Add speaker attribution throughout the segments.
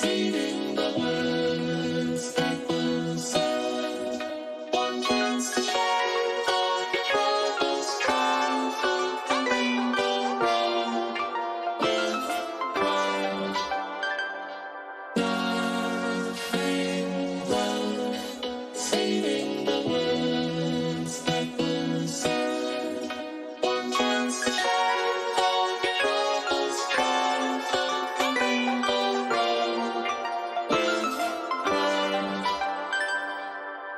Speaker 1: Saving the words that were said. One chance to share all your troubles, triumph of the rainbow road with pride. Laughing love, saving the words that were said. One chance to share all your troubles, triumph of the rainbow road with pride.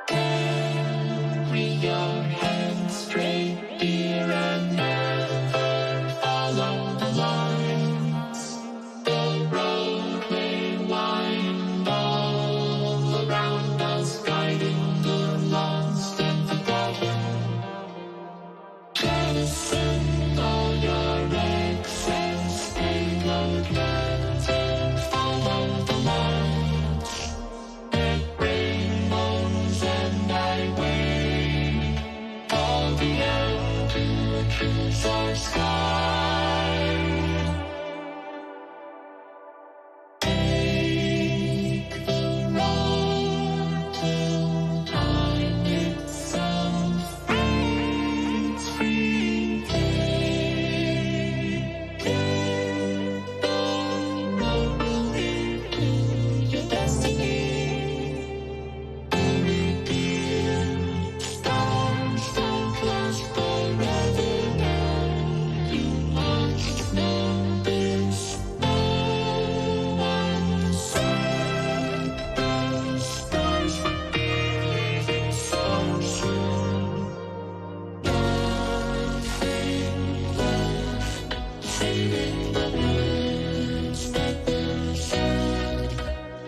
Speaker 1: Carry your head straight, dear, and never follow the lines. The road may wind all around us, guiding the lost and forgotten. Jettison all your excess, payload and follow the lines. Let rainbows and thy way, all the end to choose our sky. Take the road till time itself fades free. Take the road will lead to your destiny. Very dear stars that flash forever, and you must know this. No one said the stars would be leaving so soon. Nothing left, saving the words that were said.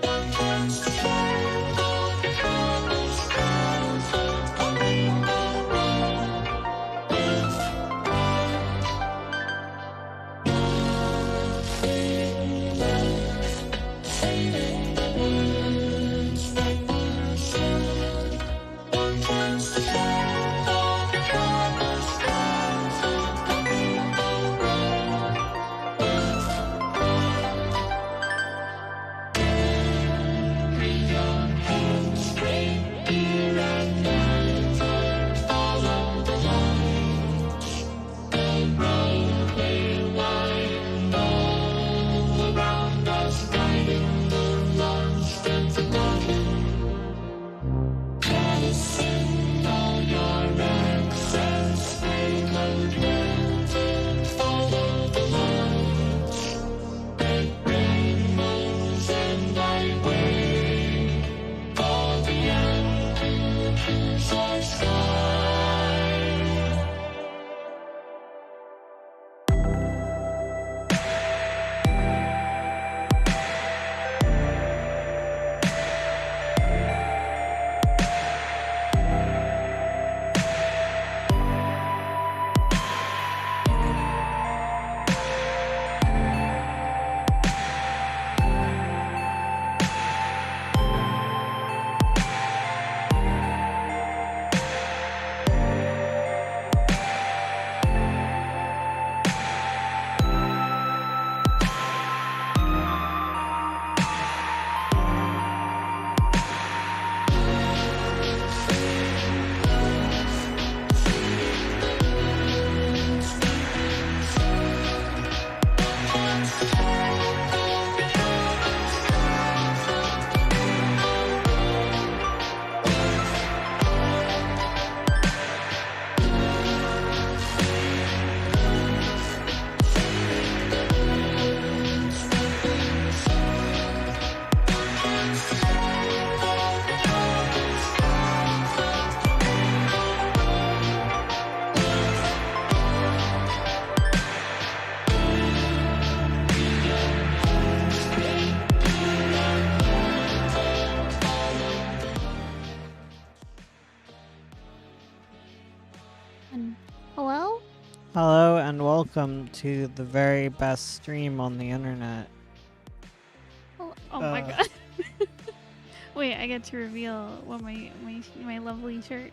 Speaker 1: One chance to share all your troubles, triumph of the rainbow road with pride. Nothing left, saving the words that were said. One chance to share all your troubles, triumph of the rainbow road with pride. Carry your head straight, dear, and never follow the lines. The road may wind all around us, guiding the lost and forgotten. Jettison all your excess, payload and follow the lines. Let rainbows and thy way, for the end to choose our sky.
Speaker 2: Hello?
Speaker 3: Hello and welcome to the very best stream on the internet.
Speaker 2: Oh my god. Wait, I get to reveal what my lovely shirt.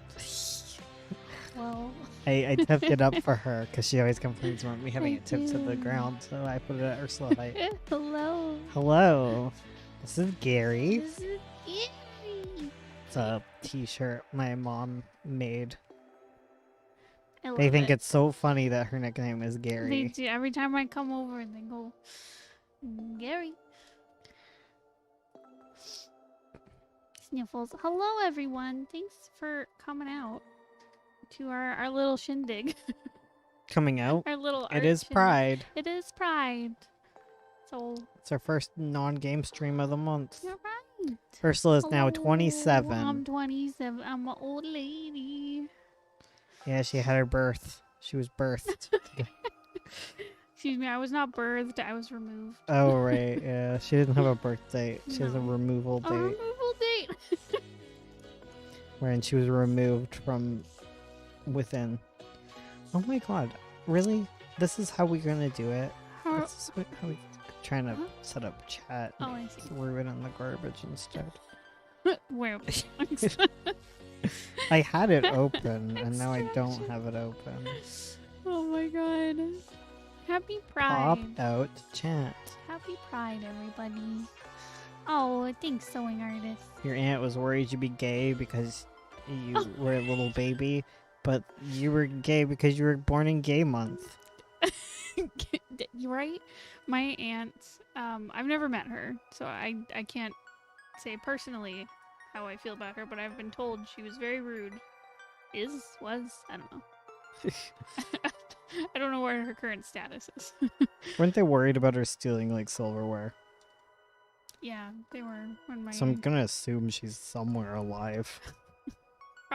Speaker 2: Well,
Speaker 3: I tipped it up for her because she always complains about me having
Speaker 2: I
Speaker 3: it tipped to the
Speaker 2: do.
Speaker 3: ground, so I put it at her slow height.
Speaker 2: Hello.
Speaker 3: Hello. This is Gary.
Speaker 2: This is Gary.
Speaker 3: It's a t-shirt my mom made.
Speaker 2: I love
Speaker 3: They think
Speaker 2: it.
Speaker 3: it's so funny that her nickname is
Speaker 2: They
Speaker 3: Gary.
Speaker 2: do. Every time I come over, they go, Gary. Sniffles. Hello, everyone. Thanks for coming out to our little shindig.
Speaker 3: Coming out.
Speaker 2: Our little
Speaker 3: It
Speaker 2: art
Speaker 3: is
Speaker 2: shindig.
Speaker 3: Pride.
Speaker 2: It is Pride. So,
Speaker 3: It's our first non-game stream of the month.
Speaker 2: you're right.
Speaker 3: Ursula is now
Speaker 2: Hello,
Speaker 3: 27.
Speaker 2: I'm 27. I'm an old lady.
Speaker 3: Yeah, she had her birth. She was birthed.
Speaker 2: Excuse me, I was not birthed. I was removed.
Speaker 3: Oh, right. Yeah, she didn't have a birth date. She has a
Speaker 2: No.
Speaker 3: removal
Speaker 2: A
Speaker 3: date.
Speaker 2: removal date.
Speaker 3: Wherein she was removed from within. Oh my god. Really? This is how we're gonna do it?
Speaker 2: How-
Speaker 3: This is how we trying to
Speaker 2: Huh?
Speaker 3: set up chat.
Speaker 2: Oh, I see.
Speaker 3: Throw it in the garbage instead.
Speaker 2: Where it belongs.
Speaker 3: I had it open and now I don't have it open.
Speaker 2: Oh my god. Happy
Speaker 3: Pop
Speaker 2: Pride.
Speaker 3: out chat.
Speaker 2: Happy Pride, everybody. Oh, thanks, sewing artist.
Speaker 3: Your aunt was worried you'd be gay because you were a little baby, but you were gay because you were born in gay month.
Speaker 2: You're right. My aunt, I've never met her, so I can't say personally how I feel about her, but I've been told she was very rude. Was, I don't know. I don't know what her current status is.
Speaker 3: Weren't they worried about her stealing like silverware?
Speaker 2: Yeah, they were when my
Speaker 3: So I'm gonna assume she's somewhere alive. The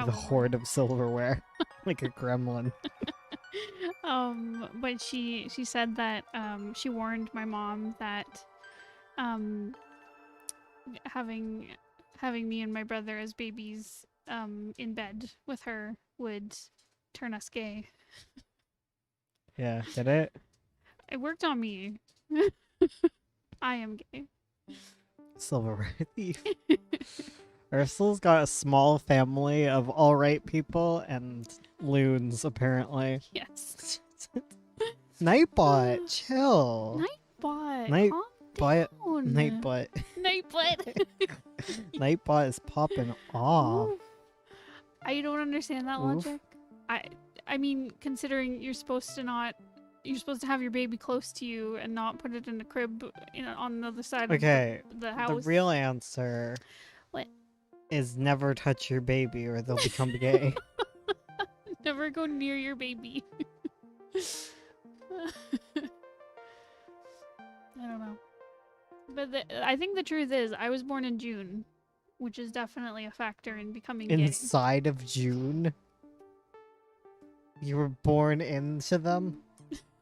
Speaker 2: probably.
Speaker 3: hoard of silverware. Like a gremlin.
Speaker 2: But she said that she warned my mom that having me and my brother as babies in bed with her would turn us gay.
Speaker 3: Yeah, did it?
Speaker 2: It worked on me. I am gay.
Speaker 3: Silverware thief. Ursula's got a small family of alright people and loons, apparently.
Speaker 2: Yes.
Speaker 3: Nightbot, chill.
Speaker 2: Nightbot.
Speaker 3: Night-
Speaker 2: calm
Speaker 3: Bot,
Speaker 2: down.
Speaker 3: Nightbot.
Speaker 2: Nightbot.
Speaker 3: Nightbot is popping off.
Speaker 2: Oof. I don't understand that
Speaker 3: Oof.
Speaker 2: logic. I mean, considering you're supposed to have your baby close to you and not put it in a crib on the other side
Speaker 3: Okay,
Speaker 2: of the house.
Speaker 3: the real answer
Speaker 2: What?
Speaker 3: is never touch your baby or they'll become gay.
Speaker 2: Never go near your baby. I don't know. But I think the truth is, I was born in June, which is definitely a factor in becoming gay.
Speaker 3: Inside of June? You were born into them?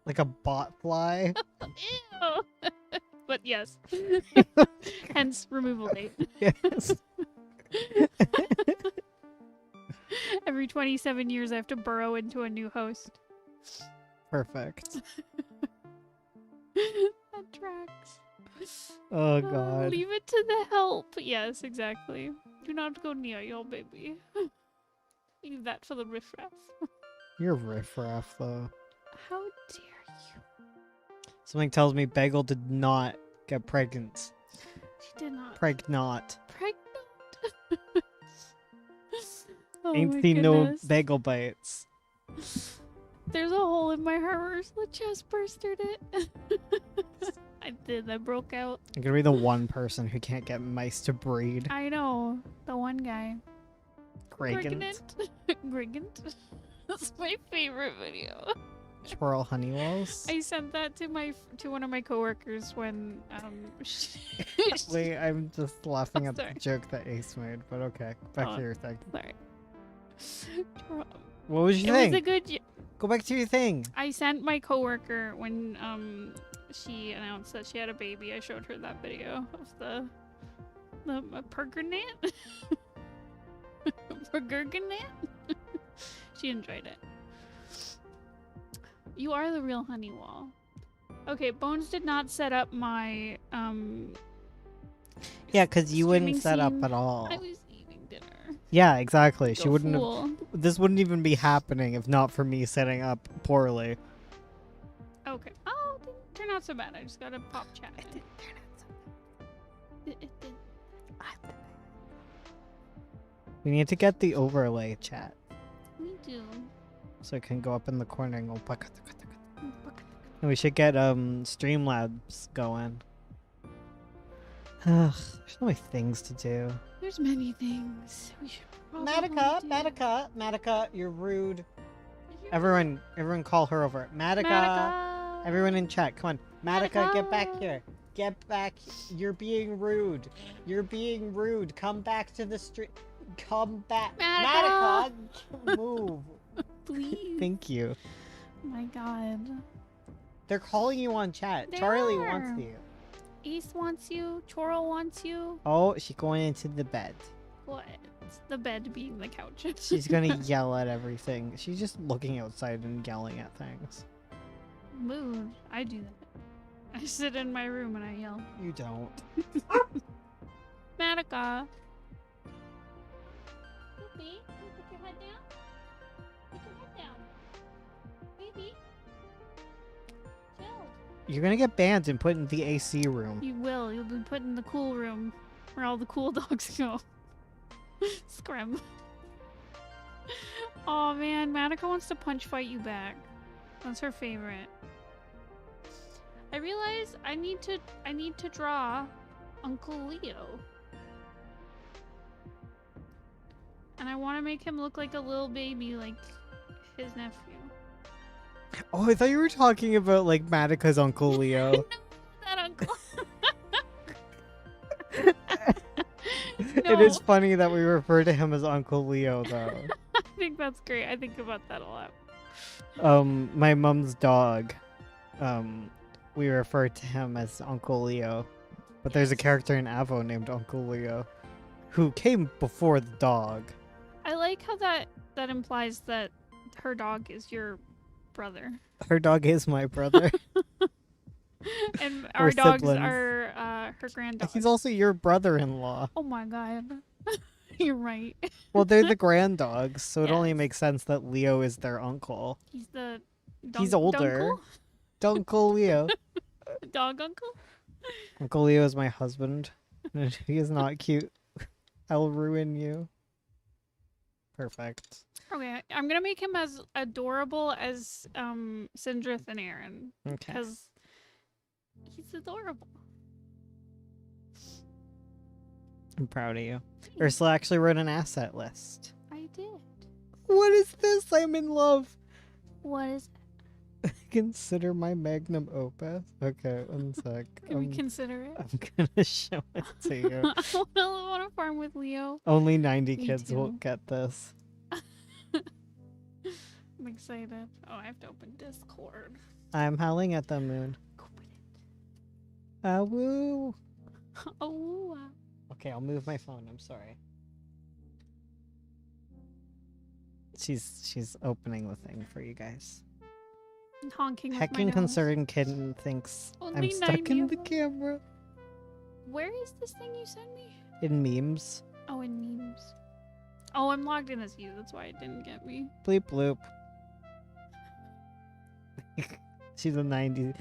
Speaker 3: Like a botfly?
Speaker 2: Ew. But yes. Hence removal date.
Speaker 3: Yes.
Speaker 2: Every 27 years, I have to burrow into a new host.
Speaker 3: Perfect.
Speaker 2: That tracks.
Speaker 3: Oh god.
Speaker 2: Leave it to the help. Yes, exactly. Do not go near your baby. Leave that for the riffraff.
Speaker 3: You're riffraff though.
Speaker 2: How dare you?
Speaker 3: Something tells me Bagel did not get pregnant.
Speaker 2: She did not.
Speaker 3: Pregnant.
Speaker 2: Pregnant. Oh
Speaker 3: Ain't
Speaker 2: my
Speaker 3: seen no
Speaker 2: goodness.
Speaker 3: bagel bites.
Speaker 2: There's a hole in my heart where Ursula chest bursted it. I did. I broke out.
Speaker 3: I'm gonna be the one person who can't get mice to breed.
Speaker 2: I know. The one guy.
Speaker 3: Pregnant.
Speaker 2: Grigant. That's my favorite video.
Speaker 3: Twirl honeywells.
Speaker 2: I sent that to one of my coworkers when
Speaker 3: Wait, I'm just laughing at
Speaker 2: Sorry.
Speaker 3: the joke that Ace made, but okay. Back
Speaker 2: Oh.
Speaker 3: to your thing.
Speaker 2: Sorry.
Speaker 3: What was
Speaker 2: It
Speaker 3: your
Speaker 2: was
Speaker 3: thing?
Speaker 2: a good.
Speaker 3: Go back to your thing.
Speaker 2: I sent my coworker when she announced that she had a baby. I showed her that video of the pergernant. Pergernant. She enjoyed it. You are the real Honeywall. Okay, Bones did not set up my
Speaker 3: Yeah, because you
Speaker 2: streaming
Speaker 3: wouldn't set up
Speaker 2: scene.
Speaker 3: at all.
Speaker 2: I was eating dinner.
Speaker 3: Yeah, exactly. She
Speaker 2: Go
Speaker 3: wouldn't have.
Speaker 2: fool.
Speaker 3: This wouldn't even be happening if not for me setting up poorly.
Speaker 2: Okay. Oh, it didn't turn out so bad. I just got a pop chat. It
Speaker 3: We need to get the overlay chat
Speaker 2: We do.
Speaker 3: so it can go up in the corner and go. And we should get Streamlabs going. Ugh, there's so many things to do.
Speaker 2: There's many things we should probably
Speaker 3: Matica, you're rude. Everyone call her over. Matica. Everyone in chat, come on. Matica, get back
Speaker 2: Matica.
Speaker 3: here. Get back. You're being rude. You're being rude. Come back to the street. Come back.
Speaker 2: Matica.
Speaker 3: Matica, move.
Speaker 2: Please.
Speaker 3: Thank you.
Speaker 2: Oh my god.
Speaker 3: They're calling you on chat.
Speaker 2: They
Speaker 3: Charlie
Speaker 2: are.
Speaker 3: wants you.
Speaker 2: Ace wants you. Choro wants you.
Speaker 3: Oh, she's going into the bed.
Speaker 2: What? The bed being the couch.
Speaker 3: She's gonna yell at everything. She's just looking outside and yelling at things.
Speaker 2: Mood. I do that. I sit in my room and I yell.
Speaker 3: You don't.
Speaker 2: Matica. Baby, put your head down. Put your head down. Baby. Chill.
Speaker 3: You're gonna get banned and put in the AC room.
Speaker 2: You will. You'll be put in the cool room where all the cool dogs go. Scrim. Oh man, Matica wants to punch fight you back. That's her favorite. I realize I need to draw Uncle Leo. And I want to make him look like a little baby like his nephew.
Speaker 3: Oh, I thought you were talking about like Matica's Uncle Leo.
Speaker 2: No, that uncle.
Speaker 3: It is funny that we refer to him as Uncle Leo, though.
Speaker 2: I think that's great. I think about that a lot.
Speaker 3: My mom's dog, we refer to him as Uncle Leo, but there's a character in Avo named Uncle Leo, who came before the dog.
Speaker 2: I like how that implies that her dog is your brother.
Speaker 3: Her dog is my brother.
Speaker 2: And
Speaker 3: We're
Speaker 2: our dogs
Speaker 3: siblings.
Speaker 2: are her granddogs.
Speaker 3: He's also your brother-in-law.
Speaker 2: Oh my god. You're right.
Speaker 3: Well, they're the grand dogs, so it only
Speaker 2: Yes.
Speaker 3: makes sense that Leo is their uncle.
Speaker 2: He's the
Speaker 3: He's older.
Speaker 2: Dunkle?
Speaker 3: Uncle Leo.
Speaker 2: Dog uncle?
Speaker 3: Uncle Leo is my husband. And if he is not cute, I'll ruin you. Perfect.
Speaker 2: Okay, I'm gonna make him as adorable as Sindrith and Aaron.
Speaker 3: Okay.
Speaker 2: Because he's adorable.
Speaker 3: I'm proud of you. Ursula actually wrote an asset list.
Speaker 2: I did.
Speaker 3: What is this? I'm in love.
Speaker 2: What is
Speaker 3: Consider my magnum opus. Okay, one sec.
Speaker 2: Can we consider it?
Speaker 3: I'm gonna show it to you.
Speaker 2: I want to farm with Leo.
Speaker 3: Only 90
Speaker 2: Me
Speaker 3: kids will
Speaker 2: too.
Speaker 3: get this.
Speaker 2: I'm excited. Oh, I have to open Discord.
Speaker 3: I'm howling at the moon.
Speaker 2: Open it.
Speaker 3: Ah, woo.
Speaker 2: Oh,
Speaker 3: Okay, I'll move my phone. I'm sorry. She's opening the thing for you guys.
Speaker 2: honking with my
Speaker 3: Heckin'
Speaker 2: nose.
Speaker 3: concerned kitten thinks
Speaker 2: Only
Speaker 3: I'm stuck
Speaker 2: 90
Speaker 3: in
Speaker 2: of
Speaker 3: the
Speaker 2: them.
Speaker 3: camera.
Speaker 2: Where is this thing you sent me?
Speaker 3: In memes.
Speaker 2: Oh, in memes. Oh, I'm logged in as you. That's why it didn't get me.
Speaker 3: Bleep bloop. She's a 90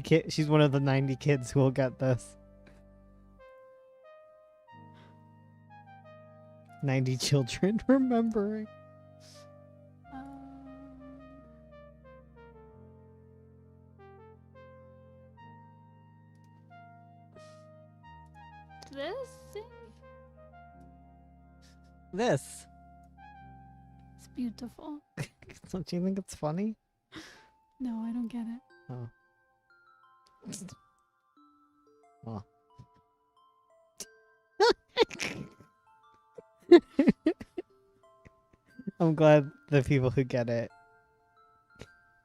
Speaker 3: kid. She's one of the 90 kids who will get this. 90 children remembering.
Speaker 2: This thing?
Speaker 3: This.
Speaker 2: It's beautiful.
Speaker 3: Don't you think it's funny?
Speaker 2: No, I don't get it.
Speaker 3: Oh. Oh. I'm glad the people who get it.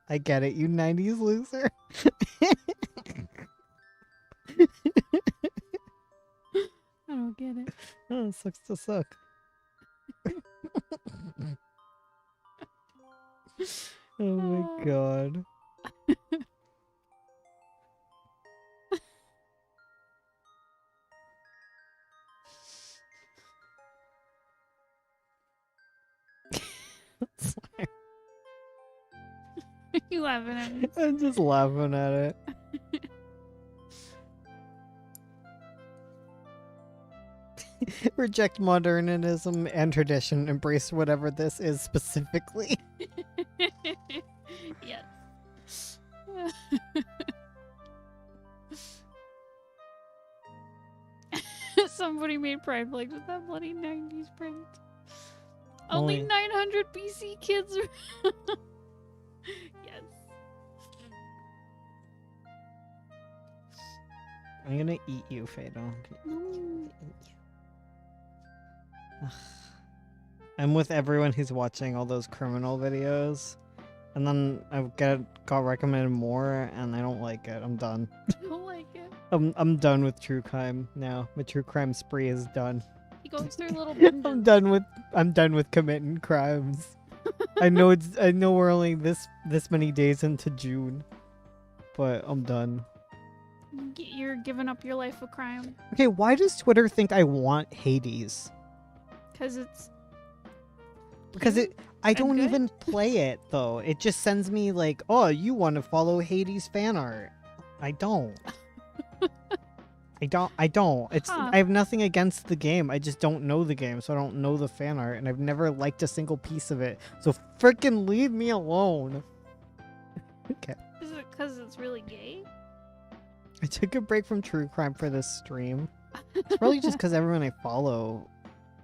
Speaker 3: I get it, you 90s loser.
Speaker 2: I don't get it.
Speaker 3: Oh, sucks to suck. Oh my god.
Speaker 2: You laughing at me?
Speaker 3: I'm just laughing at it. Reject modernism and tradition. Embrace whatever this is specifically.
Speaker 2: Yes. Somebody made pride flags with that bloody 90s print. Only
Speaker 3: Only-
Speaker 2: 900 BC kids. Yes.
Speaker 3: I'm gonna eat you, Fatal.
Speaker 2: No.
Speaker 3: Ugh. I'm with everyone who's watching all those criminal videos, and then got recommended more, and I don't like it. I'm done.
Speaker 2: I don't like it.
Speaker 3: I'm done with true crime now. My true crime spree is done.
Speaker 2: He goes through little
Speaker 3: I'm
Speaker 2: binges.
Speaker 3: done with committing crimes. I know we're only this many days into June, but I'm done.
Speaker 2: You're giving up your life of crime.
Speaker 3: Okay, why does Twitter think I want Hades?
Speaker 2: Because it's.
Speaker 3: Because
Speaker 2: cute.
Speaker 3: I don't
Speaker 2: good?
Speaker 3: even play it though. It just sends me like, "Oh, you want to follow Hades fan art?" I don't. I don't. It's
Speaker 2: Huh.
Speaker 3: I have nothing against the game. I just don't know the game, so I don't know the fan art, and I've never liked a single piece of it. So freaking leave me alone. Okay.
Speaker 2: Is it because it's really gay?
Speaker 3: I took a break from true crime for this stream. It's probably just because everyone I follow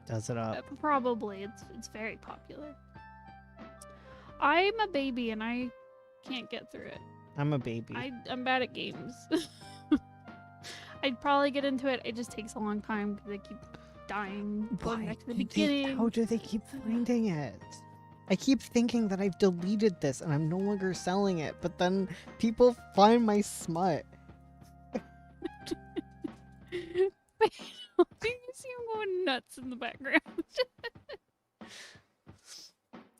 Speaker 3: does it up.
Speaker 2: Probably. It's very popular. I'm a baby and I can't get through it.
Speaker 3: I'm a baby.
Speaker 2: I'm bad at games. I'd probably get into it. It just takes a long time because I keep dying, going back to the beginning.
Speaker 3: How do they keep finding it? I keep thinking that I've deleted this and I'm no longer selling it, but then people find my smut.
Speaker 2: You see him going nuts in the background.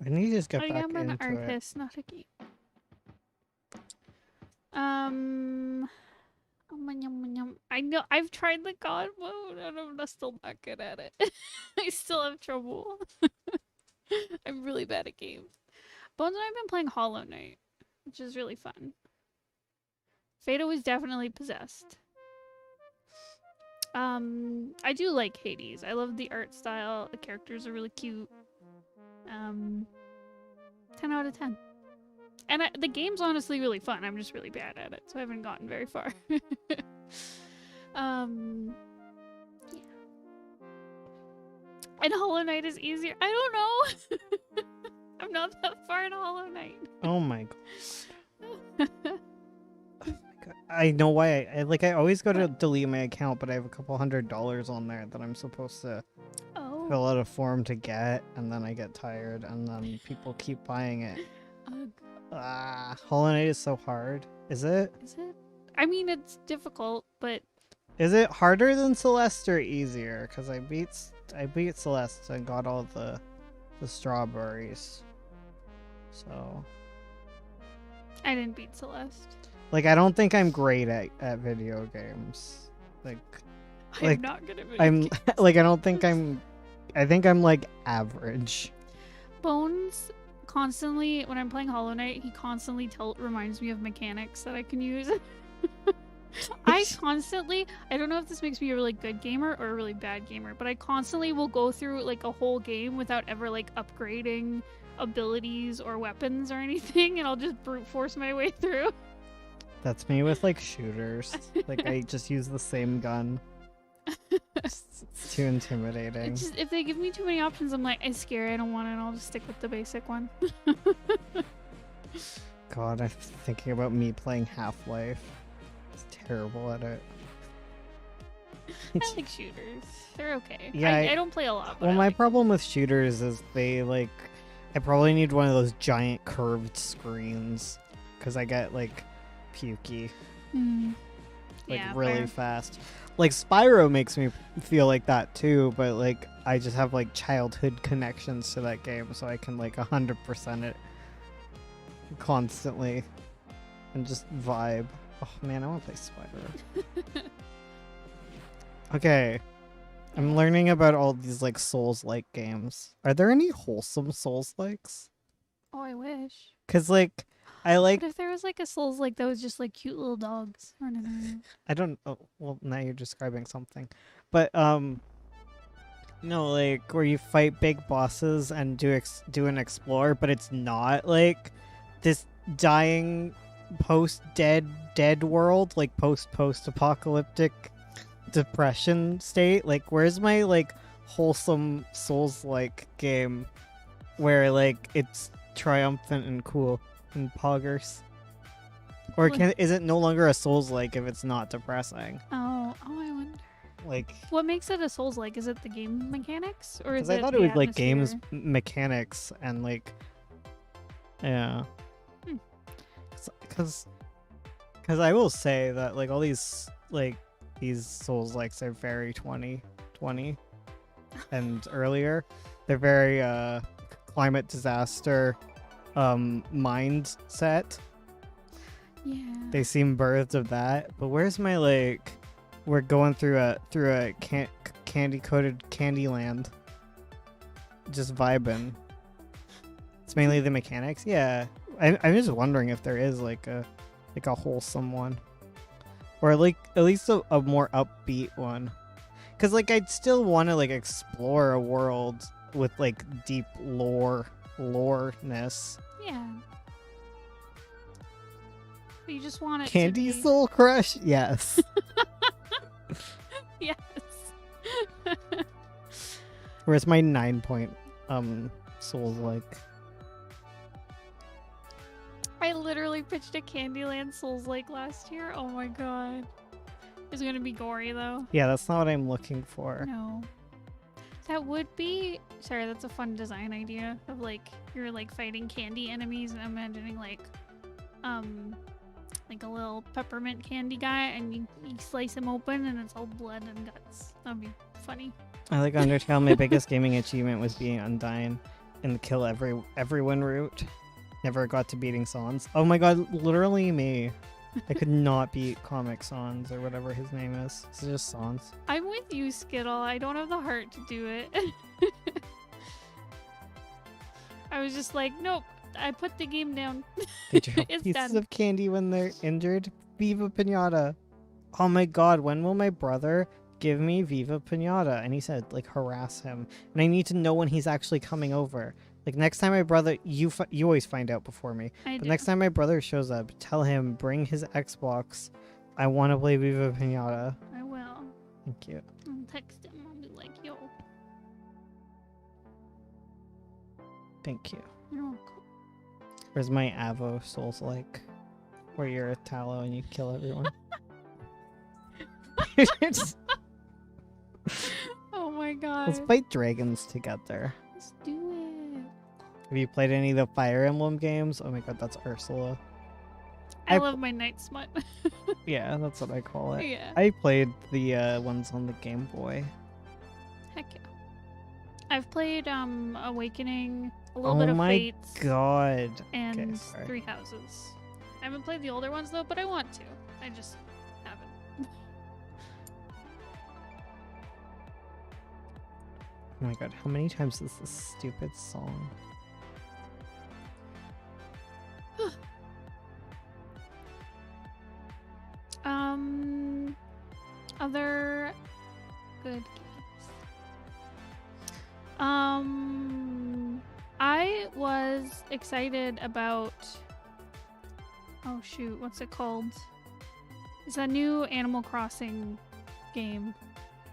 Speaker 3: I need to just get
Speaker 2: I
Speaker 3: back
Speaker 2: am
Speaker 3: into
Speaker 2: an
Speaker 3: it.
Speaker 2: artist, not a geek. I know I've tried the god mode and I'm not still not good at it. I still have trouble. I'm really bad at games. Bones and I have been playing Hollow Knight, which is really fun. Fado is definitely possessed. I do like Hades. I love the art style. The characters are really cute. 10 out of 10. And the game's honestly really fun. I'm just really bad at it, so I haven't gotten very far. Yeah. And Hollow Knight is easier. I don't know. I'm not that far in Hollow Knight.
Speaker 3: Oh my god. I know why I always go to delete my account, but I have a couple $100 on there that I'm supposed to
Speaker 2: Oh.
Speaker 3: fill out a form to get, and then I get tired, and then people keep buying it.
Speaker 2: Ugh.
Speaker 3: Hollow Knight is so hard. Is it?
Speaker 2: Is it? I mean, it's difficult, but
Speaker 3: Is it harder than Celeste or easier? Because I beat Celeste and got all the strawberries. So
Speaker 2: I didn't beat Celeste.
Speaker 3: like I don't think I'm great at video games. Like
Speaker 2: I'm
Speaker 3: Like,
Speaker 2: not good at video
Speaker 3: I'm
Speaker 2: games.
Speaker 3: like I think I'm like average.
Speaker 2: Bones constantly, when I'm playing Hollow Knight, he constantly reminds me of mechanics that I can use. I don't know if this makes me a really good gamer or a really bad gamer, but I constantly will go through like a whole game without ever like upgrading abilities or weapons or anything, and I'll just brute force my way through.
Speaker 3: That's me with like shooters. Like I just use the same gun. It's too intimidating.
Speaker 2: It's just, if they give me too many options, I'm like, it's scary, I don't want it, I'll just stick with the basic one.
Speaker 3: God, I'm thinking about me playing Half-Life. It's terrible at it.
Speaker 2: I like shooters. They're okay.
Speaker 3: Yeah,
Speaker 2: I don't play a lot, but
Speaker 3: Well,
Speaker 2: I
Speaker 3: my
Speaker 2: like
Speaker 3: problem with shooters is they like I probably need one of those giant curved screens because I get like pukey like
Speaker 2: yeah,
Speaker 3: really
Speaker 2: fair.
Speaker 3: fast. Like Spyro makes me feel like that too, but like I just have like childhood connections to that game, so I can like 100% it constantly and just vibe. Oh man, I want to play Spyro. Okay. I'm learning about all these like Souls-like games. Are there any wholesome Souls-likes?
Speaker 2: Oh, I wish.
Speaker 3: Cause like I like
Speaker 2: But if there was like a Souls like that was just like cute little dogs running around.
Speaker 3: I don't oh, well now you're describing something. But No, like where you fight big bosses and do an explore, but it's not like this dying post dead world, like post apocalyptic depression state. Like where's my like wholesome Souls like game where like it's triumphant and cool and poggers? Or is it no longer a Souls like if it's not depressing?
Speaker 2: Oh, I wonder.
Speaker 3: Like,
Speaker 2: What makes it a Souls like? Is it the game mechanics, or is
Speaker 3: because
Speaker 2: it
Speaker 3: I thought
Speaker 2: the
Speaker 3: it was like games
Speaker 2: atmosphere?
Speaker 3: mechanics and like, yeah.
Speaker 2: Hmm.
Speaker 3: Because I will say that like all these Souls likes are very 2020 and earlier. They're very climate disaster mindset.
Speaker 2: Yeah.
Speaker 3: They seem birthed of that. But where's my like? We're going through a candy coated candy land. Just vibing. It's mainly the mechanics. Yeah, I'm just wondering if there is like a wholesome one, or like at least a more upbeat one. Cause like I'd still want to like explore a world with like deep loreness.
Speaker 2: Yeah. But you just want it
Speaker 3: Candy
Speaker 2: to be...
Speaker 3: Soul Crush, yes.
Speaker 2: Yes.
Speaker 3: Where's my 9-point Souls like?
Speaker 2: I literally pitched a Candyland Souls like last year. Oh my god. It's gonna be gory though.
Speaker 3: Yeah, that's not what I'm looking for.
Speaker 2: No. That would be... Sorry, that's a fun design idea of like you're like fighting candy enemies and imagining like a little peppermint candy guy and you slice him open and it's all blood and guts. That'd be funny.
Speaker 3: I like Undertale. My biggest gaming achievement was being Undyne in the kill everyone route. Never got to beating Sans. Oh my god, literally me. I could not beat Comic Sans or whatever his name is. It's just Sans.
Speaker 2: I'm with you, Skittle. I don't have the heart to do it. I was just like, nope. I put the game down.
Speaker 3: They drop
Speaker 2: It's
Speaker 3: pieces
Speaker 2: done.
Speaker 3: of candy when they're injured. Viva Pinata. Oh my god, when will my brother give me Viva Pinata? And he said, like, harass him. And I need to know when he's actually coming over. Like, next time my brother... You always find out before me.
Speaker 2: I
Speaker 3: But
Speaker 2: do.
Speaker 3: next time my brother shows up, tell him, bring his Xbox. I want to play Viva Pinata.
Speaker 2: I will.
Speaker 3: Thank you.
Speaker 2: I'll text him. I'll be like, yo,
Speaker 3: Thank you.
Speaker 2: you're welcome.
Speaker 3: Where's my Avo Souls like? Where you're a Tallow and you kill everyone.
Speaker 2: Oh my god.
Speaker 3: Let's fight dragons together.
Speaker 2: Let's do it.
Speaker 3: Have you played any of the Fire Emblem games? Oh my god, that's Ursula.
Speaker 2: I
Speaker 3: I
Speaker 2: love my night smut.
Speaker 3: Yeah, that's what I call it.
Speaker 2: Yeah.
Speaker 3: I played the ones on the Game Boy.
Speaker 2: Heck yeah. I've played Awakening, a little
Speaker 3: Oh
Speaker 2: bit of
Speaker 3: my
Speaker 2: Fates,
Speaker 3: God.
Speaker 2: and
Speaker 3: Okay, sorry.
Speaker 2: Three Houses. I haven't played the older ones though, but I want to. I just haven't.
Speaker 3: Oh my god, how many times is this stupid song?
Speaker 2: Other good games. I was excited about. Oh shoot, what's it called? It's that new Animal Crossing game.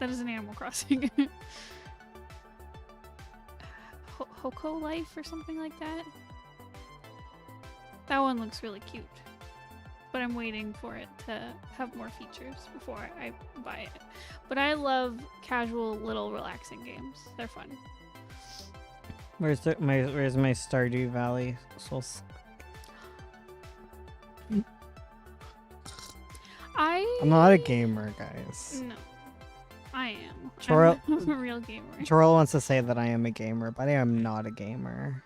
Speaker 2: That is an Animal Crossing. Hoko Life or something like that. That one looks really cute. But I'm waiting for it to have more features before I buy it. But I love casual little relaxing games. They're fun.
Speaker 3: Where's my Stardew Valley Souls? I'm not a gamer, guys.
Speaker 2: No. I am.
Speaker 3: Chorrel-
Speaker 2: I'm a real gamer.
Speaker 3: Chorrel wants to say that I am a gamer, but I am not a gamer.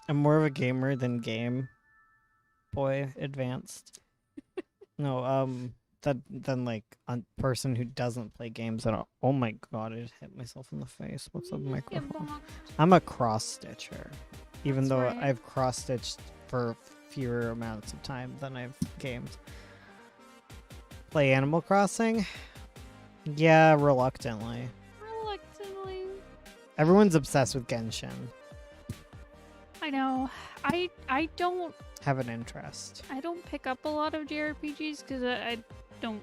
Speaker 3: I'm more of a gamer than Game Boy Advanced. No, than like a person who doesn't play games at all. Oh my god, I just hit myself in the face. What's up, microphone? I'm a cross stitcher, even
Speaker 2: That's
Speaker 3: though
Speaker 2: right.
Speaker 3: I've cross stitched for fewer amounts of time than I've gamed. Play Animal Crossing. Yeah, reluctantly.
Speaker 2: Reluctantly.
Speaker 3: Everyone's obsessed with Genshin.
Speaker 2: I know. I don't
Speaker 3: Have an interest.
Speaker 2: pick up a lot of JRPGs because I don't,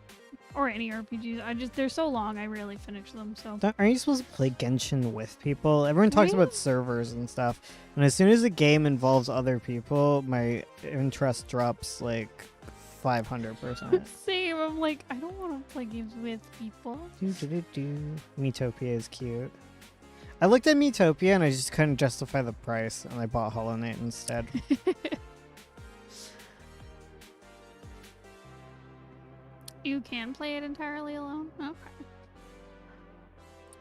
Speaker 2: or any RPGs. They're so long. I rarely finish them. So
Speaker 3: Aren't you supposed to play Genshin with people? Everyone talks
Speaker 2: Right?
Speaker 3: about servers and stuff. And as soon as a game involves other people, my interest drops like 500%.
Speaker 2: same. I'm like, I don't want to play games with people.
Speaker 3: Miitopia is cute. I looked at Miitopia and I just couldn't justify the price, and I bought Hollow Knight instead.
Speaker 2: You can play it entirely alone. Okay.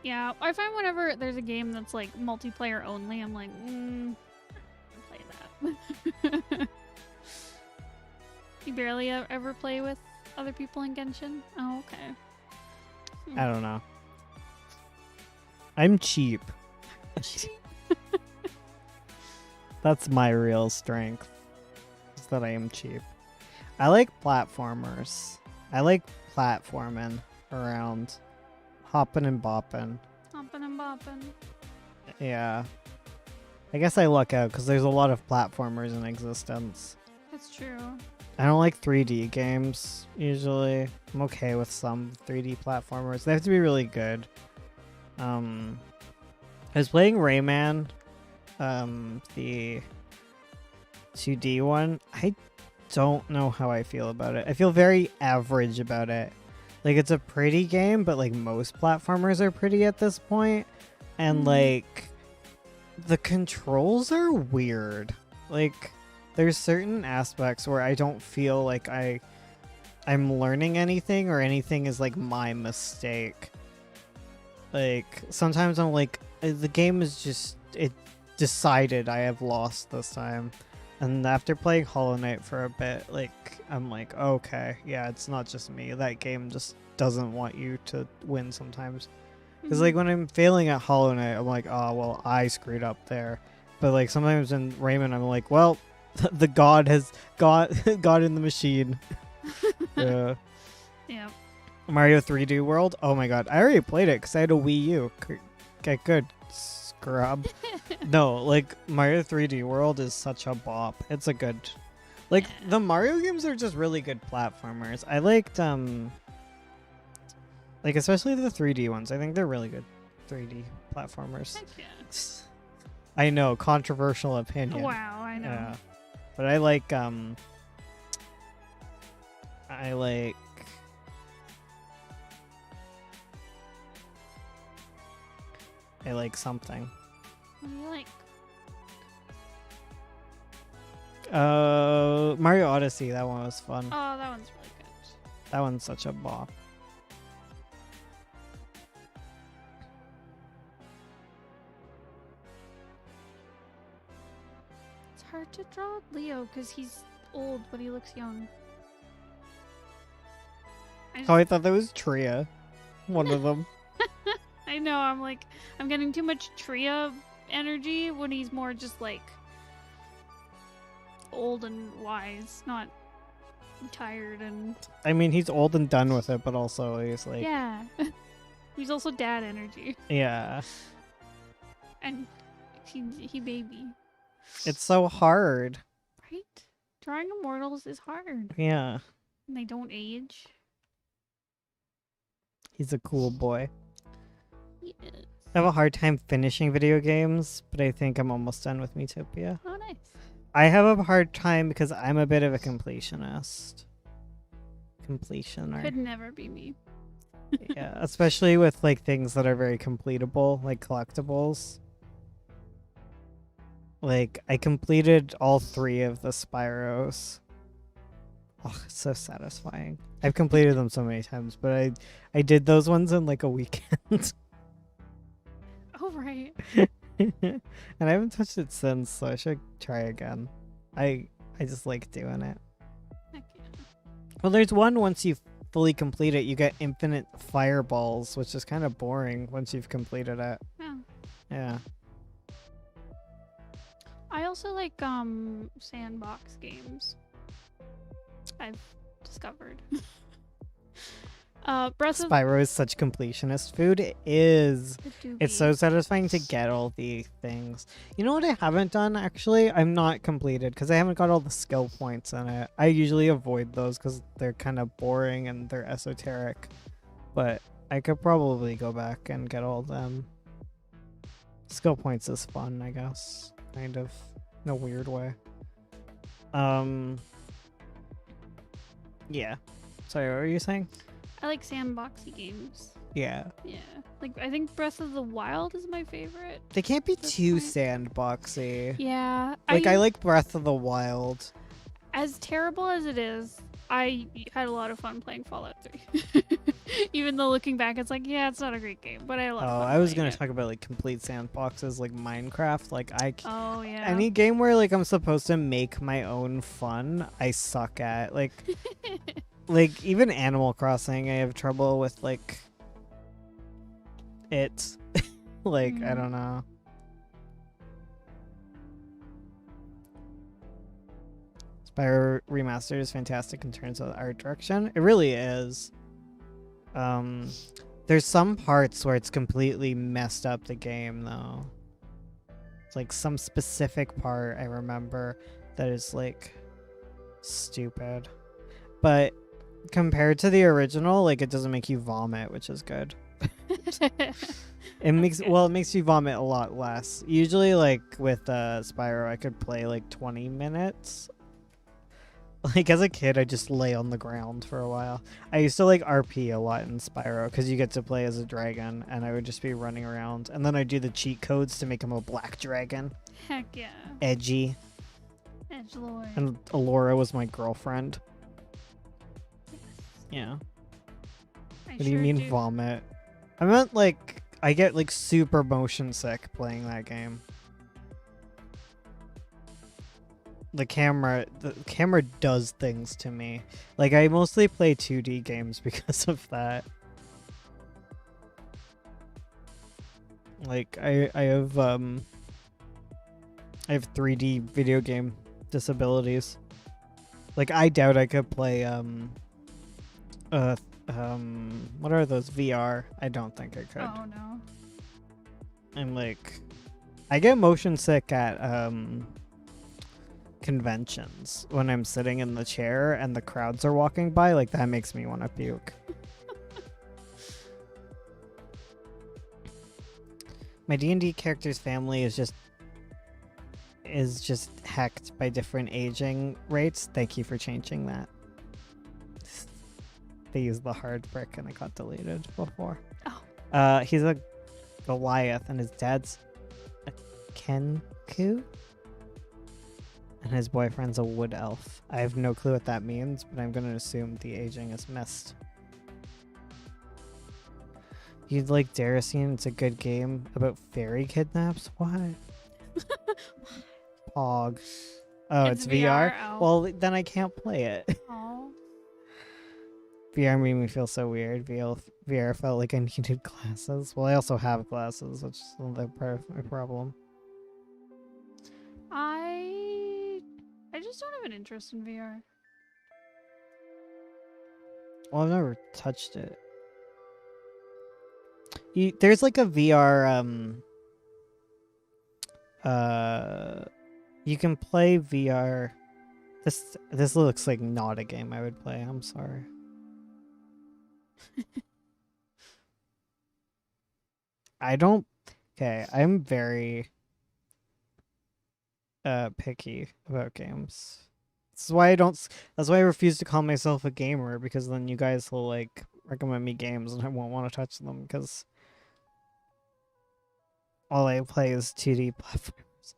Speaker 2: Yeah, I find whenever there's a game that's like multiplayer only, I'm like, play that. You barely ever play with other people in Genshin? Oh, okay.
Speaker 3: I don't know. I'm cheap. That's my real strength. Is that I am cheap. I like platformers. I like platforming around, hopping and bopping.
Speaker 2: Hopping and bopping.
Speaker 3: Yeah. I guess I luck out because there's a lot of platformers in existence.
Speaker 2: That's true.
Speaker 3: I don't like 3D games usually. I'm okay with some 3D platformers. They have to be really good. I was playing Rayman, the 2D one. I don't know how I feel about it. I feel very average about it. Like, it's a pretty game, but like most platformers are pretty at this point. And like the controls are weird. Like, there's certain aspects where I don't feel like I'm learning anything or anything is like my mistake. Like, sometimes I'm like, the game is just, it decided I have lost this time. And after playing Hollow Knight for a bit, like, I'm like, okay, yeah, it's not just me. That game just doesn't want you to win sometimes. Because, like, when I'm failing at Hollow Knight, I'm like, oh, well, I screwed up there. But, like, sometimes in Rayman, I'm like, well, the god has got in the machine. Yeah.
Speaker 2: Yeah.
Speaker 3: Mario 3D World? Oh my god. I already played it because I had a Wii U. Okay, good. Scrub. No, like, Mario 3D World is such a bop. It's a good... Like,
Speaker 2: Yeah.
Speaker 3: the Mario games are just really good platformers. I liked, like, especially the 3D ones. I think they're really good 3D platformers.
Speaker 2: Heck yeah.
Speaker 3: I know, controversial opinion.
Speaker 2: Wow, I know.
Speaker 3: Yeah. But I like something.
Speaker 2: What do you like?
Speaker 3: Mario Odyssey, that one was fun.
Speaker 2: Oh, that one's really good.
Speaker 3: That one's such a bop.
Speaker 2: It's hard to draw Leo because he's old, but he looks young.
Speaker 3: Oh, I thought that was Tria. One of them.
Speaker 2: I know, I'm like, I'm getting too much Tria energy when he's more just like old and wise, not tired and
Speaker 3: I mean, he's old and done with it, but also he's like,
Speaker 2: yeah. He's also dad energy,
Speaker 3: yeah.
Speaker 2: and he baby,
Speaker 3: It's so hard.
Speaker 2: right? Drawing immortals is hard.
Speaker 3: Yeah.
Speaker 2: And they don't age.
Speaker 3: He's a cool boy.
Speaker 2: Yes.
Speaker 3: I have a hard time finishing video games, but I think I'm almost done with Miitopia.
Speaker 2: Oh, nice.
Speaker 3: I have a hard time because I'm a bit of a completionist. Completioner.
Speaker 2: Could never be me.
Speaker 3: Yeah, especially with like things that are very completable, like collectibles. Like, I completed all 3 of the Spyros. Oh, it's so satisfying. I've completed them so many times, but I did those ones in like a weekend.
Speaker 2: Oh, right.
Speaker 3: And I haven't touched it since, so I should try again. I just like doing it.
Speaker 2: Heck yeah.
Speaker 3: Well, there's one once you fully complete it, you get infinite fireballs, which is kind of boring once you've completed it.
Speaker 2: Yeah.
Speaker 3: Yeah.
Speaker 2: I also like sandbox games. I've discovered. Breath of
Speaker 3: Spyro is such completionist food. It is.
Speaker 2: the
Speaker 3: It's
Speaker 2: Doobie.
Speaker 3: so satisfying to get all the things. You know what I haven't done actually? I'm not completed because I haven't got all the skill points in it. I usually avoid those because they're kind of boring and they're esoteric. But I could probably go back and get all them. Skill points is fun, I guess. Kind of. In a weird way. Yeah. Sorry, what were you saying?
Speaker 2: I like sandboxy games.
Speaker 3: Yeah.
Speaker 2: Yeah. Like I think Breath of the Wild is my favorite.
Speaker 3: They can't be
Speaker 2: This
Speaker 3: too
Speaker 2: point.
Speaker 3: sandboxy.
Speaker 2: Yeah.
Speaker 3: Like I like Breath of the Wild.
Speaker 2: As terrible as it is, I had a lot of fun playing Fallout 3. Even though looking back, it's like, yeah, it's not a great game, but I had a lot
Speaker 3: Oh,
Speaker 2: of fun.
Speaker 3: I was
Speaker 2: playing
Speaker 3: gonna
Speaker 2: it.
Speaker 3: talk about like complete sandboxes like Minecraft. Like
Speaker 2: Oh yeah.
Speaker 3: any game where like I'm supposed to make my own fun, I suck at. Like even Animal Crossing, I have trouble with like it. Like I
Speaker 2: Mhm.
Speaker 3: don't know. Spyro Remastered is fantastic in terms of the art direction. It really is. There's some parts where it's completely messed up the game though. It's like some specific part I remember that is like stupid. But compared to the original, like it doesn't make you vomit, which is good. It makes
Speaker 2: good.
Speaker 3: well, it makes you vomit a lot less. Usually like with Spyro I could play like 20 minutes. Like as a kid I just lay on the ground for a while. I used to like RP a lot in Spyro because you get to play as a dragon and I would just be running around and then I do the cheat codes to make him a black dragon.
Speaker 2: Heck yeah.
Speaker 3: Edgy.
Speaker 2: Edgelord.
Speaker 3: And Alora was my girlfriend. Yeah. What do you mean vomit? I meant like I get like super motion sick playing that game. The camera does things to me. Like I mostly play 2D games because of that. Like I have 3D video game disabilities. Like I doubt I could play what are those VR? I don't think I could.
Speaker 2: Oh no.
Speaker 3: I'm like I get motion sick at conventions when I'm sitting in the chair and the crowds are walking by. Like that makes me want to puke. My D&D character's family is just hacked by different aging rates. Thank you for changing that. They used the hard brick and it got deleted before.
Speaker 2: Oh.
Speaker 3: He's a Goliath and his dad's a Kenku? And his boyfriend's a wood elf. I have no clue what that means, but I'm gonna assume the aging is missed. You'd like Daracene? It's a good game about fairy kidnaps? What? Pog. Oh, it's VR?
Speaker 2: Oh.
Speaker 3: Well, then I can't play it.
Speaker 2: Oh.
Speaker 3: VR made me feel so weird. VR felt like I needed glasses. Well, I also have glasses, which is another part of my problem.
Speaker 2: I just don't have an interest in VR.
Speaker 3: Well, I've never touched it. There's like a VR you can play VR. This looks like not a game I would play. I'm sorry. Okay, I'm very picky about games. That's why I refuse to call myself a gamer, because then you guys will like recommend me games and I won't want to touch them because all I play is 2D platforms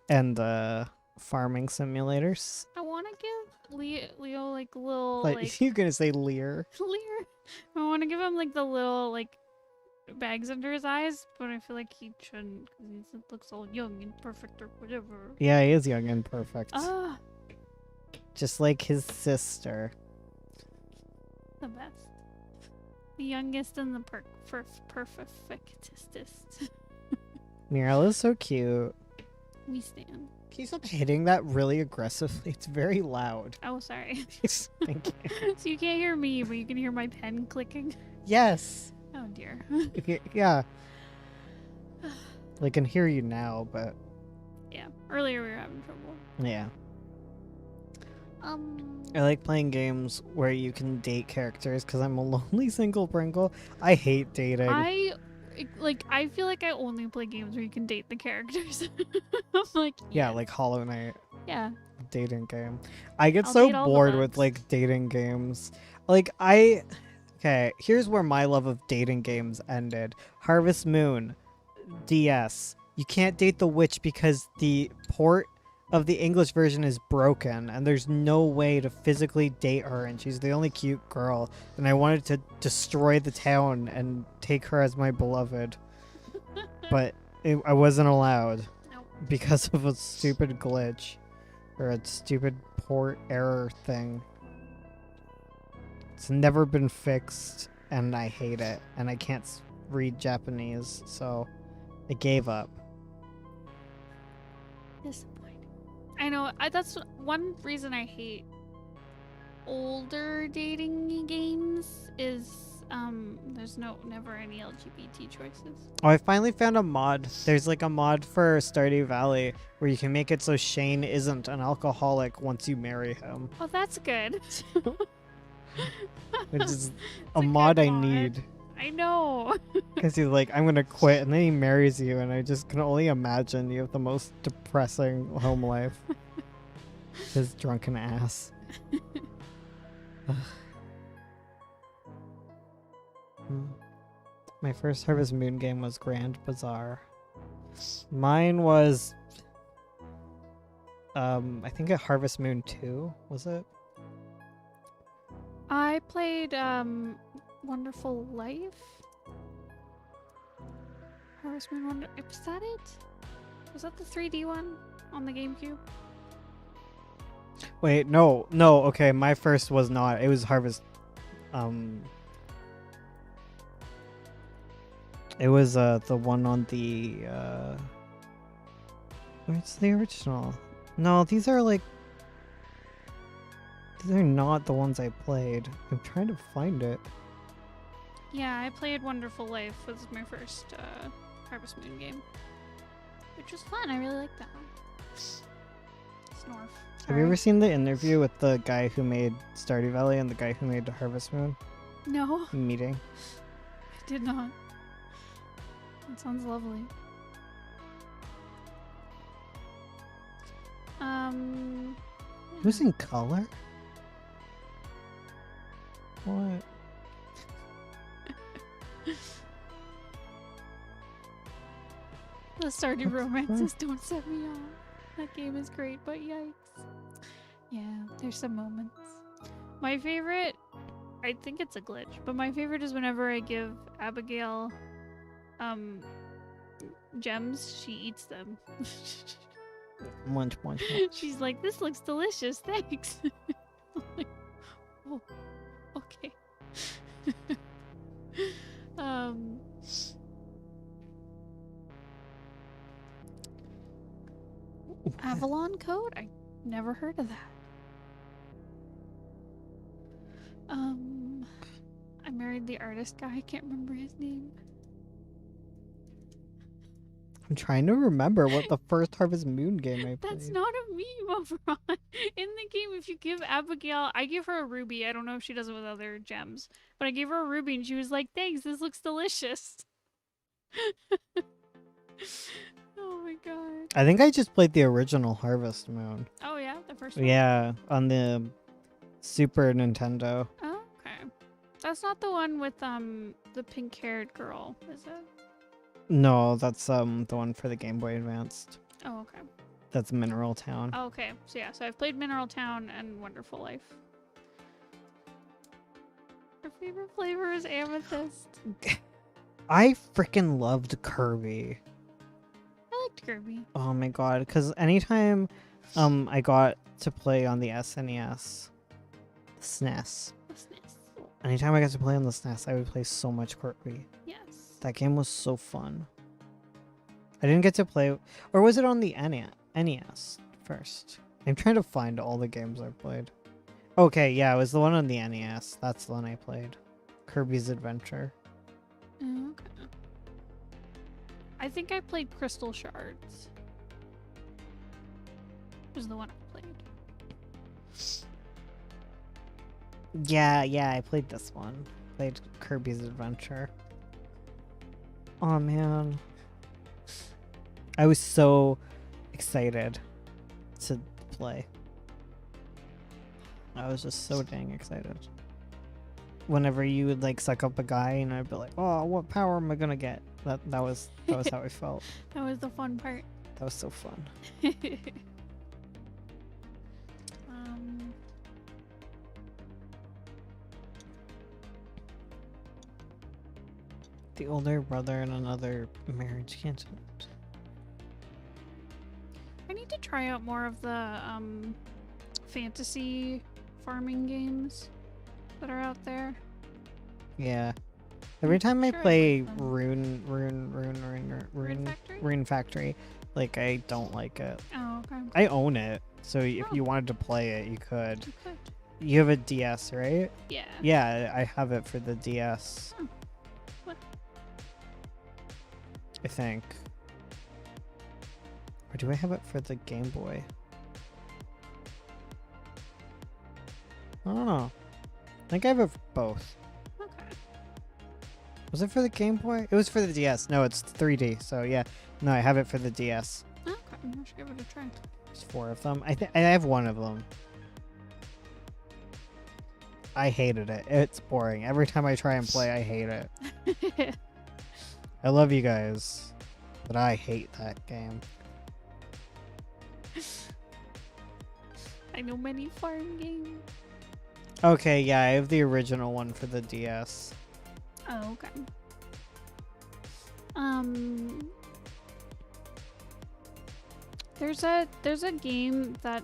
Speaker 3: and farming simulators.
Speaker 2: I want to give Leo like little
Speaker 3: Like you're gonna say Lear.
Speaker 2: Lear. I want to give him like the little like bags under his eyes, but I feel like he shouldn't because he looks all young and perfect or whatever.
Speaker 3: Yeah, he is young and perfect.
Speaker 2: Ah,
Speaker 3: Just like his sister.
Speaker 2: the best. The youngest and the perfectest.
Speaker 3: Mirel is so cute.
Speaker 2: We stand.
Speaker 3: Can you stop hitting that really aggressively? It's very loud.
Speaker 2: Oh, sorry.
Speaker 3: Thank you.
Speaker 2: So you can't hear me, but you can hear my pen clicking.
Speaker 3: Yes.
Speaker 2: Oh dear.
Speaker 3: Yeah. I can hear you now, but
Speaker 2: Yeah. Earlier we were having trouble.
Speaker 3: yeah. I like playing games where you can date characters because I'm a lonely single Pringle. I hate dating.
Speaker 2: I feel like I only play games where you can date the characters. I'm like,
Speaker 3: Yeah,
Speaker 2: yes.
Speaker 3: like Hollow Knight
Speaker 2: Yeah.
Speaker 3: dating game. I get
Speaker 2: I'll
Speaker 3: so
Speaker 2: date all the
Speaker 3: bored with
Speaker 2: bugs.
Speaker 3: like dating games. Okay, here's where my love of dating games ended. Harvest Moon, DS. You can't date the witch because the port of the English version is broken and there's no way to physically date her and she's the only cute girl and I wanted to destroy the town and take her as my beloved. But I wasn't allowed
Speaker 2: Nope.
Speaker 3: because of a stupid glitch or a stupid port error thing. It's never been fixed and I hate it and I can't read Japanese, so I gave up.
Speaker 2: Disappointing. I know. That's one reason I hate older dating games is there's never any LGBT choices.
Speaker 3: Oh, I finally found a mod. There's like a mod for Stardew Valley where you can make it so Shane isn't an alcoholic once you marry him.
Speaker 2: Oh, that's good.
Speaker 3: Which is
Speaker 2: It's
Speaker 3: a
Speaker 2: good
Speaker 3: mod I need.
Speaker 2: I know.
Speaker 3: Because he's like, I'm gonna quit, and then he marries you, and I just can only imagine you have the most depressing home life. His drunken ass. Ugh. My first Harvest Moon game was Grand Bazaar. Mine was, I think a Harvest Moon 2, was it?
Speaker 2: I played Wonderful Life. Harvest Moon Wonder. Was that it? Was that the 3D one on the GameCube?
Speaker 3: Wait, no, okay, my first was not. It was Harvest, it was, the one on the, where's the original? No, these are not the ones I played. I'm trying to find it.
Speaker 2: Yeah, I played Wonderful Life. Was my first Harvest Moon game, which was fun. I really liked that one. Snorf.
Speaker 3: Have you ever seen the interview with the guy who made Stardew Valley and the guy who made Harvest Moon
Speaker 2: No,
Speaker 3: meeting?
Speaker 2: I did not. That sounds lovely.
Speaker 3: It was in color? What?
Speaker 2: The Stardew romances don't set me off. That game is great, but yikes. Yeah, there's some moments. My favorite, I think it's a glitch, but my favorite is whenever I give Abigail gems, she eats them.
Speaker 3: Munch.
Speaker 2: She's like, this looks delicious, thanks. I'm like, oh, okay. Avalon Code? I never heard of that. I married the artist guy. I can't remember his name.
Speaker 3: I'm trying to remember what the first Harvest Moon game I played.
Speaker 2: That's not a meme, Overon. In the game, if you give Abigail, I gave her a ruby. I don't know if she does it with other gems, but I gave her a ruby and she was like, thanks, this looks delicious. Oh my god.
Speaker 3: I think I just played the original Harvest Moon.
Speaker 2: Oh yeah, the first one?
Speaker 3: Yeah, on the Super Nintendo.
Speaker 2: Oh, okay. That's not the one with the pink-haired girl, is it?
Speaker 3: No, that's the one for the Game Boy Advanced.
Speaker 2: Oh, okay.
Speaker 3: That's Mineral Town.
Speaker 2: Oh, okay. So yeah, so I've played Mineral Town and Wonderful Life. Her favorite flavor is amethyst.
Speaker 3: I freaking loved Kirby.
Speaker 2: I liked Kirby.
Speaker 3: Oh my god, because anytime I got to play on the SNES, SNES,
Speaker 2: What's this?
Speaker 3: anytime I got to play on the SNES, I would play so much Kirby.
Speaker 2: Yes.
Speaker 3: That game was so fun. I didn't get to play, or was it on the NES? first? I'm trying to find all the games I played. Okay, yeah, it was the one on the NES. That's the one I played. Kirby's Adventure.
Speaker 2: Oh, okay. I think I played Crystal Shards. Was the one I played.
Speaker 3: Yeah, I played this one. Played Kirby's Adventure. Oh man. I was so excited to play. I was just so dang excited. Whenever you would like suck up a guy and I'd be like, oh, what power am I gonna get? That was how I felt.
Speaker 2: That was the fun part.
Speaker 3: That was so fun.
Speaker 2: um,
Speaker 3: The older brother and another marriage candidate.
Speaker 2: I need to try out more of the fantasy farming games that are out there.
Speaker 3: Yeah. Every time I
Speaker 2: Sure, I
Speaker 3: play
Speaker 2: like them.
Speaker 3: Rune
Speaker 2: Factory?
Speaker 3: Factory, like I don't like it.
Speaker 2: Oh, okay.
Speaker 3: I own it, so if
Speaker 2: Oh.
Speaker 3: you wanted to play it, you could.
Speaker 2: You could.
Speaker 3: You have a DS, right?
Speaker 2: Yeah.
Speaker 3: Yeah, I have it for the DS.
Speaker 2: Oh. What?
Speaker 3: I think. Or do I have it for the Game Boy? I don't know. I think I have it for both.
Speaker 2: Okay.
Speaker 3: Was it for the Game Boy? It was for the DS. No, it's 3D. So yeah, no, I have it for the DS.
Speaker 2: Okay. I should give it a try.
Speaker 3: There's 4 of them. I have one of them. I hated it. It's boring. Every time I try and play, I hate it. I love you guys, but I hate that game.
Speaker 2: I know many farm games.
Speaker 3: Okay, yeah, I have the original one for the DS.
Speaker 2: Oh, okay. There's a game that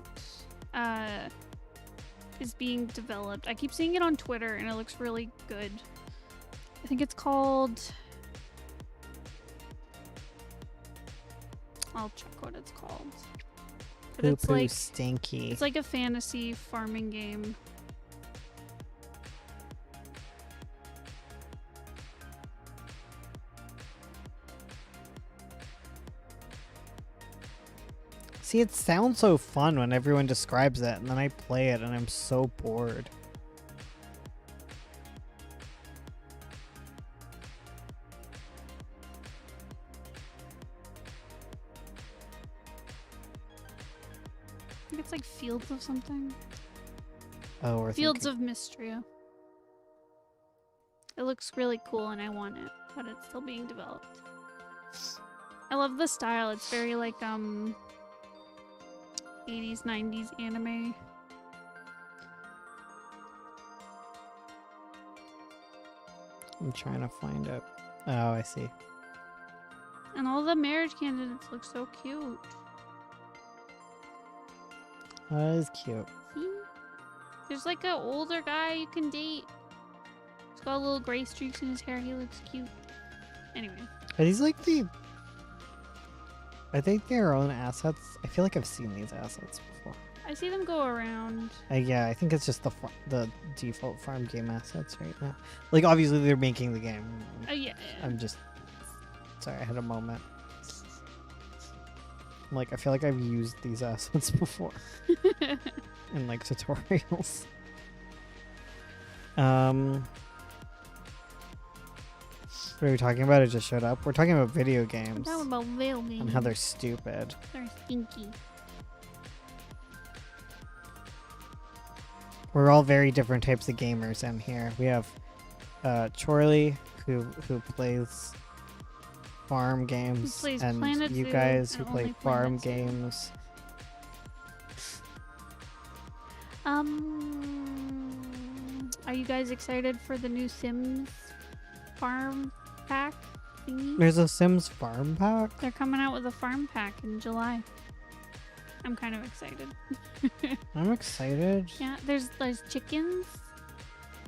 Speaker 2: is being developed. I keep seeing it on Twitter and it looks really good. I think it's called, I'll check what it's called. But it's
Speaker 3: Poo-poo
Speaker 2: like
Speaker 3: stinky.
Speaker 2: it's like a fantasy farming game.
Speaker 3: See, it sounds so fun when everyone describes it, and then I play it and I'm so bored.
Speaker 2: I think it's like Fields of something.
Speaker 3: Oh, we're
Speaker 2: Fields
Speaker 3: thinking-
Speaker 2: of Mystria. It looks really cool and I want it, but it's still being developed. I love the style. It's very like 80s, 90s anime.
Speaker 3: I'm trying to find it. Oh, I see.
Speaker 2: And all the marriage candidates look so cute.
Speaker 3: That is cute.
Speaker 2: See? There's like an older guy you can date. He's got little gray streaks in his hair. He looks cute. Anyway.
Speaker 3: Are these like the... Are they their own assets? I feel like I've seen these assets before.
Speaker 2: I see them go around.
Speaker 3: Yeah, I think it's just the default farm game assets right now. Like, obviously they're making the game.
Speaker 2: Oh, yeah.
Speaker 3: I'm just... Sorry, I had a moment. Like, I feel like I've used these assets before in, like, tutorials. What are we talking about? It just showed up. We're talking about video
Speaker 2: I'm
Speaker 3: games
Speaker 2: talking about video
Speaker 3: and
Speaker 2: games.
Speaker 3: how they're stupid.
Speaker 2: They're stinky.
Speaker 3: We're all very different types of gamers in here. We have Chorley, who plays farm games,
Speaker 2: plays
Speaker 3: and
Speaker 2: Planet
Speaker 3: you
Speaker 2: Zoo
Speaker 3: guys who
Speaker 2: and
Speaker 3: play
Speaker 2: only
Speaker 3: farm
Speaker 2: Planet Zoo.
Speaker 3: games.
Speaker 2: Are you guys excited for the new Sims farm pack thingy?
Speaker 3: There's a Sims farm pack?
Speaker 2: They're coming out with a farm pack in July. I'm kind of excited.
Speaker 3: I'm excited.
Speaker 2: Yeah, there's chickens.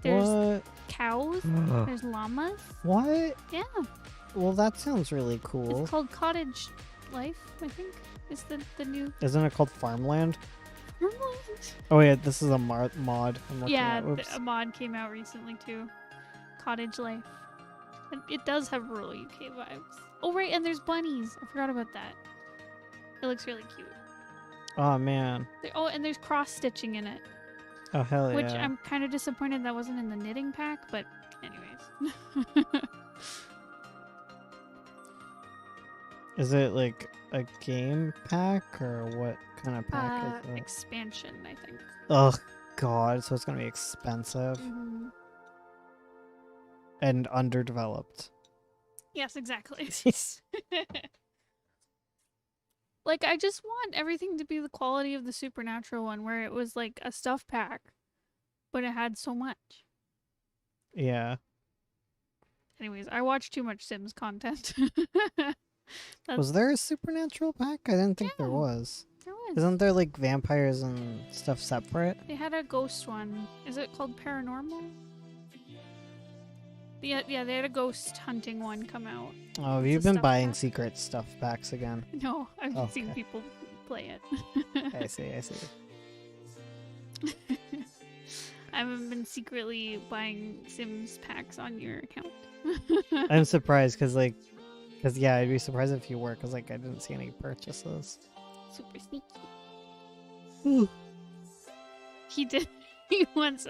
Speaker 2: There's
Speaker 3: What?
Speaker 2: cows. There's llamas.
Speaker 3: What?
Speaker 2: Yeah,
Speaker 3: Well, that sounds really cool.
Speaker 2: it's called Cottage Life, I think. is the new
Speaker 3: Isn't it called Farmland?
Speaker 2: Farmland.
Speaker 3: Oh yeah, this is a mod. I'm looking
Speaker 2: Yeah,
Speaker 3: at. Oops.
Speaker 2: a mod came out recently too. Cottage Life. And it does have rural UK vibes. Oh right, and there's bunnies. I forgot about that. It looks really cute.
Speaker 3: Oh man.
Speaker 2: Oh, and there's cross stitching in it,
Speaker 3: Oh hell yeah.
Speaker 2: which I'm kind of disappointed that wasn't in the knitting pack. But anyways.
Speaker 3: Is it like a game pack or what kind of pack is it?
Speaker 2: Expansion, I think.
Speaker 3: Oh god, so it's gonna be expensive
Speaker 2: Mhm.
Speaker 3: and underdeveloped.
Speaker 2: Yes, exactly. Like, I just want everything to be the quality of the Supernatural one, where it was like a stuff pack, but it had so much.
Speaker 3: Yeah.
Speaker 2: Anyways, I watch too much Sims content.
Speaker 3: Was there a supernatural pack? I didn't think there
Speaker 2: Yeah.
Speaker 3: was.
Speaker 2: There was.
Speaker 3: Isn't there like vampires and stuff separate?
Speaker 2: They had a ghost one. Is it called Paranormal? Yeah, they had a ghost hunting one come out.
Speaker 3: Oh,
Speaker 2: It's
Speaker 3: you've
Speaker 2: a
Speaker 3: been
Speaker 2: stuff
Speaker 3: buying
Speaker 2: pack.
Speaker 3: secret stuff packs again.
Speaker 2: No, I've
Speaker 3: Oh,
Speaker 2: seen
Speaker 3: okay.
Speaker 2: people play it.
Speaker 3: I see.
Speaker 2: I haven't been secretly buying Sims packs on your account.
Speaker 3: I'm surprised because yeah, I'd be surprised if you were because I didn't see any purchases.
Speaker 2: Super sneaky.
Speaker 3: Ooh.
Speaker 2: He did. I once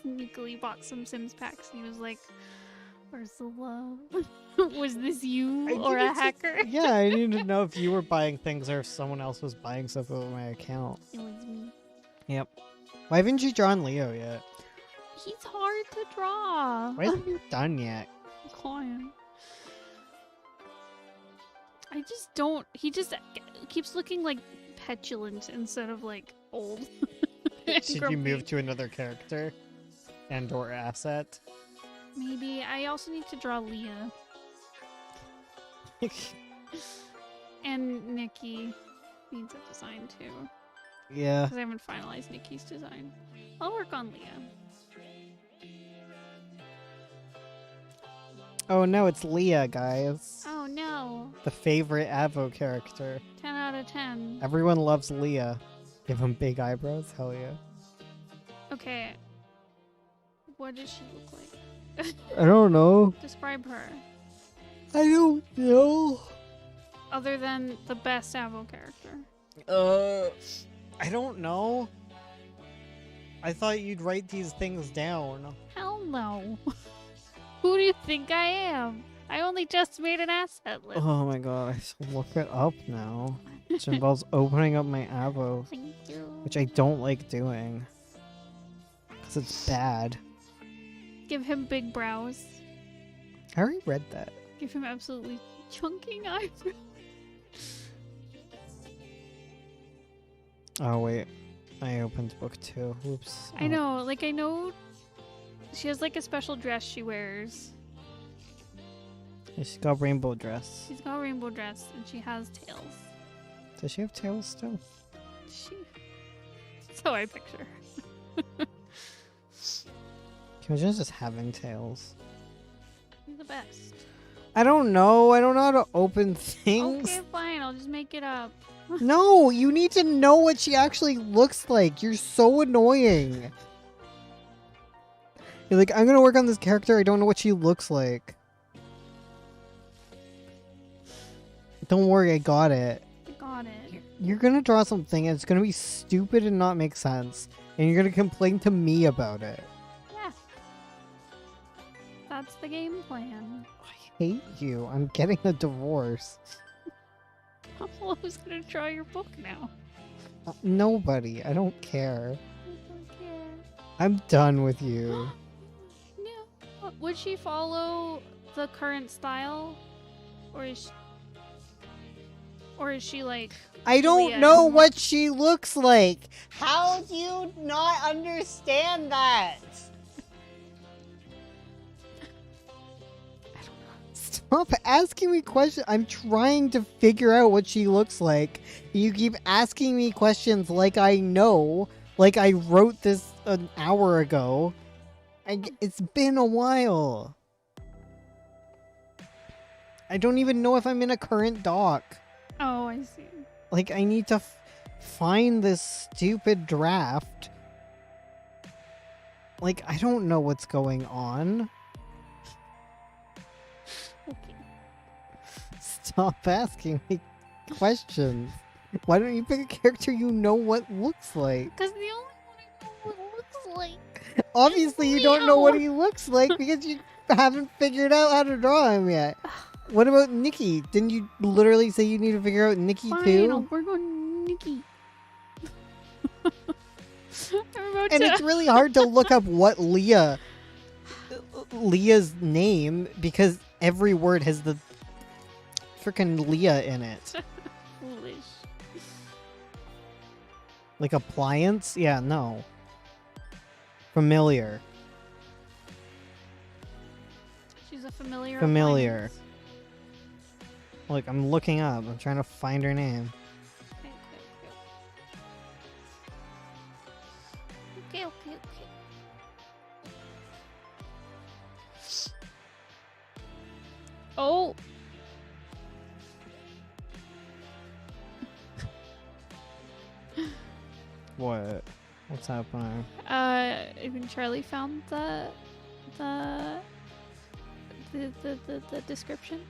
Speaker 2: sneakily bought some Sims packs, and he was like, "Where's the love? Was this you or a hacker?"
Speaker 3: Yeah, I need to know if you were buying things or if someone else was buying stuff with my account.
Speaker 2: It was me.
Speaker 3: Yep. Why haven't you drawn Leo yet?
Speaker 2: He's hard to draw.
Speaker 3: Why isn't he done yet?
Speaker 2: Crying. I just don't. He just keeps looking like petulant instead of like old. and
Speaker 3: Should you
Speaker 2: grumpy.
Speaker 3: move to another character and or asset?
Speaker 2: Maybe. I also need to draw Leah and Nikki. Needs a design too,
Speaker 3: Yeah.
Speaker 2: because I haven't finalized Nikki's design. I'll work on Leah.
Speaker 3: Oh no, it's Leah, guys.
Speaker 2: Oh no!
Speaker 3: The favorite Avo character.
Speaker 2: 10 out of 10.
Speaker 3: Everyone loves Leah. Give him big eyebrows? Hell yeah.
Speaker 2: Okay. What does she look like?
Speaker 3: I don't know.
Speaker 2: Describe her.
Speaker 3: I don't know.
Speaker 2: Other than the best Avo character.
Speaker 3: I don't know. I thought you'd write these things down.
Speaker 2: Hell no. Who do you think I am? I only just made an asset list.
Speaker 3: Oh my god, I have to look it up now. Which involves opening up my Avo,
Speaker 2: Thank you.
Speaker 3: which I don't like doing. Because it's bad.
Speaker 2: Give him big brows.
Speaker 3: I already read that.
Speaker 2: Give him absolutely chunking eyebrows.
Speaker 3: Oh wait, I opened book 2. Whoops.
Speaker 2: I know, like I know she has like a special dress she wears.
Speaker 3: Oh, she's got a rainbow dress.
Speaker 2: She's got a rainbow dress and she has tails.
Speaker 3: Does she have tails still?
Speaker 2: That's how I picture her.
Speaker 3: Can we just having tails?
Speaker 2: She's the best.
Speaker 3: I don't know. I don't know how to open things.
Speaker 2: Okay, fine. I'll just make it up.
Speaker 3: No, you need to know what she actually looks like. You're so annoying. You're like, I'm gonna work on this character. I don't know what she looks like. Don't worry, I got it.
Speaker 2: I got it.
Speaker 3: You're gonna draw something and it's gonna be stupid and not make sense. And you're gonna complain to me about it.
Speaker 2: Yeah. That's the game plan.
Speaker 3: I hate you. I'm getting a divorce.
Speaker 2: Who's gonna draw your book now?
Speaker 3: Nobody. I don't care.
Speaker 2: I don't care.
Speaker 3: I'm done with you.
Speaker 2: No. Would she follow the current style? Or is she like
Speaker 3: I don't
Speaker 2: Leah.
Speaker 3: know what she looks like. How do you not understand that? Stop asking me questions. I'm trying to figure out what she looks like. You keep asking me questions like I know. Like I wrote this an hour ago. It's been a while. I don't even know if I'm in a current doc.
Speaker 2: Oh, I see.
Speaker 3: Like, I need to find this stupid draft. Like, I don't know what's going on.
Speaker 2: Okay.
Speaker 3: Stop asking me questions. Why don't you pick a character you know what looks like?
Speaker 2: Because the only one I know what it looks like.
Speaker 3: Obviously, you don't know what
Speaker 2: Leo.
Speaker 3: he looks like because you haven't figured out how to draw him yet. What about Nikki? Didn't you literally say you need to figure out Nikki
Speaker 2: Fine,
Speaker 3: too?
Speaker 2: I'll work on Nikki. I'm about
Speaker 3: And
Speaker 2: to...
Speaker 3: it's really hard to look up what Leah's name because every word has the freaking Leah in it.
Speaker 2: Foolish.
Speaker 3: Like appliance? Yeah, no. Familiar.
Speaker 2: She's a familiar.
Speaker 3: Familiar.
Speaker 2: appliance.
Speaker 3: Look, I'm looking up. I'm trying to find her name.
Speaker 2: Okay, okay, okay. Oh!
Speaker 3: What? What's happening?
Speaker 2: I think Charlie found the description.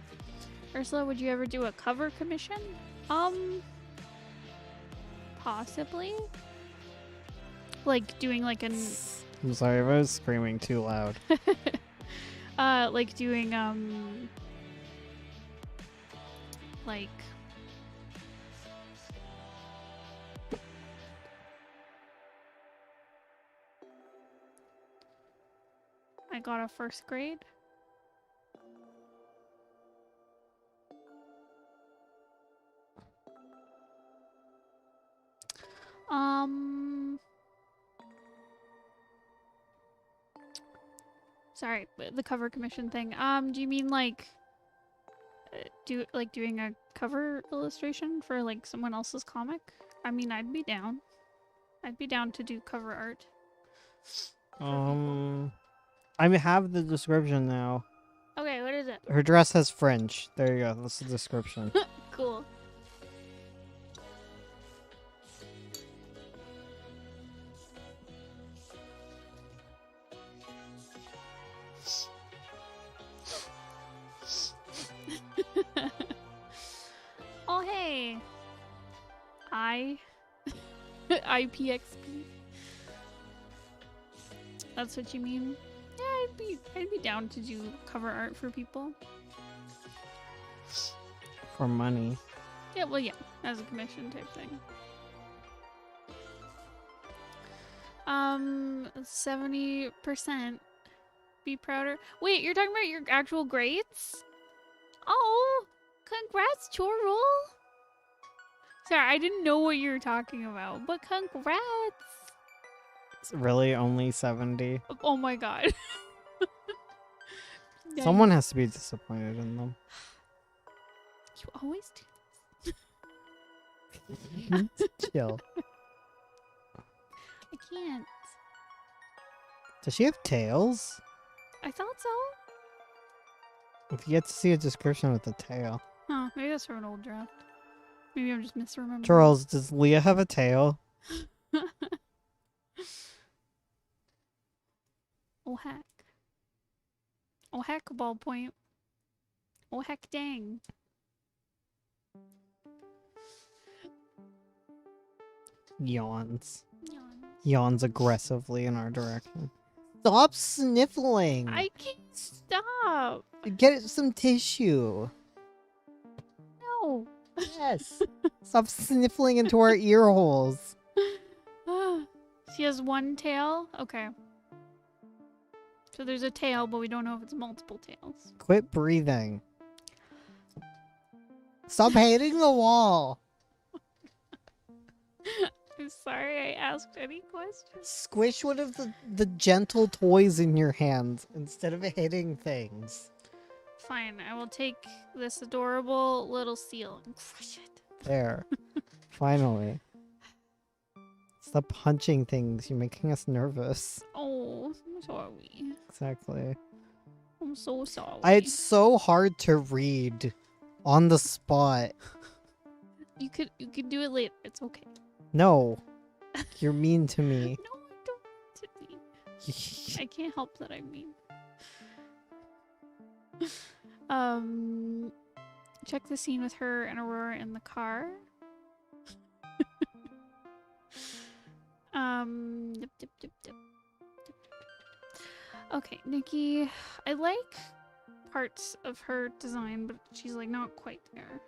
Speaker 2: Ursula, would you ever do a cover commission? Possibly. Like doing like an
Speaker 3: I'm sorry if I was screaming too loud.
Speaker 2: like doing like I got a first grade. Sorry, the cover commission thing. Do you mean like doing a cover illustration for like someone else's comic? I mean, I'd be down. I'd be down to do cover art.
Speaker 3: I have the description now.
Speaker 2: Okay, what is it?
Speaker 3: Her dress has French. There you go. That's the description.
Speaker 2: Cool. Oh hey. IPXP. That's what you mean? Yeah, I'd be down to do cover art for people.
Speaker 3: For money.
Speaker 2: Yeah, well yeah, as a commission type thing. 70%. Be prouder. Wait, you're talking about your actual grades? Oh, congrats, Chorul. Sorry, I didn't know what you were talking about, but congrats.
Speaker 3: It's really only 70.
Speaker 2: Oh my god. Yeah,
Speaker 3: Someone has to be disappointed in them.
Speaker 2: You always do.
Speaker 3: Chill.
Speaker 2: I can't.
Speaker 3: Does she have tails?
Speaker 2: I thought so.
Speaker 3: If you get to see a description with the tail.
Speaker 2: Huh, maybe that's from an old draft. Maybe I'm just misremembering.
Speaker 3: Charles, does Leah have a tail?
Speaker 2: Oh heck. Oh heck, ballpoint. Oh heck, dang.
Speaker 3: Yawns.
Speaker 2: Yawn.
Speaker 3: Yawns aggressively in our direction. Stop sniffling!
Speaker 2: I can't stop.
Speaker 3: Get some tissue.
Speaker 2: No.
Speaker 3: Yes. Stop sniffling into our ear holes.
Speaker 2: She has one tail? Okay. So there's a tail, but we don't know if it's multiple tails.
Speaker 3: Quit breathing. Stop hitting the wall.
Speaker 2: I'm sorry I asked any questions.
Speaker 3: Squish one of the gentle toys in your hands instead of hitting things.
Speaker 2: Fine, I will take this adorable little seal and crush it.
Speaker 3: There. Finally. Stop punching things. You're making us nervous.
Speaker 2: Oh, I'm sorry.
Speaker 3: Exactly.
Speaker 2: I'm so sorry.
Speaker 3: It's so hard to read on the spot.
Speaker 2: You could do it later. It's okay.
Speaker 3: No. You're mean to me.
Speaker 2: No, I don't want to be. I can't help that I'm mean. Check the scene with her and Aurora in the car. Dip, dip, dip, dip. Okay, Nikki, I like parts of her design, but she's like not quite there.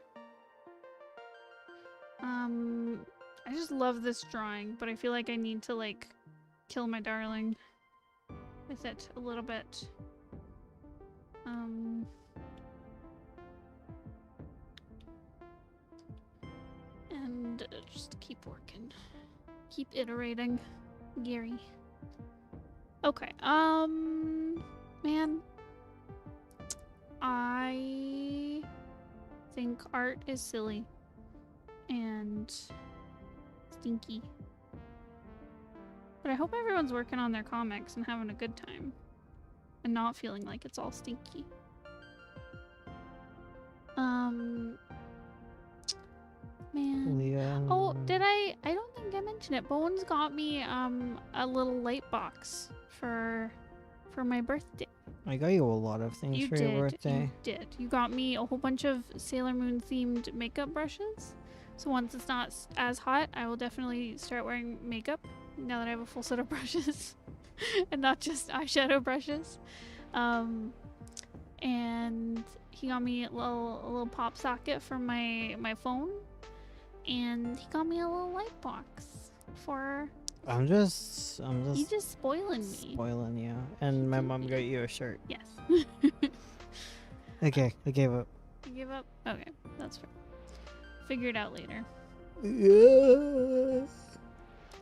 Speaker 2: I just love this drawing, but I feel like I need to like kill my darling with it a little bit. And just keep working. Keep iterating, Gary. Okay, man. I think art is silly and stinky. But I hope everyone's working on their comics and having a good time and not feeling like it's all stinky. Man.
Speaker 3: Leah.
Speaker 2: Oh, did I don't think I mentioned it. Bones got me a little light box for my birthday.
Speaker 3: I got you a lot of things for your birthday.
Speaker 2: You did. You got me a whole bunch of Sailor Moon themed makeup brushes. So once it's not as hot, I will definitely start wearing makeup now that I have a full set of brushes and not just eyeshadow brushes. And he got me a little pop socket for my phone, and he got me a little light box for.
Speaker 3: I'm just
Speaker 2: He's just spoiling me.
Speaker 3: spoiling you. And my mom got you a shirt.
Speaker 2: Yes.
Speaker 3: Okay, I gave up.
Speaker 2: You give up? Okay, that's fair. Figure it out later.
Speaker 3: Yeah.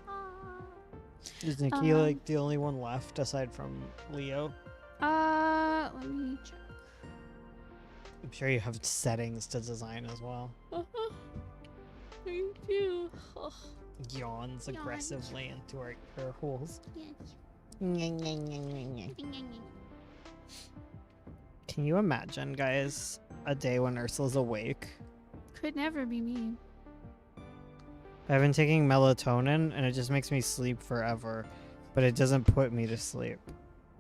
Speaker 2: Ah.
Speaker 3: Is Nikki like the only one left aside from Leo?
Speaker 2: Let me check.
Speaker 3: I'm sure you have settings to design as well.
Speaker 2: I do.
Speaker 3: Yawns
Speaker 2: Yawns.
Speaker 3: aggressively into her holes.
Speaker 2: Yes.
Speaker 3: Can you imagine, guys, a day when Ursula's awake?
Speaker 2: Could never be me.
Speaker 3: I've been taking melatonin and it just makes me sleep forever, but it doesn't put me to sleep.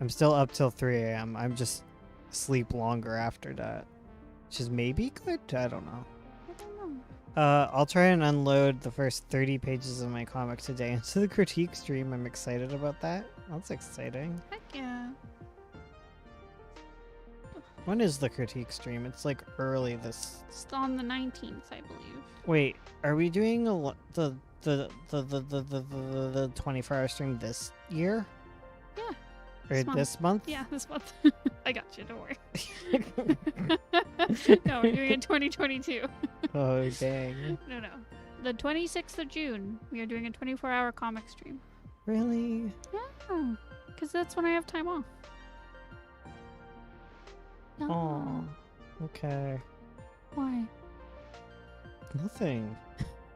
Speaker 3: I'm still up till 3 a.m. I'm just asleep longer after that. Which is maybe good? I don't know.
Speaker 2: I don't know.
Speaker 3: I'll try and unload the first 30 pages of my comic today into the critique stream. I'm excited about that. That's exciting.
Speaker 2: Heck yeah.
Speaker 3: When is the critique stream? It's like early this.
Speaker 2: It's on the 19th, I believe.
Speaker 3: Wait, are we doing the 24-hour stream this year?
Speaker 2: Yeah.
Speaker 3: Or
Speaker 2: month.
Speaker 3: this month?
Speaker 2: Yeah, this month. I got you, don't worry. No, we're doing it 2022.
Speaker 3: Oh, dang.
Speaker 2: No. The 26th of June, we are doing a 24-hour comic stream.
Speaker 3: Really?
Speaker 2: Yeah, because that's when I have time off.
Speaker 3: Oh, okay.
Speaker 2: Why?
Speaker 3: Nothing.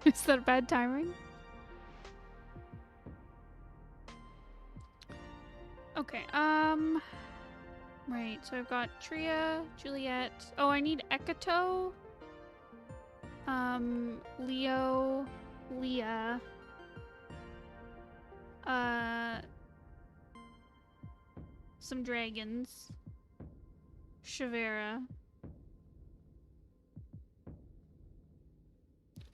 Speaker 2: Is that bad timing? Okay, right, so I've got Tria, Juliet. Oh, I need Ekato. Leo, Leah. Some dragons. Shavera.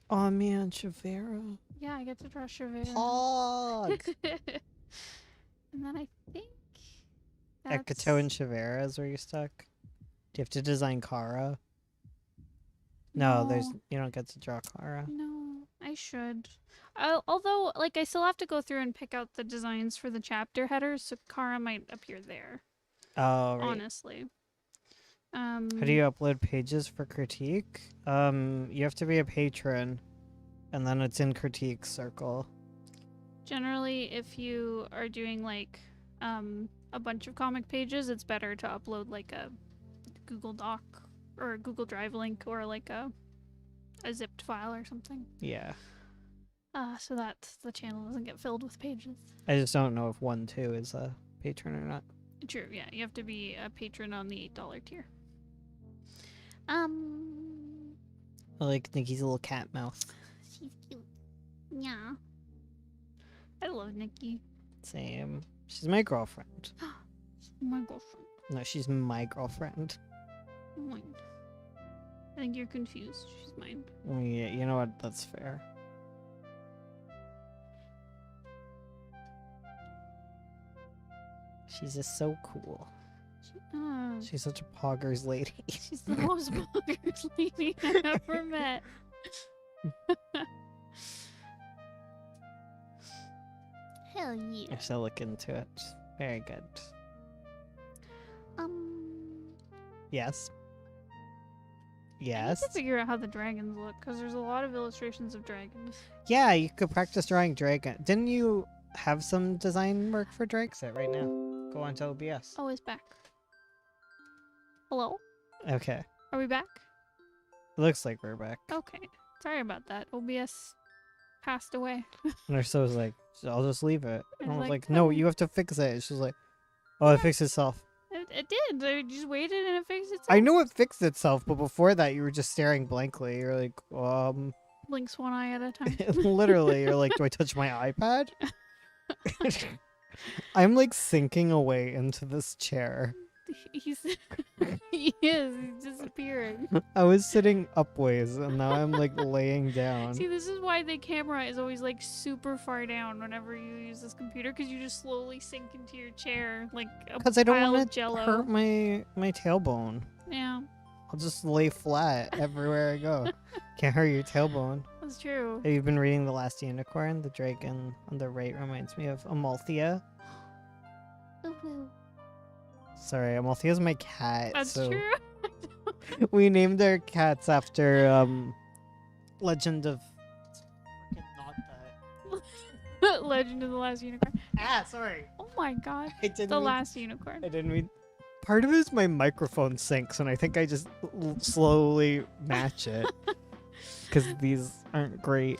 Speaker 3: Oh man, Shavera.
Speaker 2: Yeah, I get to draw Shavera.
Speaker 3: Hog.
Speaker 2: And then I think
Speaker 3: Ekato and Shavera is where you're stuck. Do you have to design Kara? No, you don't get to draw Kara.
Speaker 2: No, I should. Although, like, I still have to go through and pick out the designs for the chapter headers, so Kara might appear there.
Speaker 3: Oh, right.
Speaker 2: Honestly.
Speaker 3: How do you upload pages for critique? You have to be a patron, and then it's in critique circle.
Speaker 2: Generally, if you are doing like a bunch of comic pages, it's better to upload like a Google Doc or a Google Drive link or like a zipped file or something.
Speaker 3: Yeah.
Speaker 2: So that the channel doesn't get filled with pages.
Speaker 3: I just don't know if 1-2 is a patron or not.
Speaker 2: True, yeah. You have to be a patron on the $8 tier.
Speaker 3: I like Nikki's little cat mouth.
Speaker 2: She's cute. Yeah. I love Nikki.
Speaker 3: Same. She's my girlfriend.
Speaker 2: My girlfriend.
Speaker 3: No, she's my girlfriend.
Speaker 2: Mine. I think you're confused. She's mine.
Speaker 3: Yeah, you know what? That's fair. She's just so cool. She's such a poggers lady.
Speaker 2: She's the most bonkers lady I've ever met. Hell yeah.
Speaker 3: I shall look into it. Very good. Yes.
Speaker 2: I
Speaker 3: Yes.
Speaker 2: need to figure out how the dragons look because there's a lot of illustrations of dragons.
Speaker 3: Yeah, you could practice drawing dragon. Didn't you have some design work for Dragset right now? Go on to OBS.
Speaker 2: Oh, it's back. Hello?
Speaker 3: Okay.
Speaker 2: Are we back?
Speaker 3: Looks like we're back.
Speaker 2: Okay. Sorry about that. OBS passed away.
Speaker 3: And her so was like, I'll just leave it. And I was like,
Speaker 2: "Oh."
Speaker 3: no, you have to fix it. She was like, oh, it fixed itself.
Speaker 2: It did. I just waited and it fixed itself.
Speaker 3: I know it fixed itself, but before that, you were just staring blankly. You're like,
Speaker 2: Blinks one eye at a time.
Speaker 3: literally, you're like, do I touch my iPad? I'm like sinking away into this chair.
Speaker 2: He's he is. He's disappearing.
Speaker 3: I was sitting upways, and now I'm like laying down.
Speaker 2: See, this is why the camera is always like super far down whenever you use this computer, because you just slowly sink into your chair like a
Speaker 3: Because I don't
Speaker 2: pile
Speaker 3: want
Speaker 2: of
Speaker 3: to
Speaker 2: jello.
Speaker 3: hurt my tailbone.
Speaker 2: Yeah,
Speaker 3: I'll just lay flat everywhere I go. Can't hurt your tailbone.
Speaker 2: that's true.
Speaker 3: Have you been reading The Last Unicorn? The dragon on the right reminds me of Amalthea. Sorry, Amalthea's my cat.
Speaker 2: That's
Speaker 3: so
Speaker 2: true.
Speaker 3: we named our cats after Legend of. Not that.
Speaker 2: Legend of the Last Unicorn.
Speaker 3: Sorry.
Speaker 2: Oh my god,
Speaker 3: I didn't.
Speaker 2: the
Speaker 3: mean-
Speaker 2: Last Unicorn.
Speaker 3: I didn't mean. Part of it is my microphone syncs, and I think I just slowly match it because these aren't great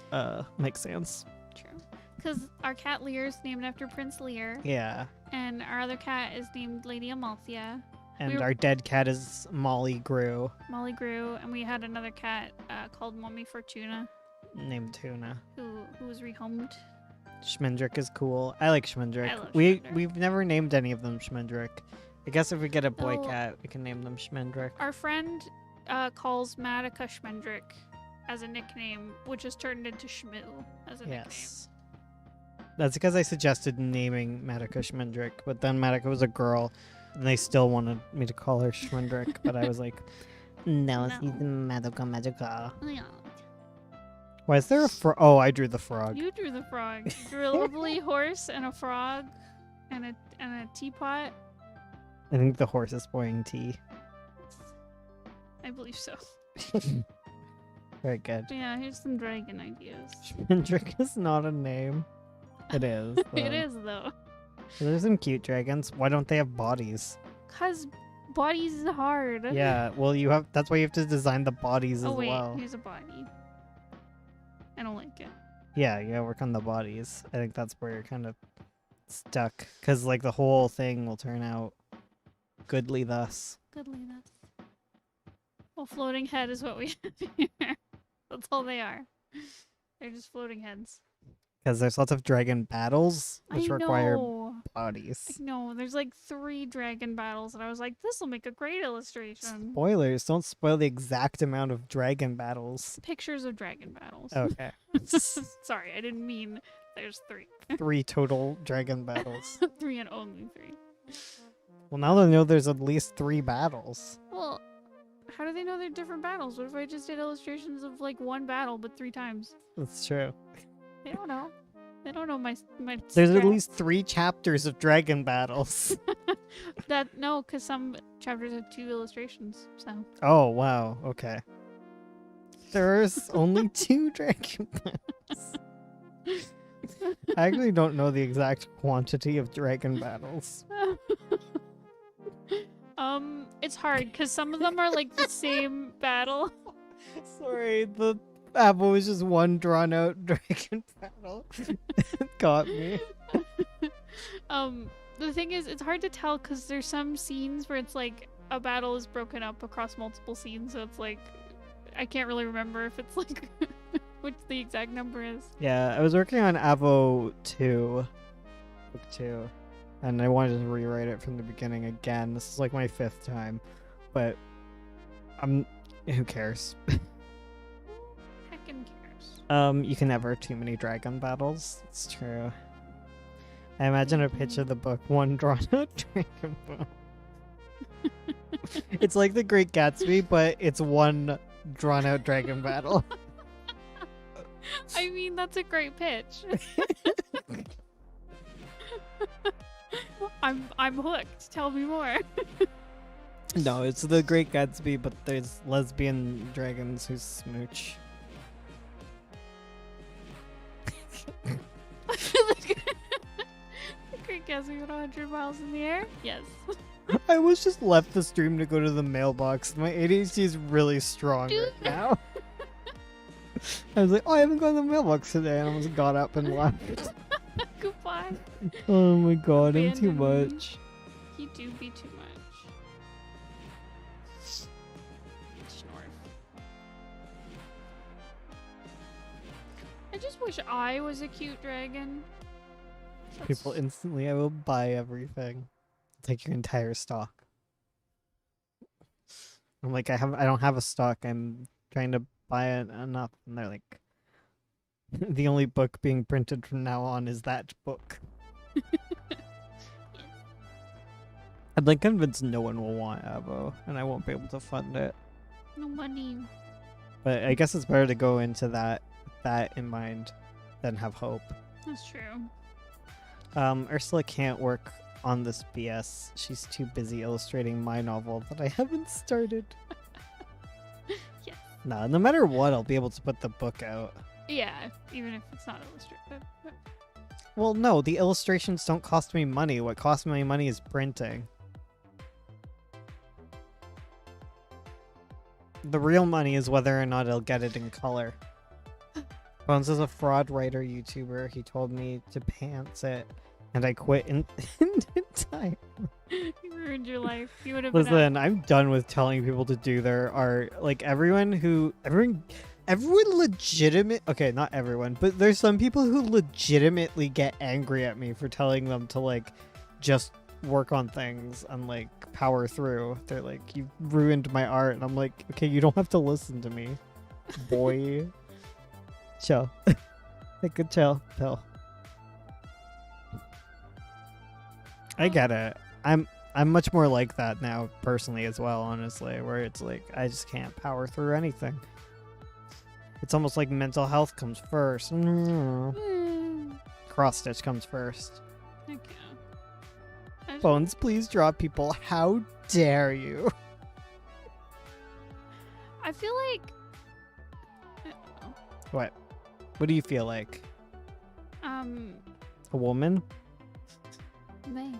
Speaker 3: mic sounds.
Speaker 2: True. Because our cat Lear is named after Prince Lear,
Speaker 3: Yeah,
Speaker 2: and our other cat is named Lady Amalthea.
Speaker 3: and
Speaker 2: were-
Speaker 3: our dead cat is Molly Grew,
Speaker 2: Molly grew, and we had another cat called Mommy Fortuna,
Speaker 3: named Tuna.
Speaker 2: who was rehomed.
Speaker 3: Schmendrick is cool. I like Schmendrick.
Speaker 2: I love Schmendrick.
Speaker 3: We've never named any of them Schmendrick. I guess if we get a boy
Speaker 2: No.
Speaker 3: cat, we can name them Schmendrick.
Speaker 2: Our friend calls Madoka Schmendrick as a nickname, which has turned into Shmoo as a
Speaker 3: Yes. That's because I suggested naming Madoka Schmendrick, but then Madoka was a girl, and they still wanted me to call her Schmendrick, but I was like, no, it's
Speaker 2: No.
Speaker 3: Madoka Magica.
Speaker 2: nickname. Yeah.
Speaker 3: Why is there a frog? Oh, I drew the frog.
Speaker 2: You drew the frog. You drew a lovely horse and a frog and a teapot.
Speaker 3: I think the horse is pouring tea.
Speaker 2: I believe so.
Speaker 3: Very good.
Speaker 2: But yeah, here's some dragon ideas.
Speaker 3: Schmendrick is not a name. It is.
Speaker 2: It
Speaker 3: though.
Speaker 2: is though.
Speaker 3: There's some cute dragons. Why don't they have bodies?
Speaker 2: Cause bodies is hard.
Speaker 3: Yeah, well, you have. That's why you have to design the bodies
Speaker 2: Oh
Speaker 3: as
Speaker 2: wait,
Speaker 3: well.
Speaker 2: here's a body. I don't like it.
Speaker 3: Yeah, you gotta work on the bodies. I think that's where you're kind of stuck, because like the whole thing will turn out goodly thus.
Speaker 2: Goodly enough. Well, floating head is what we have here. That's all they are. They're just floating heads.
Speaker 3: Because there's lots of dragon battles, which
Speaker 2: I
Speaker 3: require
Speaker 2: know. I
Speaker 3: bodies.
Speaker 2: know. There's like 3 dragon battles, and I was like, this will make a great illustration.
Speaker 3: Spoilers! Don't spoil the exact amount of dragon battles.
Speaker 2: Pictures of dragon battles.
Speaker 3: Okay,
Speaker 2: Sorry, I didn't mean there's 3.
Speaker 3: 3 total dragon battles.
Speaker 2: 3 and only 3.
Speaker 3: Well, now they know there's at least 3 battles.
Speaker 2: Well, how do they know they're different battles? What if I just did illustrations of like 1 battle but 3 times?
Speaker 3: That's true.
Speaker 2: They don't know. They don't know my.
Speaker 3: There's at
Speaker 2: strat.
Speaker 3: least 3 chapters of dragon battles.
Speaker 2: That no, because some chapters have 2 illustrations. So
Speaker 3: Oh, wow. Okay. There's only 2 dragon battles. I actually don't know the exact quantity of dragon battles.
Speaker 2: it's hard because some of them are like the same battle.
Speaker 3: Sorry, the apple was just one drawn out dragon battle. It got me.
Speaker 2: The thing is, it's hard to tell because there's some scenes where it's like a battle is broken up across multiple scenes, so it's like I can't really remember if it's like which the exact number is.
Speaker 3: Yeah, I was working on Avo 2, book 2, and I wanted to rewrite it from the beginning again. This is like my 5th time, but who cares?
Speaker 2: Heckin' cares.
Speaker 3: You can never have too many dragon battles. It's true. I imagine a pitch of the book, one drawn out dragon battle. It's like The Great Gatsby, but it's one drawn out dragon battle.
Speaker 2: I mean, that's a great pitch. I'm hooked. Tell me more.
Speaker 3: No, it's The Great Gatsby, but there's lesbian dragons who smooch.
Speaker 2: The Great Gatsby at 100 miles in the air? Yes.
Speaker 3: I almost just left the stream to go to the mailbox. My ADHD is really strong right now. I was like, oh, I haven't gone to the mailbox today, and I almost got up and left.
Speaker 2: Goodbye.
Speaker 3: Oh my god, I'm too
Speaker 2: Abandon me.
Speaker 3: much.
Speaker 2: You do be too much. Schnorf. I just wish I was a cute dragon.
Speaker 3: People instantly, I will buy everything. Take your entire stock. I'm like, I don't have a stock. I'm trying to buy it enough, and they're like, the only book being printed from now on is that book. I'm like convinced no one will want Avo, and I won't be able to fund it.
Speaker 2: No money.
Speaker 3: But I guess it's better to go into that in mind than have hope.
Speaker 2: That's true.
Speaker 3: Ursula can't work on this BS. She's too busy illustrating my novel that I haven't started.
Speaker 2: Yes.
Speaker 3: Nah, no matter what, I'll be able to put the book out.
Speaker 2: Yeah, even if it's not illustrated.
Speaker 3: Well, no, the illustrations don't cost me money. What costs me money is printing. The real money is whether or not I'll get it in color. Bones is a fraud writer YouTuber. He told me to pants it, and I quit in time.
Speaker 2: You ruined your life. You would have
Speaker 3: Listen, I'm done with telling people to do their art. Like everyone legitimate. Okay, not everyone, but there's some people who legitimately get angry at me for telling them to like just work on things and like power through. They're like, you ruined my art, and I'm like, okay, you don't have to listen to me, boy. Chill. Take a chill pill. I get it. I'm much more like that now personally as well, honestly, where it's like I just can't power through anything. It's almost like mental health comes first. Cross stitch comes first.
Speaker 2: Heck yeah.
Speaker 3: Bones, please draw people. How dare you?
Speaker 2: I feel like I don't know.
Speaker 3: What? What do you feel like? A woman?
Speaker 2: Man,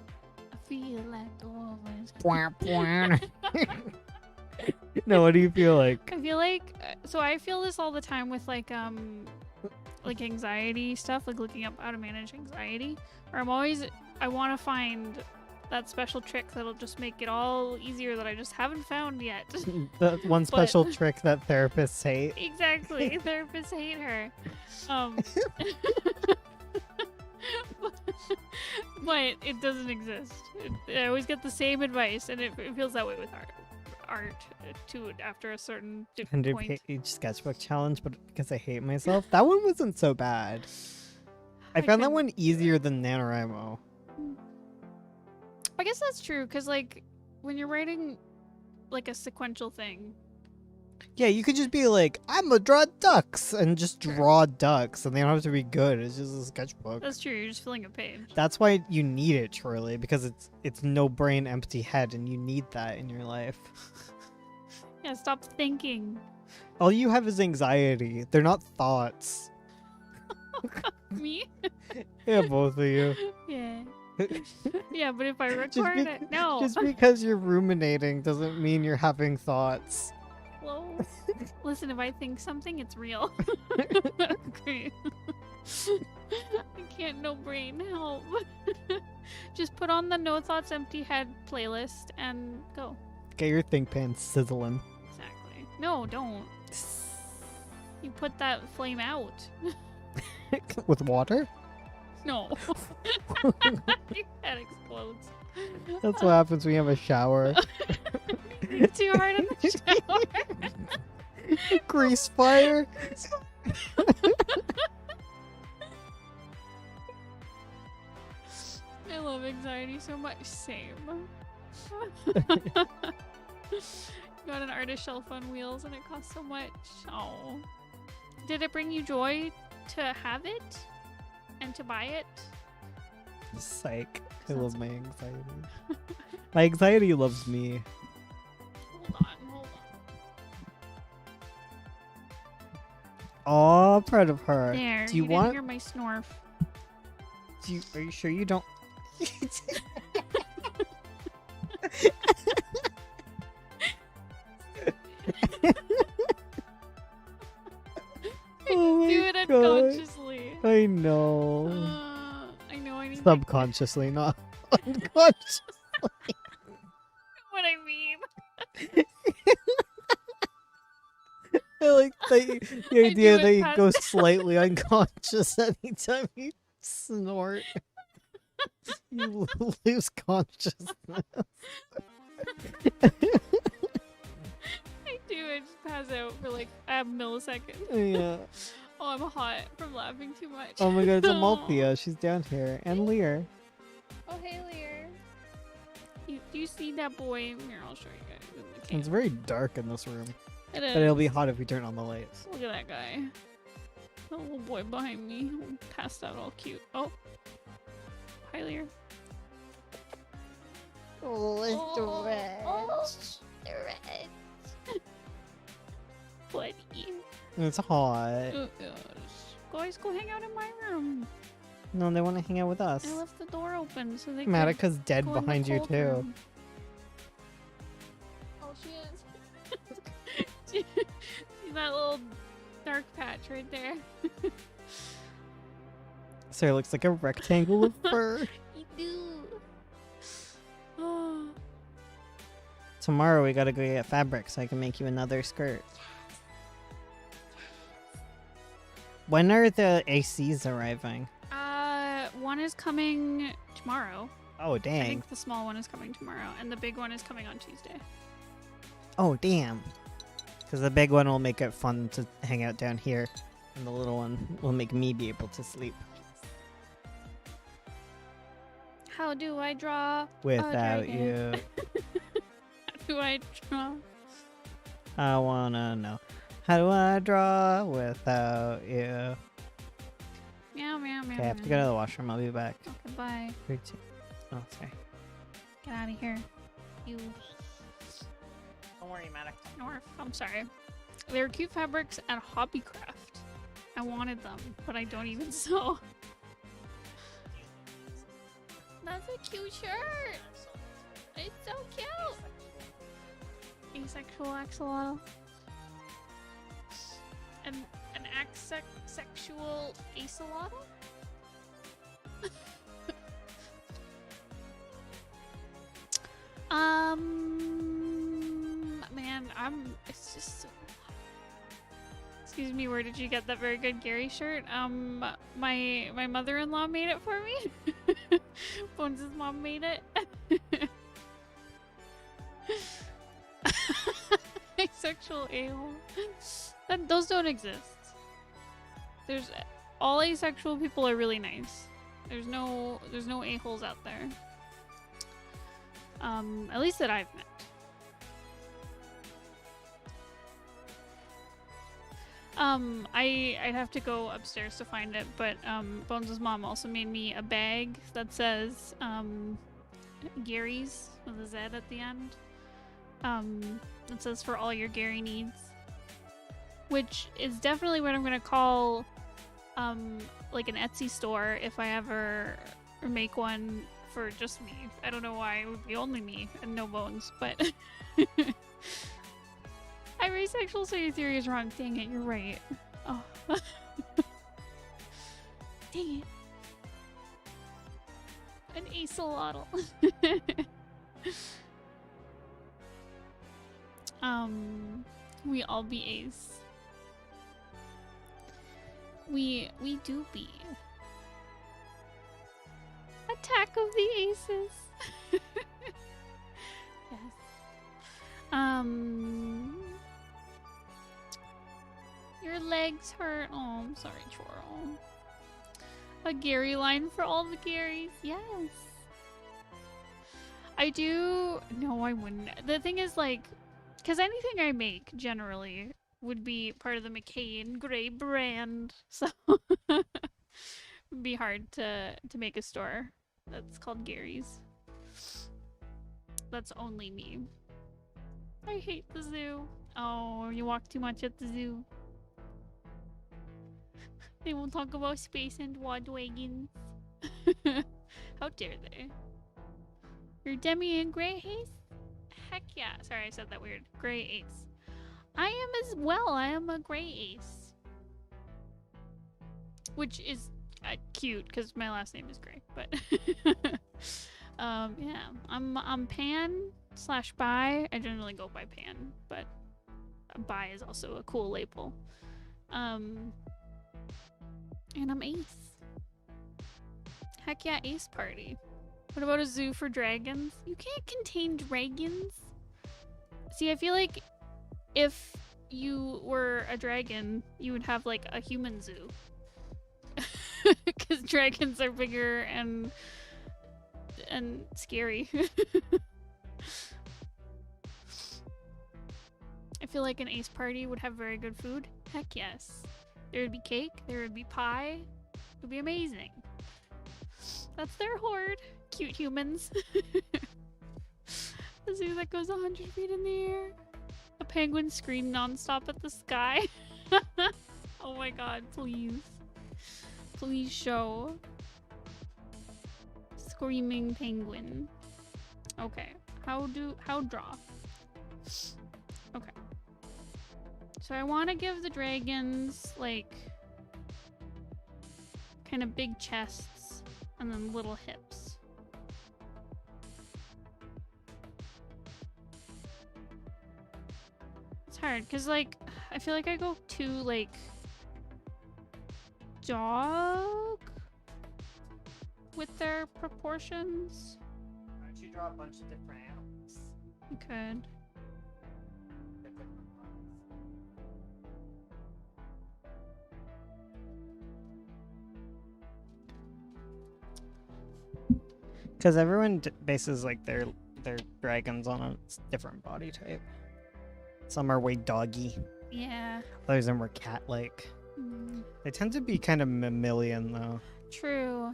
Speaker 2: I feel like the woman.
Speaker 3: No, what do you feel like?
Speaker 2: I feel like so I feel this all the time with like anxiety stuff, like looking up how to manage anxiety. Or I want to find that special trick that'll just make it all easier that I just haven't found yet.
Speaker 3: The one special trick that therapists hate.
Speaker 2: Exactly, therapists hate her. But it doesn't exist. I always get the same advice, and it feels that way with art too. After a certain point.
Speaker 3: Each sketchbook challenge, but because I hate myself, that one wasn't so bad. I found that
Speaker 2: couldn't
Speaker 3: one
Speaker 2: do it.
Speaker 3: easier than NaNoWriMo.
Speaker 2: I guess that's true, because like when you're writing like a sequential thing,
Speaker 3: Yeah, you could just be like, I'm gonna draw ducks, and just draw ducks, and they don't have to be good. It's just a sketchbook.
Speaker 2: that's true. You're just filling a page.
Speaker 3: That's why you need it, Shirley, because it's no brain, empty head, and you need that in your life.
Speaker 2: Yeah, stop thinking.
Speaker 3: All you have is anxiety. They're not thoughts.
Speaker 2: Me?
Speaker 3: Yeah, both of you.
Speaker 2: Yeah. Yeah, but if I
Speaker 3: Just
Speaker 2: record
Speaker 3: bec-
Speaker 2: it, no.
Speaker 3: Just because you're ruminating doesn't mean you're having thoughts.
Speaker 2: Well, listen, if I think something, it's real. Okay. I can't no brain help. Just put on the No Thoughts Empty Head playlist and go.
Speaker 3: Get your think pants sizzling.
Speaker 2: Exactly. No, don't. You put that flame out.
Speaker 3: With water?
Speaker 2: No. Your head explodes.
Speaker 3: That's what happens when you have a shower.
Speaker 2: It's too hard in the shower.
Speaker 3: Grease fire.
Speaker 2: I love anxiety so much. Same. Got an artist shelf on wheels and it costs so much. Oh. Did it bring you joy to have it? And to buy it?
Speaker 3: Psych. I
Speaker 2: Sounds-
Speaker 3: love my anxiety. My anxiety loves me.
Speaker 2: Hold on, hold on.
Speaker 3: Oh, proud of her.
Speaker 2: There.
Speaker 3: Do you
Speaker 2: didn't
Speaker 3: want?
Speaker 2: hear my snorf.
Speaker 3: Are you sure you don't? Oh my
Speaker 2: Do it
Speaker 3: God.
Speaker 2: unconsciously.
Speaker 3: I know.
Speaker 2: I know I need to
Speaker 3: Subconsciously, not unconscious.
Speaker 2: what I mean.
Speaker 3: I like the
Speaker 2: do
Speaker 3: idea
Speaker 2: it
Speaker 3: that you
Speaker 2: past-
Speaker 3: go slightly unconscious anytime you snort. You lose consciousness.
Speaker 2: I do. I just pass out for like a millisecond.
Speaker 3: Yeah.
Speaker 2: Oh, I'm hot from laughing too much.
Speaker 3: Oh my God, it's
Speaker 2: Aw.
Speaker 3: Amalthea. She's down here. And Lear.
Speaker 2: Oh, hey, Lear. Do you see that boy? Here, I'll show you guys. in the
Speaker 3: It's
Speaker 2: camera.
Speaker 3: very dark in this room.
Speaker 2: It
Speaker 3: But it'll be
Speaker 2: is.
Speaker 3: hot if we turn on the lights.
Speaker 2: Look at that guy. That little boy behind me. Passed out all cute. Oh. Hi, Lear.
Speaker 3: Oh,
Speaker 2: Buddy.
Speaker 3: It's hot.
Speaker 2: Oh, gosh. Guys, go hang out in my room.
Speaker 3: No, they want to hang out with us.
Speaker 2: I left the door open so they could
Speaker 3: Marika's dead
Speaker 2: go in the
Speaker 3: behind you
Speaker 2: cold
Speaker 3: too.
Speaker 2: room. Oh, she is. See that little dark patch right there?
Speaker 3: So it looks like a rectangle of fur.
Speaker 2: You do. Oh.
Speaker 3: Tomorrow we gotta go get fabric so I can make you another skirt. When are the ACs arriving?
Speaker 2: One is coming tomorrow.
Speaker 3: Oh,
Speaker 2: I
Speaker 3: dang.
Speaker 2: think the small one is coming tomorrow, and the big one is coming on Tuesday.
Speaker 3: Oh, damn. Because the big one will make it fun to hang out down here, and the little one will make me be able to sleep
Speaker 2: How do I draw?
Speaker 3: without
Speaker 2: dragon.
Speaker 3: you.
Speaker 2: How do I draw?
Speaker 3: I wanna know. How do I draw without you?
Speaker 2: Meow, meow, meow.
Speaker 3: Okay, I have to go to the washroom. I'll be back.
Speaker 2: Okay, bye.
Speaker 3: 3, 2. Oh, sorry.
Speaker 2: Get out of here. You.
Speaker 3: Don't worry, Maddox.
Speaker 2: North. I'm sorry. They're cute fabrics at Hobbycraft. I wanted them, but I don't even sew. That's a cute shirt. It's so cute. Asexual axolotl. An asexual axolotl? Man, it's just so. Excuse me, where did you get that very good Gary shirt? My mother-in-law made it for me. Bones' mom made it. Asexual a-hole. Those don't exist. There's all asexual people are really nice. There's no a-holes out there. At least that I've met. I'd have to go upstairs to find it, but Bones' mom also made me a bag that says Gary's with a Z at the end. It says for all your Gary needs, which is definitely what I'm gonna call like an Etsy store if I ever make one for just me. I don't know why it would be only me and no Bones, but I'm asexual, so your theory is wrong. Dang it, you're right. Oh. Dang it. An axolotl. We all be ace. We do be. Attack of the Aces. Yes. Your legs hurt. Oh, I'm sorry, Choro. A Gary line for all the Garys. Yes. I do. No, I wouldn't. The thing is, like, because anything I make generally would be part of the McCain Gray brand, so it'd be hard to make a store that's called Gary's. That's only me. I hate the zoo. Oh, you walk too much at the zoo. They won't talk about space and wagons. How dare they? You're Demi and Grey Ace? Heck yeah. Sorry, I said that weird. Grey Ace. I am as well. I am a Grey Ace. Which is cute because my last name is Grey. But yeah, I'm Pan / Bi. I generally go by Pan, but Bi is also a cool label. And I'm Ace. Heck yeah, Ace party. What about a zoo for dragons? You can't contain dragons. See, I feel like if you were a dragon, you would have like a human zoo. Because dragons are bigger and scary. I feel like an Ace party would have very good food. Heck yes. There would be cake, there would be pie. It would be amazing. That's their horde. Cute humans. A zoo that goes 100 feet in the air. A penguin scream nonstop at the sky. Oh my god, please. Please show. Screaming penguin. Okay. How draw? Okay. So I want to give the dragons like kind of big chests and then little hips. It's hard because like I feel like I go too like dog with their proportions.
Speaker 3: Why don't you draw a bunch of different animals?
Speaker 2: You could.
Speaker 3: Because everyone bases like their dragons on a different body type. Some are way doggy.
Speaker 2: Yeah.
Speaker 3: Others are more cat-like.
Speaker 2: Mm,
Speaker 3: They tend to be kind of mammalian though.
Speaker 2: true.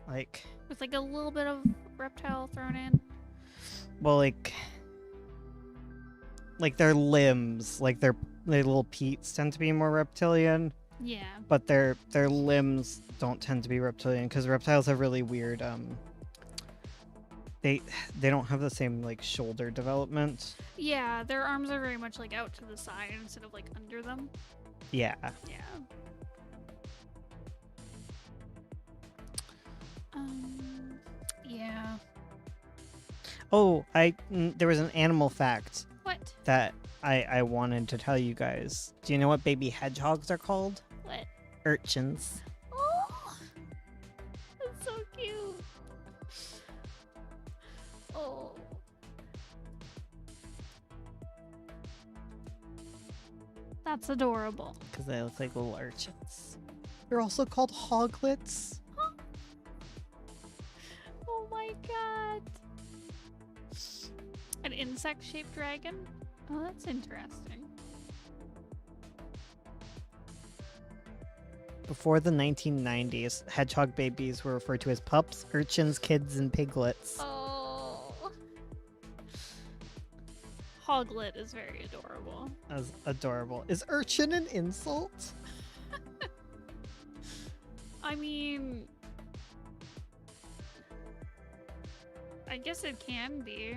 Speaker 3: Like,
Speaker 2: With like a little bit of reptile thrown in.
Speaker 3: well, like their limbs, like their little peats tend to be more reptilian,
Speaker 2: Yeah.
Speaker 3: but their limbs don't tend to be reptilian because reptiles have really weird they don't have the same like shoulder development.
Speaker 2: Yeah, their arms are very much like out to the side instead of like under them.
Speaker 3: Yeah.
Speaker 2: Yeah. Yeah.
Speaker 3: Oh, there was an animal fact
Speaker 2: What?
Speaker 3: that I wanted to tell you guys. Do you know what baby hedgehogs are called?
Speaker 2: What?
Speaker 3: Urchins.
Speaker 2: Oh, that's so cute. Oh. That's adorable.
Speaker 3: Because they look like little urchins. They're also called hoglets.
Speaker 2: Oh my god. An insect-shaped dragon? Oh, that's interesting.
Speaker 3: Before the 1990s, hedgehog babies were referred to as pups, urchins, kids, and piglets.
Speaker 2: Oh. Hoglet is very adorable.
Speaker 3: That's adorable. Is urchin an insult?
Speaker 2: I mean, I guess it can be.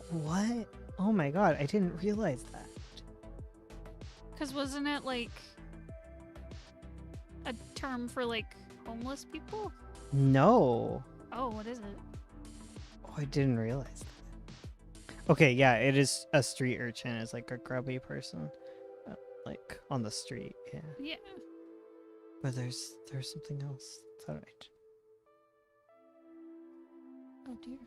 Speaker 3: What? Oh my god, I didn't realize that.
Speaker 2: Because wasn't it like a term for like homeless people?
Speaker 3: No.
Speaker 2: Oh, what is it?
Speaker 3: Oh, I didn't realize that. Okay, yeah, it is a street urchin. It's like a grubby person. Like on the street, yeah.
Speaker 2: Yeah.
Speaker 3: But there's something else. It's alright.
Speaker 2: Oh dear.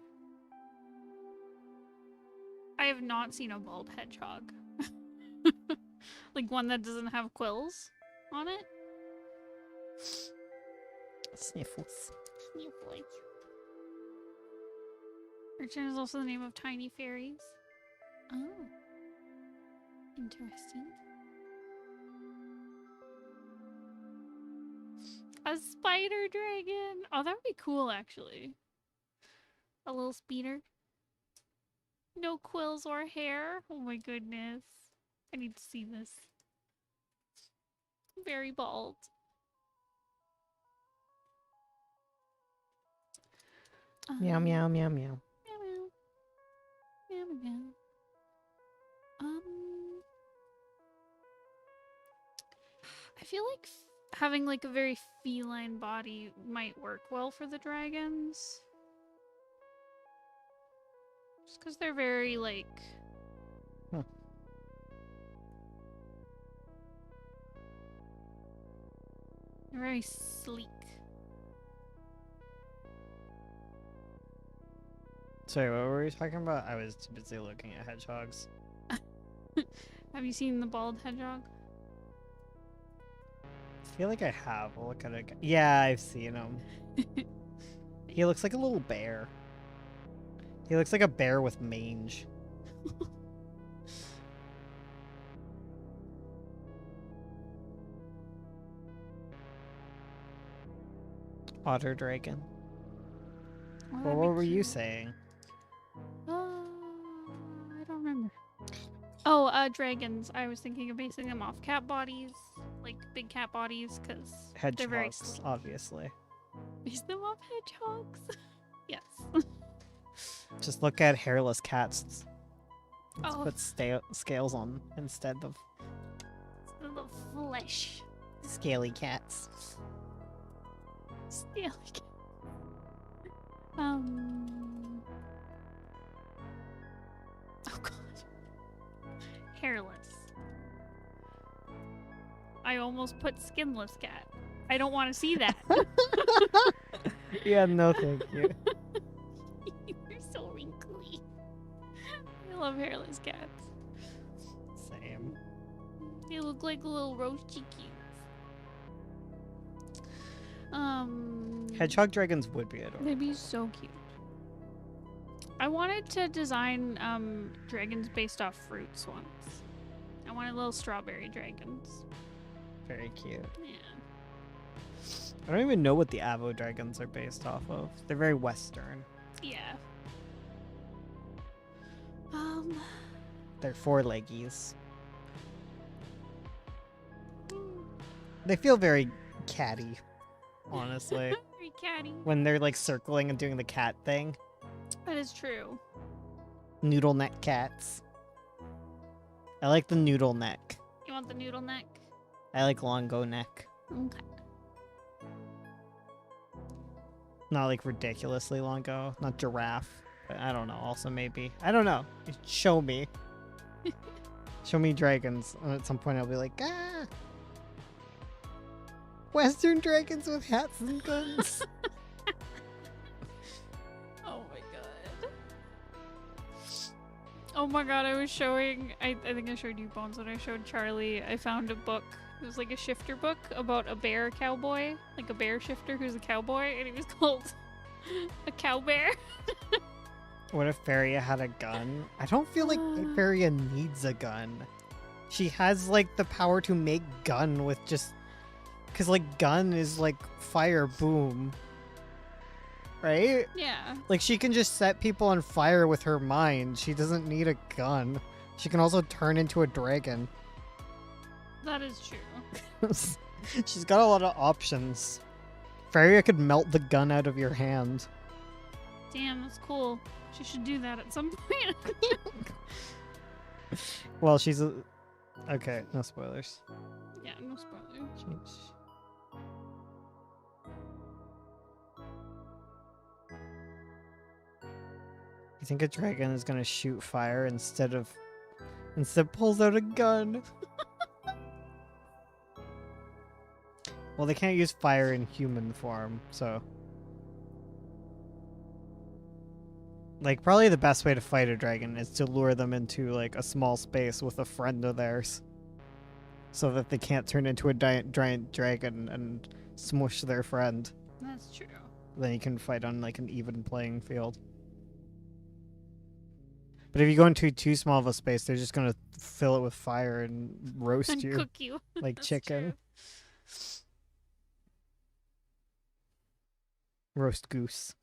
Speaker 2: I have not seen a bald hedgehog. Like one that doesn't have quills on it.
Speaker 3: Sniffles.
Speaker 2: Sniffles. Urchin is also the name of tiny fairies. Oh. Interesting. A spider dragon! Oh, that would be cool, actually. A little speeder. No quills or hair. Oh my goodness. I need to see this. Very bald.
Speaker 3: Meow meow meow meow.
Speaker 2: Meow meow. Meow meow. I feel like having like a very feline body might work well for the dragons. Just because they're very like. They're very sleek.
Speaker 3: Sorry, what were we talking about? I was too busy looking at hedgehogs.
Speaker 2: Have you seen the bald hedgehog?
Speaker 3: I feel like I have. I'll look at it again. Yeah, I've seen him. He looks like a little bear. He looks like a bear with mange. Otter dragon.
Speaker 2: Oh,
Speaker 3: Well,
Speaker 2: that'd
Speaker 3: what
Speaker 2: be
Speaker 3: were you
Speaker 2: cute.
Speaker 3: saying?
Speaker 2: I don't remember. Oh, dragons. I was thinking of basing them off cat bodies, like big cat bodies, because they're very
Speaker 3: Hedgehogs,
Speaker 2: sleek.
Speaker 3: obviously.
Speaker 2: Base them off hedgehogs? Yes.
Speaker 3: Just look at hairless cats. Let's
Speaker 2: Oh.
Speaker 3: put scales on instead of
Speaker 2: The flesh.
Speaker 3: scaly cats.
Speaker 2: Steely cat. Oh god. Hairless. I almost put skinless cat. I don't want to see that.
Speaker 3: Yeah, no thank you.
Speaker 2: You're so wrinkly. I love hairless cats.
Speaker 3: Same.
Speaker 2: They look like little roast chickens.
Speaker 3: Hedgehog dragons would be adorable.
Speaker 2: They'd be so cute. I wanted to design dragons based off fruits once. I wanted little strawberry dragons.
Speaker 3: Very cute.
Speaker 2: Yeah.
Speaker 3: I don't even know what the Avo dragons are based off of. They're very Western.
Speaker 2: Yeah.
Speaker 3: They're four-leggies. They feel very catty, honestly.
Speaker 2: Very catty.
Speaker 3: When they're like circling and doing the cat thing.
Speaker 2: That is true.
Speaker 3: Noodle neck cats. I like the noodle neck.
Speaker 2: You want the noodle neck?
Speaker 3: I like longo neck.
Speaker 2: Okay.
Speaker 3: Not like ridiculously longo. Not giraffe. But I don't know. Also maybe. I don't know. Show me. Show me dragons. And at some point I'll be like, ah! Western dragons with hats and guns.
Speaker 2: Oh my god. Oh my god, I was showing, I think I showed you, Bones, when I showed Charlie, I found a book. It was like a shifter book about a bear cowboy. Like a bear shifter who's a cowboy, and he was called a cow bear.
Speaker 3: What if Feria had a gun? I don't feel like Feria needs a gun. She has like the power to make gun with just... Because like gun is like fire boom. Right?
Speaker 2: Yeah.
Speaker 3: Like she can just set people on fire with her mind. She doesn't need a gun. She can also turn into a dragon.
Speaker 2: That is true.
Speaker 3: She's got a lot of options. Feria could melt the gun out of your hand.
Speaker 2: Damn, that's cool. She should do that at some point.
Speaker 3: Well, she's a... Okay, no spoilers.
Speaker 2: Yeah, no spoilers.
Speaker 3: Change. You think a dragon is gonna shoot fire instead pulls out a gun? Well, they can't use fire in human form, so. Like, probably the best way to fight a dragon is to lure them into, like, a small space with a friend of theirs. So that they can't turn into a giant dragon and smush their friend.
Speaker 2: That's true.
Speaker 3: Then you can fight on, like, an even playing field. But if you go into too small of a space, they're just gonna fill it with fire and roast
Speaker 2: And
Speaker 3: you
Speaker 2: cook you.
Speaker 3: like
Speaker 2: That's
Speaker 3: chicken. Roast goose.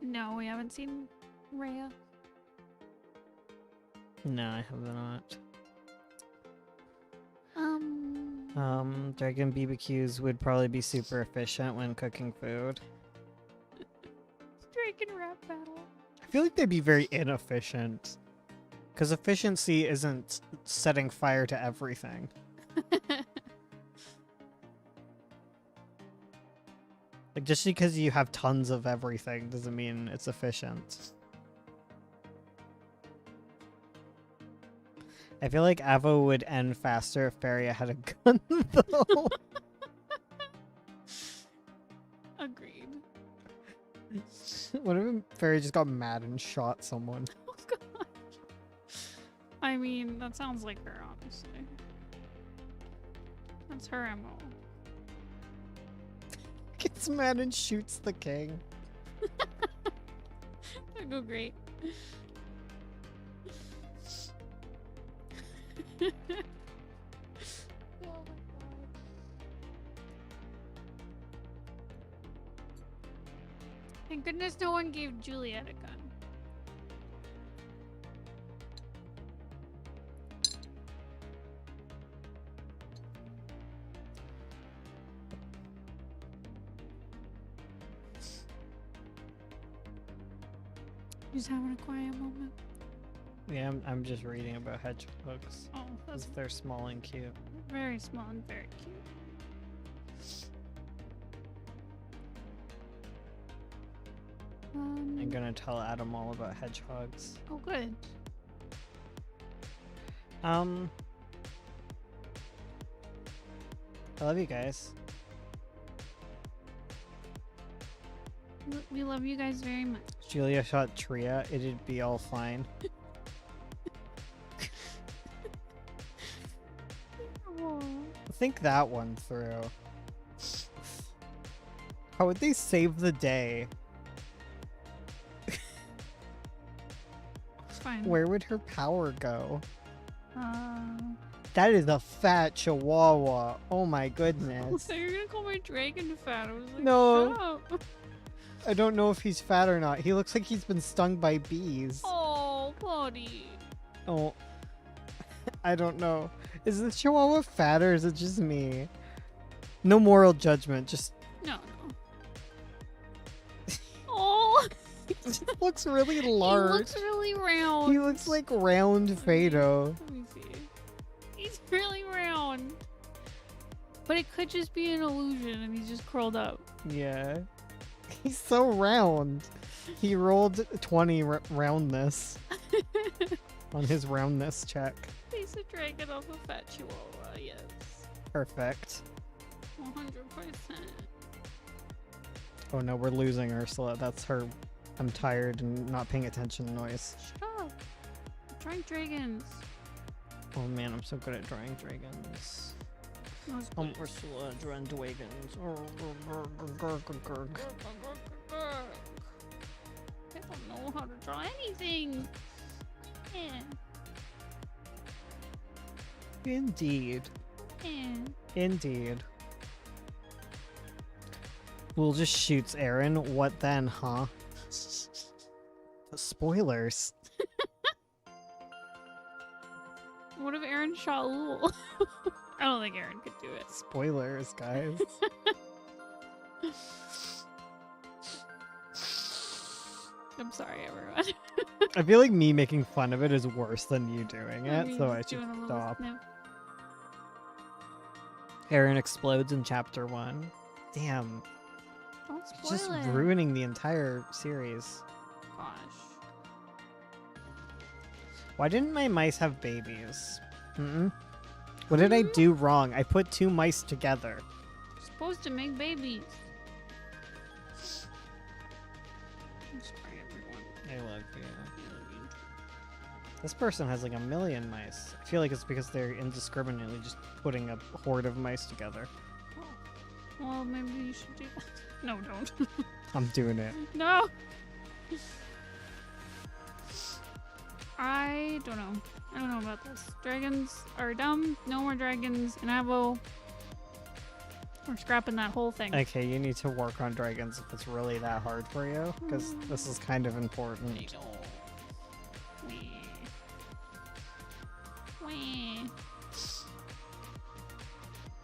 Speaker 2: No, we haven't seen Rhea.
Speaker 3: No, I have not.
Speaker 2: Um,
Speaker 3: Dragon BBQs would probably be super efficient when cooking food.
Speaker 2: Dragon rap battle.
Speaker 3: I feel like they'd be very inefficient. Because efficiency isn't setting fire to everything. Like, just because you have tons of everything doesn't mean it's efficient. I feel like Avo would end faster if Feria had a gun, though.
Speaker 2: Agreed.
Speaker 3: What if Feria just got mad and shot someone?
Speaker 2: Oh god. I mean, that sounds like her, honestly. That's her MO.
Speaker 3: Gets mad and shoots the king.
Speaker 2: That'd go great. Oh my god. Thank goodness no one gave Juliet a gun. Just having a quiet moment.
Speaker 3: Yeah, I'm just reading about hedgehogs.
Speaker 2: Oh, that's
Speaker 3: 'Cause they're small and cute.
Speaker 2: very small and very cute.
Speaker 3: I'm gonna tell Adam all about hedgehogs.
Speaker 2: Oh, good.
Speaker 3: I love you guys.
Speaker 2: We love you guys very much.
Speaker 3: Julia shot Tria, it'd be all fine.
Speaker 2: Aw.
Speaker 3: Think that one through. How would they save the day?
Speaker 2: It's fine.
Speaker 3: Where would her power go?
Speaker 2: Uh,
Speaker 3: That is a fat chihuahua. Oh my goodness.
Speaker 2: so you're gonna call my dragon fat? I was like,
Speaker 3: No.
Speaker 2: shut up.
Speaker 3: I don't know if he's fat or not. He looks like he's been stung by bees.
Speaker 2: Oh, buddy.
Speaker 3: Oh. I don't know. Is the chihuahua fat or is it just me? No moral judgment. Just
Speaker 2: No, no. Oh,
Speaker 3: it just looks really
Speaker 2: he
Speaker 3: large.
Speaker 2: looks really round.
Speaker 3: He looks like round Fado.
Speaker 2: Let me see. He's really round. But it could just be an illusion and he's just curled up.
Speaker 3: Yeah. He's so round. He rolled 20 roundness on his roundness check.
Speaker 2: He's a dragon off a fat chihuahua, yes.
Speaker 3: Perfect.
Speaker 2: 100%.
Speaker 3: Oh no, we're losing Ursula. That's her I'm tired and not paying attention noise.
Speaker 2: Shut up. I'm trying dragons.
Speaker 3: Oh man, I'm so good at drawing dragons.
Speaker 2: That was good.
Speaker 3: Ursula, drawing dragons.
Speaker 2: I don't know how to draw anything. Yeah.
Speaker 3: Indeed.
Speaker 2: Yeah.
Speaker 3: Indeed. We'll just shoots Aaron. What then, huh? Spoilers.
Speaker 2: What if Aaron shot Lul? I don't think Aaron could do it.
Speaker 3: Spoilers, guys.
Speaker 2: I'm sorry, everyone.
Speaker 3: I feel like me making fun of it is worse than you doing it,
Speaker 2: Me
Speaker 3: so I
Speaker 2: just
Speaker 3: should
Speaker 2: doing a little
Speaker 3: stop.
Speaker 2: snip.
Speaker 3: Aaron explodes in chapter 1. Damn,
Speaker 2: Don't
Speaker 3: it's
Speaker 2: spoil
Speaker 3: just
Speaker 2: it.
Speaker 3: ruining the entire series.
Speaker 2: gosh.
Speaker 3: Why didn't my mice have babies? What did I do wrong? I put two mice together.
Speaker 2: You're supposed to make babies. I'm sorry, everyone.
Speaker 3: I love you.
Speaker 2: I love you.
Speaker 3: This person has like 1 million mice. I feel like it's because they're indiscriminately just putting a horde of mice together.
Speaker 2: Well, maybe you should do that. No, don't.
Speaker 3: I'm doing it.
Speaker 2: No! I don't know. I don't know about this. Dragons are dumb. No more dragons in Avo. We're scrapping that whole thing.
Speaker 3: Okay, you need to work on dragons if it's really that hard for you, because this is kind of important.
Speaker 2: I know. Wee. Wee.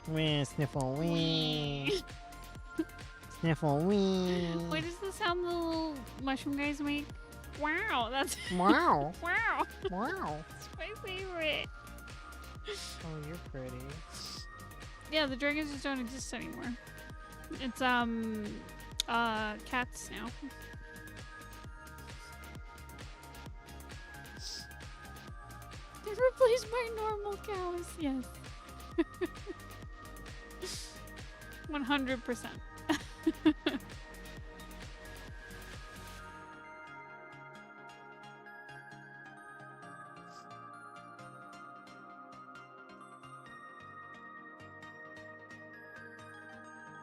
Speaker 3: Wee, sniffle, wee. Sniffle, wee.
Speaker 2: Wait, is the sound the little mushroom guys make? Wow, that's
Speaker 3: Wow.
Speaker 2: wow.
Speaker 3: Wow.
Speaker 2: It's my favorite.
Speaker 3: Oh, you're pretty.
Speaker 2: Yeah, the dragons just don't exist anymore. It's cats now. They replaced my normal cows. Yes. 100%.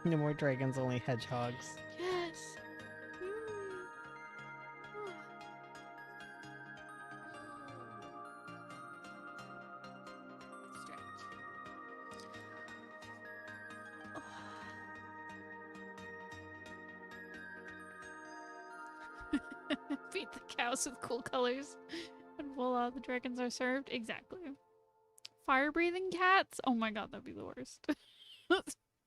Speaker 3: No more dragons, only hedgehogs.
Speaker 2: Yes. Feed the cows with cool colors. And voila, the dragons are served. Exactly. Fire breathing cats? Oh my god, that'd be the worst.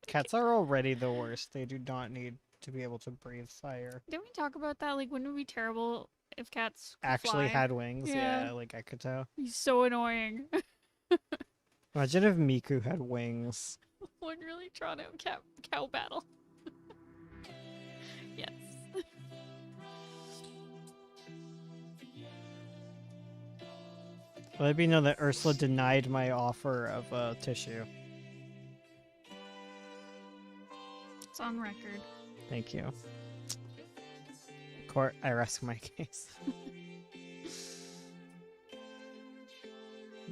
Speaker 3: Cats are already the worst. They do not need to be able to breathe fire.
Speaker 2: Didn't we talk about that? Like, wouldn't it be terrible if cats could
Speaker 3: Actually
Speaker 2: fly?
Speaker 3: had wings,
Speaker 2: Yeah.
Speaker 3: yeah, like Ekuto.
Speaker 2: He's so annoying.
Speaker 3: Imagine if Miku had wings.
Speaker 2: One really drawn out cow battle. Yes.
Speaker 3: Let me know that Ursula denied my offer of tissue.
Speaker 2: It's on record.
Speaker 3: Thank you. Court, I rest my case.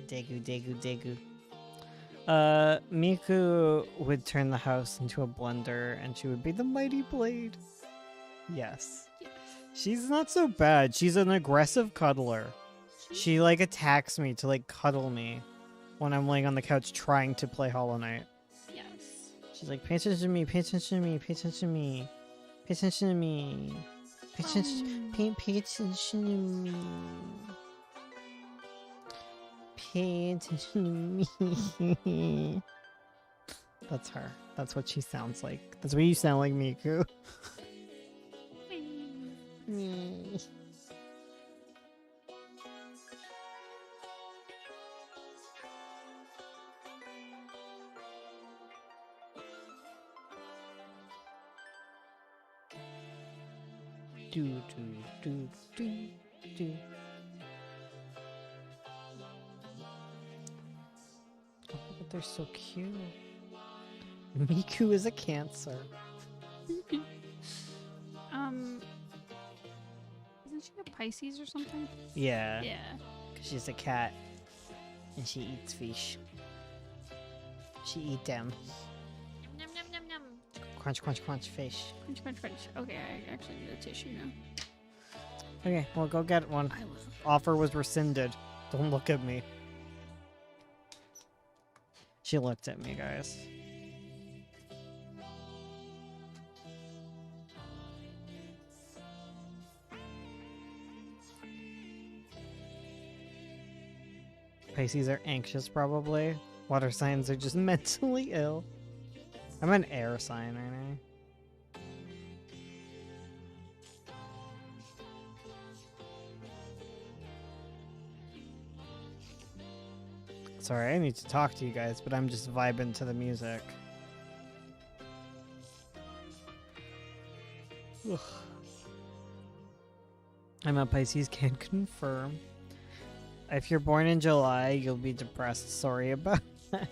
Speaker 3: Degu, degu, degu. Miku would turn the house into a blender and she would be the mighty blade. Yes.
Speaker 2: Yes.
Speaker 3: She's not so bad. She's an aggressive cuddler. She like attacks me to like cuddle me when I'm laying on the couch trying to play Hollow Knight.
Speaker 2: Yes.
Speaker 3: She's like, pay attention to me, pay attention to me, pay attention to me, pay attention to me, pay attention, pay attention to me, pay attention to me. That's her. That's what she sounds like. That's what you sound like, Miku. Me. Do do do do do. Oh, but they're so cute. Miku is a Cancer.
Speaker 2: Isn't she a Pisces or something?
Speaker 3: Yeah,
Speaker 2: Yeah.
Speaker 3: 'cause she's a cat, and she eats fish. She eat them.
Speaker 2: Num num num num.
Speaker 3: Crunch, crunch, crunch, fish.
Speaker 2: Crunch crunch crunch. Okay, I actually need a tissue now.
Speaker 3: Okay, well, go get one.
Speaker 2: I will.
Speaker 3: Offer was rescinded. Don't look at me. She looked at me, guys. Pisces are anxious, probably. Water signs are just mentally ill. I'm an air sign, aren't I? Sorry, I need to talk to you guys, but I'm just vibing to the music. Ugh. I'm a Pisces, can confirm. If you're born in July, you'll be depressed. Sorry about that.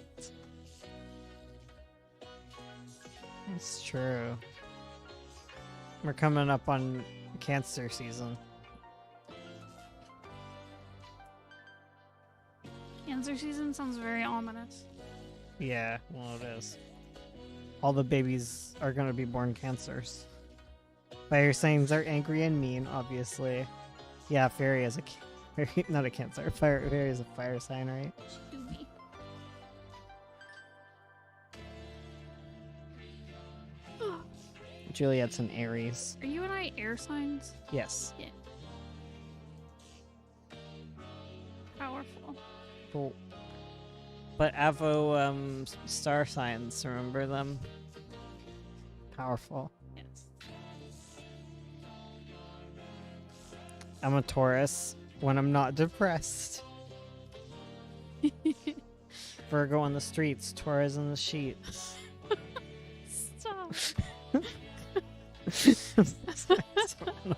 Speaker 3: It's true. We're coming up on Cancer season.
Speaker 2: Cancer season sounds very ominous.
Speaker 3: Yeah, well, it is. All the babies are gonna be born cancers. Fire signs are angry and mean, obviously. Yeah, fairy is a not a Cancer. Fairy is a fire sign, right?
Speaker 2: Excuse me.
Speaker 3: Juliet's an Aries.
Speaker 2: Are you and I air signs?
Speaker 3: Yes.
Speaker 2: Powerful.
Speaker 3: Cool. But Avo, star signs, remember them? Powerful.
Speaker 2: Yes.
Speaker 3: I'm a Taurus when I'm not depressed. Virgo on the streets, Taurus in the sheets.
Speaker 2: Stop.
Speaker 3: I don't know.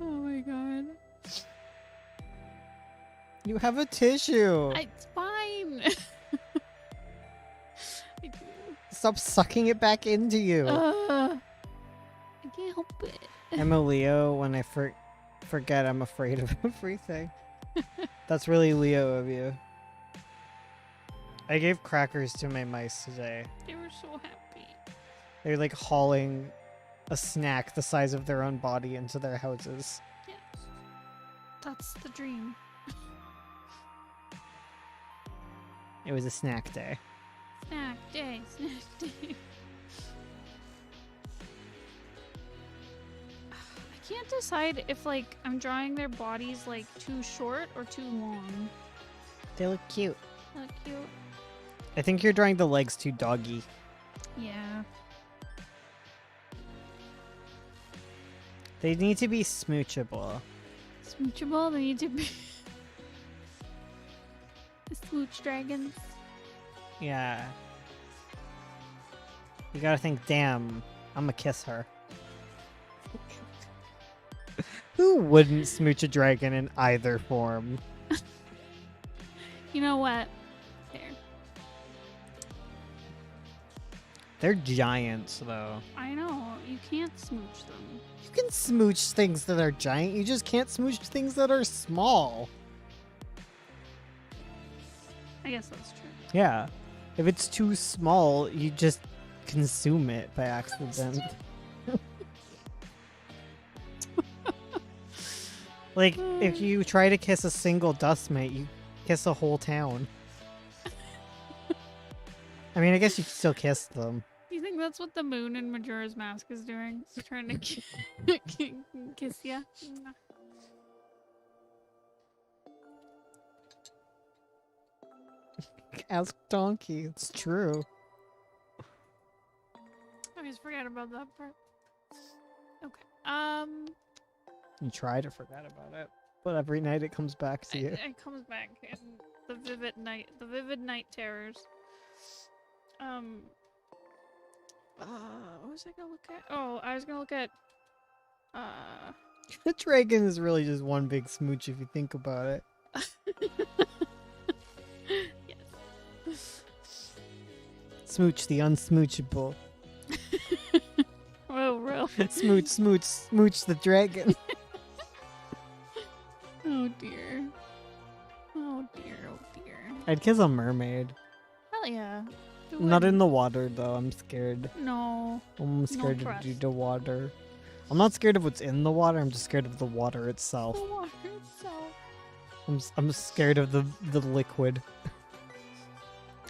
Speaker 2: Oh my god.
Speaker 3: You have a tissue.
Speaker 2: It's fine. I do.
Speaker 3: Stop sucking it back into you.
Speaker 2: I can't help it.
Speaker 3: I'm a Leo when I forget I'm afraid of everything. That's really Leo of you. I gave crackers to my mice today.
Speaker 2: They were so happy.
Speaker 3: They're like hauling a snack the size of their own body into their houses.
Speaker 2: Yes. That's the dream.
Speaker 3: It was a snack day.
Speaker 2: Snack day, snack day. I can't decide if like I'm drawing their bodies like too short or too long.
Speaker 3: They look cute.
Speaker 2: Look cute.
Speaker 3: I think you're drawing the legs too doggy.
Speaker 2: Yeah.
Speaker 3: They need to be smoochable.
Speaker 2: Smoochable, they need to be the smooch dragons.
Speaker 3: Yeah. You gotta think, damn, I'm gonna kiss her. Who wouldn't smooch a dragon in either form?
Speaker 2: You know what? There.
Speaker 3: They're giants, though.
Speaker 2: I know. You can't smooch them.
Speaker 3: You can smooch things that are giant, you just can't smooch things that are small.
Speaker 2: I guess that's true.
Speaker 3: Yeah. If it's too small, you just consume it by accident. Like, if you try to kiss a single dust mite, you kiss a whole town. I mean, I guess you can still kiss them.
Speaker 2: Do you think that's what the moon in Majora's Mask is doing? It's trying to kiss ya?
Speaker 3: Ask Donkey, it's true.
Speaker 2: I always forget about that part. Okay.
Speaker 3: You try to forget about it, but every night it comes back to you.
Speaker 2: It comes back in the vivid night terrors. What was I gonna look at? Oh, I was gonna look at
Speaker 3: The dragon is really just one big smooch if you think about it.
Speaker 2: Yes.
Speaker 3: Smooch the unsmoochable.
Speaker 2: Oh, real.
Speaker 3: Smooch, smooch, smooch the dragon.
Speaker 2: Oh dear. Oh dear. Oh dear.
Speaker 3: I'd kiss a mermaid.
Speaker 2: Hell yeah. Do
Speaker 3: Not
Speaker 2: it.
Speaker 3: in the water though. I'm scared.
Speaker 2: No.
Speaker 3: I'm scared to
Speaker 2: trust.
Speaker 3: do the water. I'm not scared of what's in the water. I'm just scared of the water itself.
Speaker 2: The water itself.
Speaker 3: I'm scared of the liquid.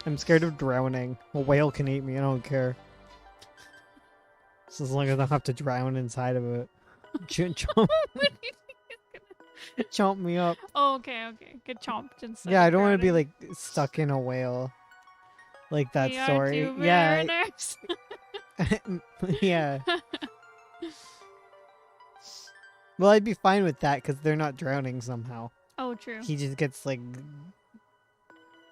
Speaker 3: I'm scared of drowning. A whale can eat me. I don't care. Just as long as I don't have to drown inside of it. Chomp,
Speaker 2: What do you think it's
Speaker 3: chomp me up.
Speaker 2: gonna? Oh, okay, okay. Get chomped instead.
Speaker 3: Yeah, I
Speaker 2: of
Speaker 3: don't want to be
Speaker 2: drowning.
Speaker 3: like stuck in a whale. Like that
Speaker 2: We are
Speaker 3: story.
Speaker 2: two
Speaker 3: Yeah.
Speaker 2: mariners.
Speaker 3: Yeah. Well, I'd be fine with that because they're not drowning somehow.
Speaker 2: Oh, true.
Speaker 3: He just gets like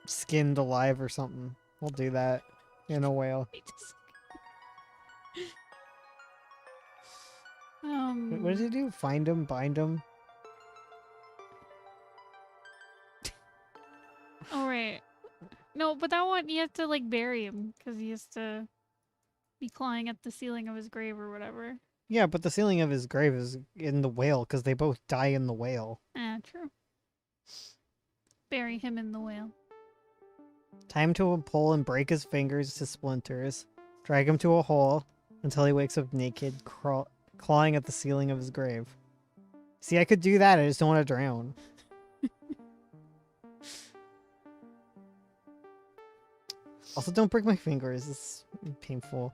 Speaker 3: skinned alive or something. We'll do that in a whale. What did he do? Find him, bind him.
Speaker 2: Oh right. No, but that one you have to like bury him because he has to be clawing at the ceiling of his grave or whatever.
Speaker 3: Yeah, but the ceiling of his grave is in the whale because they both die in the whale.
Speaker 2: True. Bury him in the whale.
Speaker 3: Tie him to a pole and break his fingers to splinters. Drag him to a hole until he wakes up naked, clawing at the ceiling of his grave. See, I could do that. I just don't want to drown. Also, don't break my fingers. It's painful.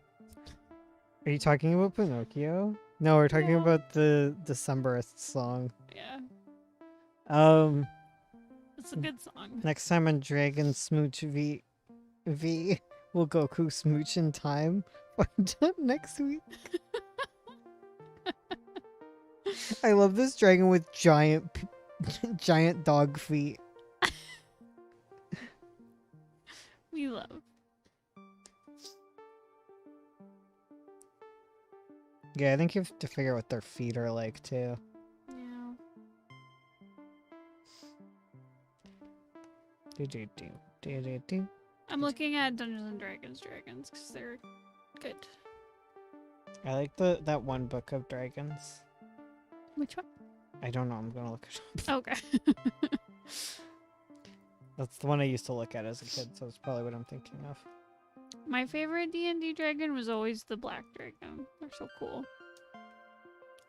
Speaker 3: Are you talking about Pinocchio? No, we're talking
Speaker 2: Yeah.
Speaker 3: about the Decemberist song.
Speaker 2: Yeah, it's a good song.
Speaker 3: Next time on Dragon Smooch V, will Goku smooch in time? Find out next week. I love this dragon with giant dog feet.
Speaker 2: We love.
Speaker 3: Yeah, I think you have to figure out what their feet are like too.
Speaker 2: Yeah.
Speaker 3: Do.
Speaker 2: I'm looking at Dungeons and Dragons because they're good.
Speaker 3: I like that one book of dragons.
Speaker 2: Which one?
Speaker 3: I don't know. I'm gonna look it up.
Speaker 2: Okay.
Speaker 3: That's the one I used to look at as a kid, so it's probably what I'm thinking of.
Speaker 2: My favorite D&D dragon was always the black dragon. They're so cool.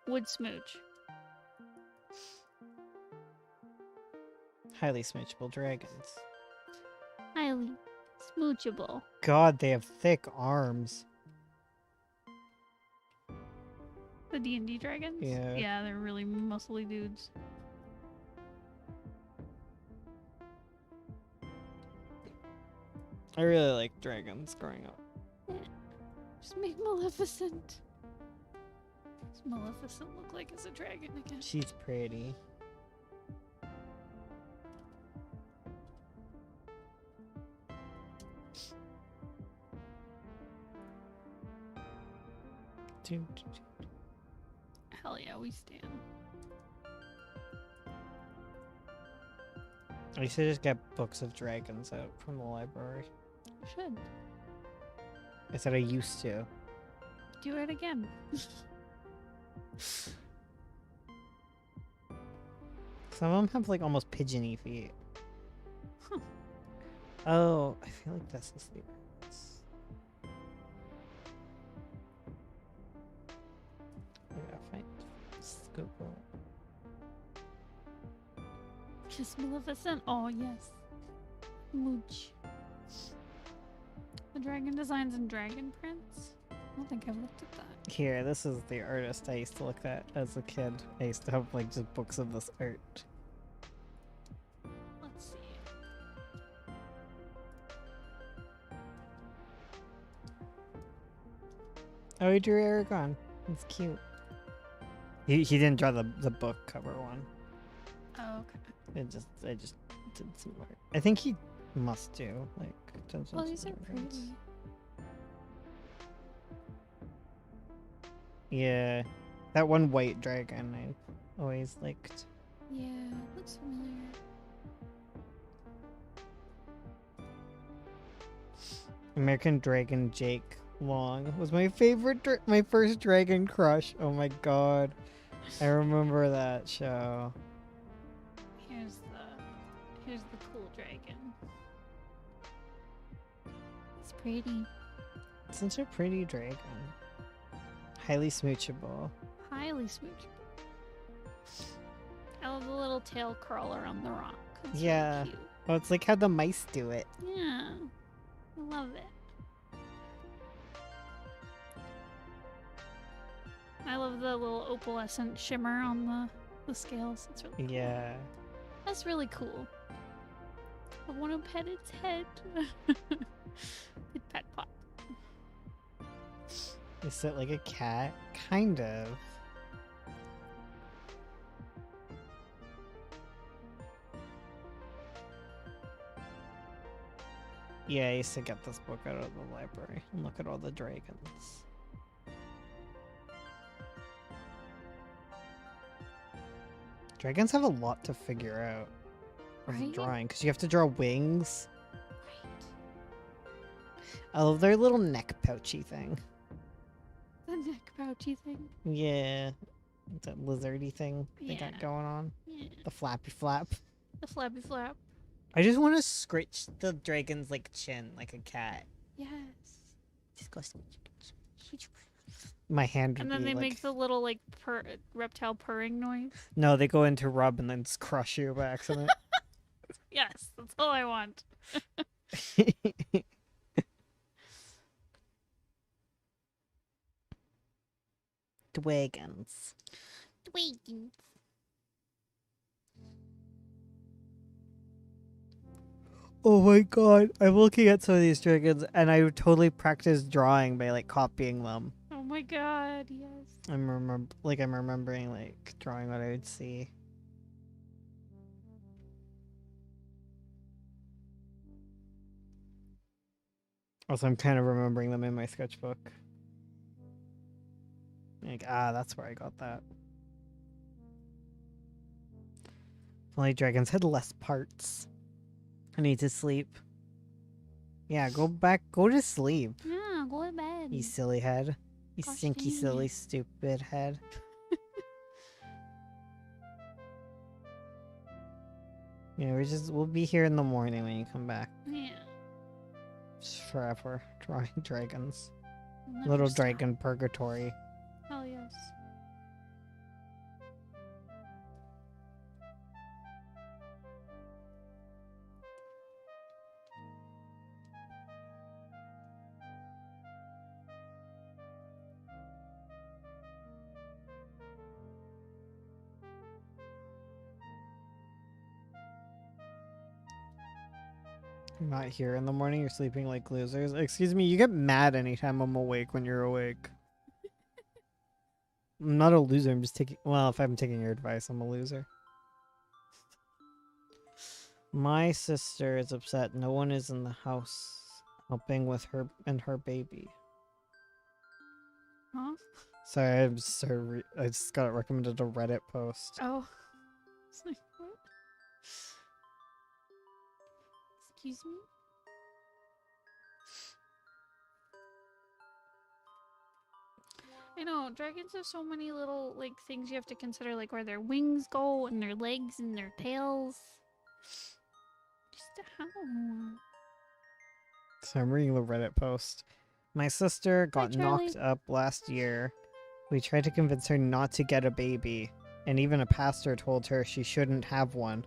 Speaker 2: Wood Smooch.
Speaker 3: Highly smoochable dragons.
Speaker 2: Highly smoochable.
Speaker 3: God, they have thick arms.
Speaker 2: The D&D dragons?
Speaker 3: Yeah.
Speaker 2: Yeah, they're really muscly dudes.
Speaker 3: I really like dragons growing up.
Speaker 2: Just make Maleficent. Does Maleficent look like as a dragon again?
Speaker 3: She's pretty.
Speaker 2: Hell yeah, we stand.
Speaker 3: I used to just get books of dragons out from the library.
Speaker 2: You should.
Speaker 3: I said I used to.
Speaker 2: Do it again.
Speaker 3: Some of them have like almost pigeony feet.
Speaker 2: Huh.
Speaker 3: Oh, I feel like this is the birds. I gotta find Google.
Speaker 2: Kiss Maleficent? Oh, yes. Mooch. The dragon designs and dragon prints? I don't think I've looked at that.
Speaker 3: Here, this is the artist I used to look at as a kid. I used to have like just books of this art.
Speaker 2: Let's see.
Speaker 3: Oh, he drew Aragon. It's cute. He didn't draw the book cover one.
Speaker 2: Oh, okay.
Speaker 3: I just did some art. I think he must do like Dungeons
Speaker 2: Well,
Speaker 3: and
Speaker 2: these are
Speaker 3: Dragons.
Speaker 2: pretty.
Speaker 3: Yeah, that one white dragon I always liked.
Speaker 2: Yeah, looks familiar.
Speaker 3: American Dragon Jake Long was my favorite, my first dragon crush. Oh my god, I remember that show.
Speaker 2: Here's the cool dragon. It's pretty.
Speaker 3: Such a pretty dragon. Highly smoochable.
Speaker 2: Highly smoochable. I love the little tail curler on the rock. It's really
Speaker 3: Yeah.
Speaker 2: cute.
Speaker 3: Oh, it's like how the mice do it.
Speaker 2: Yeah. I love it. I love the little opalescent shimmer on the scales. It's really cool.
Speaker 3: Yeah.
Speaker 2: That's really cool. I want to pet its head. Pet pot.
Speaker 3: Is it like a cat? Kind of. Yeah, I used to get this book out of the library and look at all the dragons. Dragons have a lot to figure out with
Speaker 2: Right?
Speaker 3: drawing because you have to draw wings.
Speaker 2: Right.
Speaker 3: I love their little neck pouchy thing.
Speaker 2: The neck pouchy thing.
Speaker 3: Yeah, that lizardy thing they
Speaker 2: Yeah.
Speaker 3: got going on.
Speaker 2: Yeah.
Speaker 3: The flappy flap.
Speaker 2: The flappy flap.
Speaker 3: I just want to scratch the dragon's like chin like a cat.
Speaker 2: Yes.
Speaker 3: Just go. My hand would
Speaker 2: And then
Speaker 3: be
Speaker 2: they
Speaker 3: like,
Speaker 2: make the little like reptile purring noise.
Speaker 3: no, they go into rub and then crush you by accident.
Speaker 2: Yes, that's all I want.
Speaker 3: Dragons.
Speaker 2: Tweaking.
Speaker 3: Oh my god, I'm looking at some of these dragons and I totally practiced drawing by like copying them.
Speaker 2: Oh my god, yes.
Speaker 3: I'm remembering like drawing what I would see. Also, I'm kind of remembering them in my sketchbook. Like, that's where I got that. If only dragons had less parts. I need to sleep. Yeah, go to sleep.
Speaker 2: Yeah, go to bed.
Speaker 3: You silly head. You
Speaker 2: Gosh
Speaker 3: stinky,
Speaker 2: dang
Speaker 3: silly,
Speaker 2: it.
Speaker 3: stupid head. Yeah, we'll be here in the morning when you come back.
Speaker 2: Yeah.
Speaker 3: Just forever. Drawing dragons.
Speaker 2: Never
Speaker 3: Little
Speaker 2: stop.
Speaker 3: dragon purgatory.
Speaker 2: Hell yes.
Speaker 3: You're not here in the morning, you're sleeping like losers. Excuse me, you get mad anytime I'm awake when you're awake. I'm not a loser, I'm just taking. Well, if I'm taking your advice, I'm a loser. My sister is upset. No one is in the house helping with her and her baby.
Speaker 2: Huh?
Speaker 3: Sorry, I just got recommended a Reddit post.
Speaker 2: Oh. It's like, what? Excuse me? I know, dragons have so many little, like, things you have to consider, like where their wings go, and their legs, and their tails. Just how?
Speaker 3: So I'm reading the Reddit post. My sister got
Speaker 2: Charlie.
Speaker 3: knocked up last year. We tried to convince her not to get a baby, and even a pastor told her she shouldn't have one.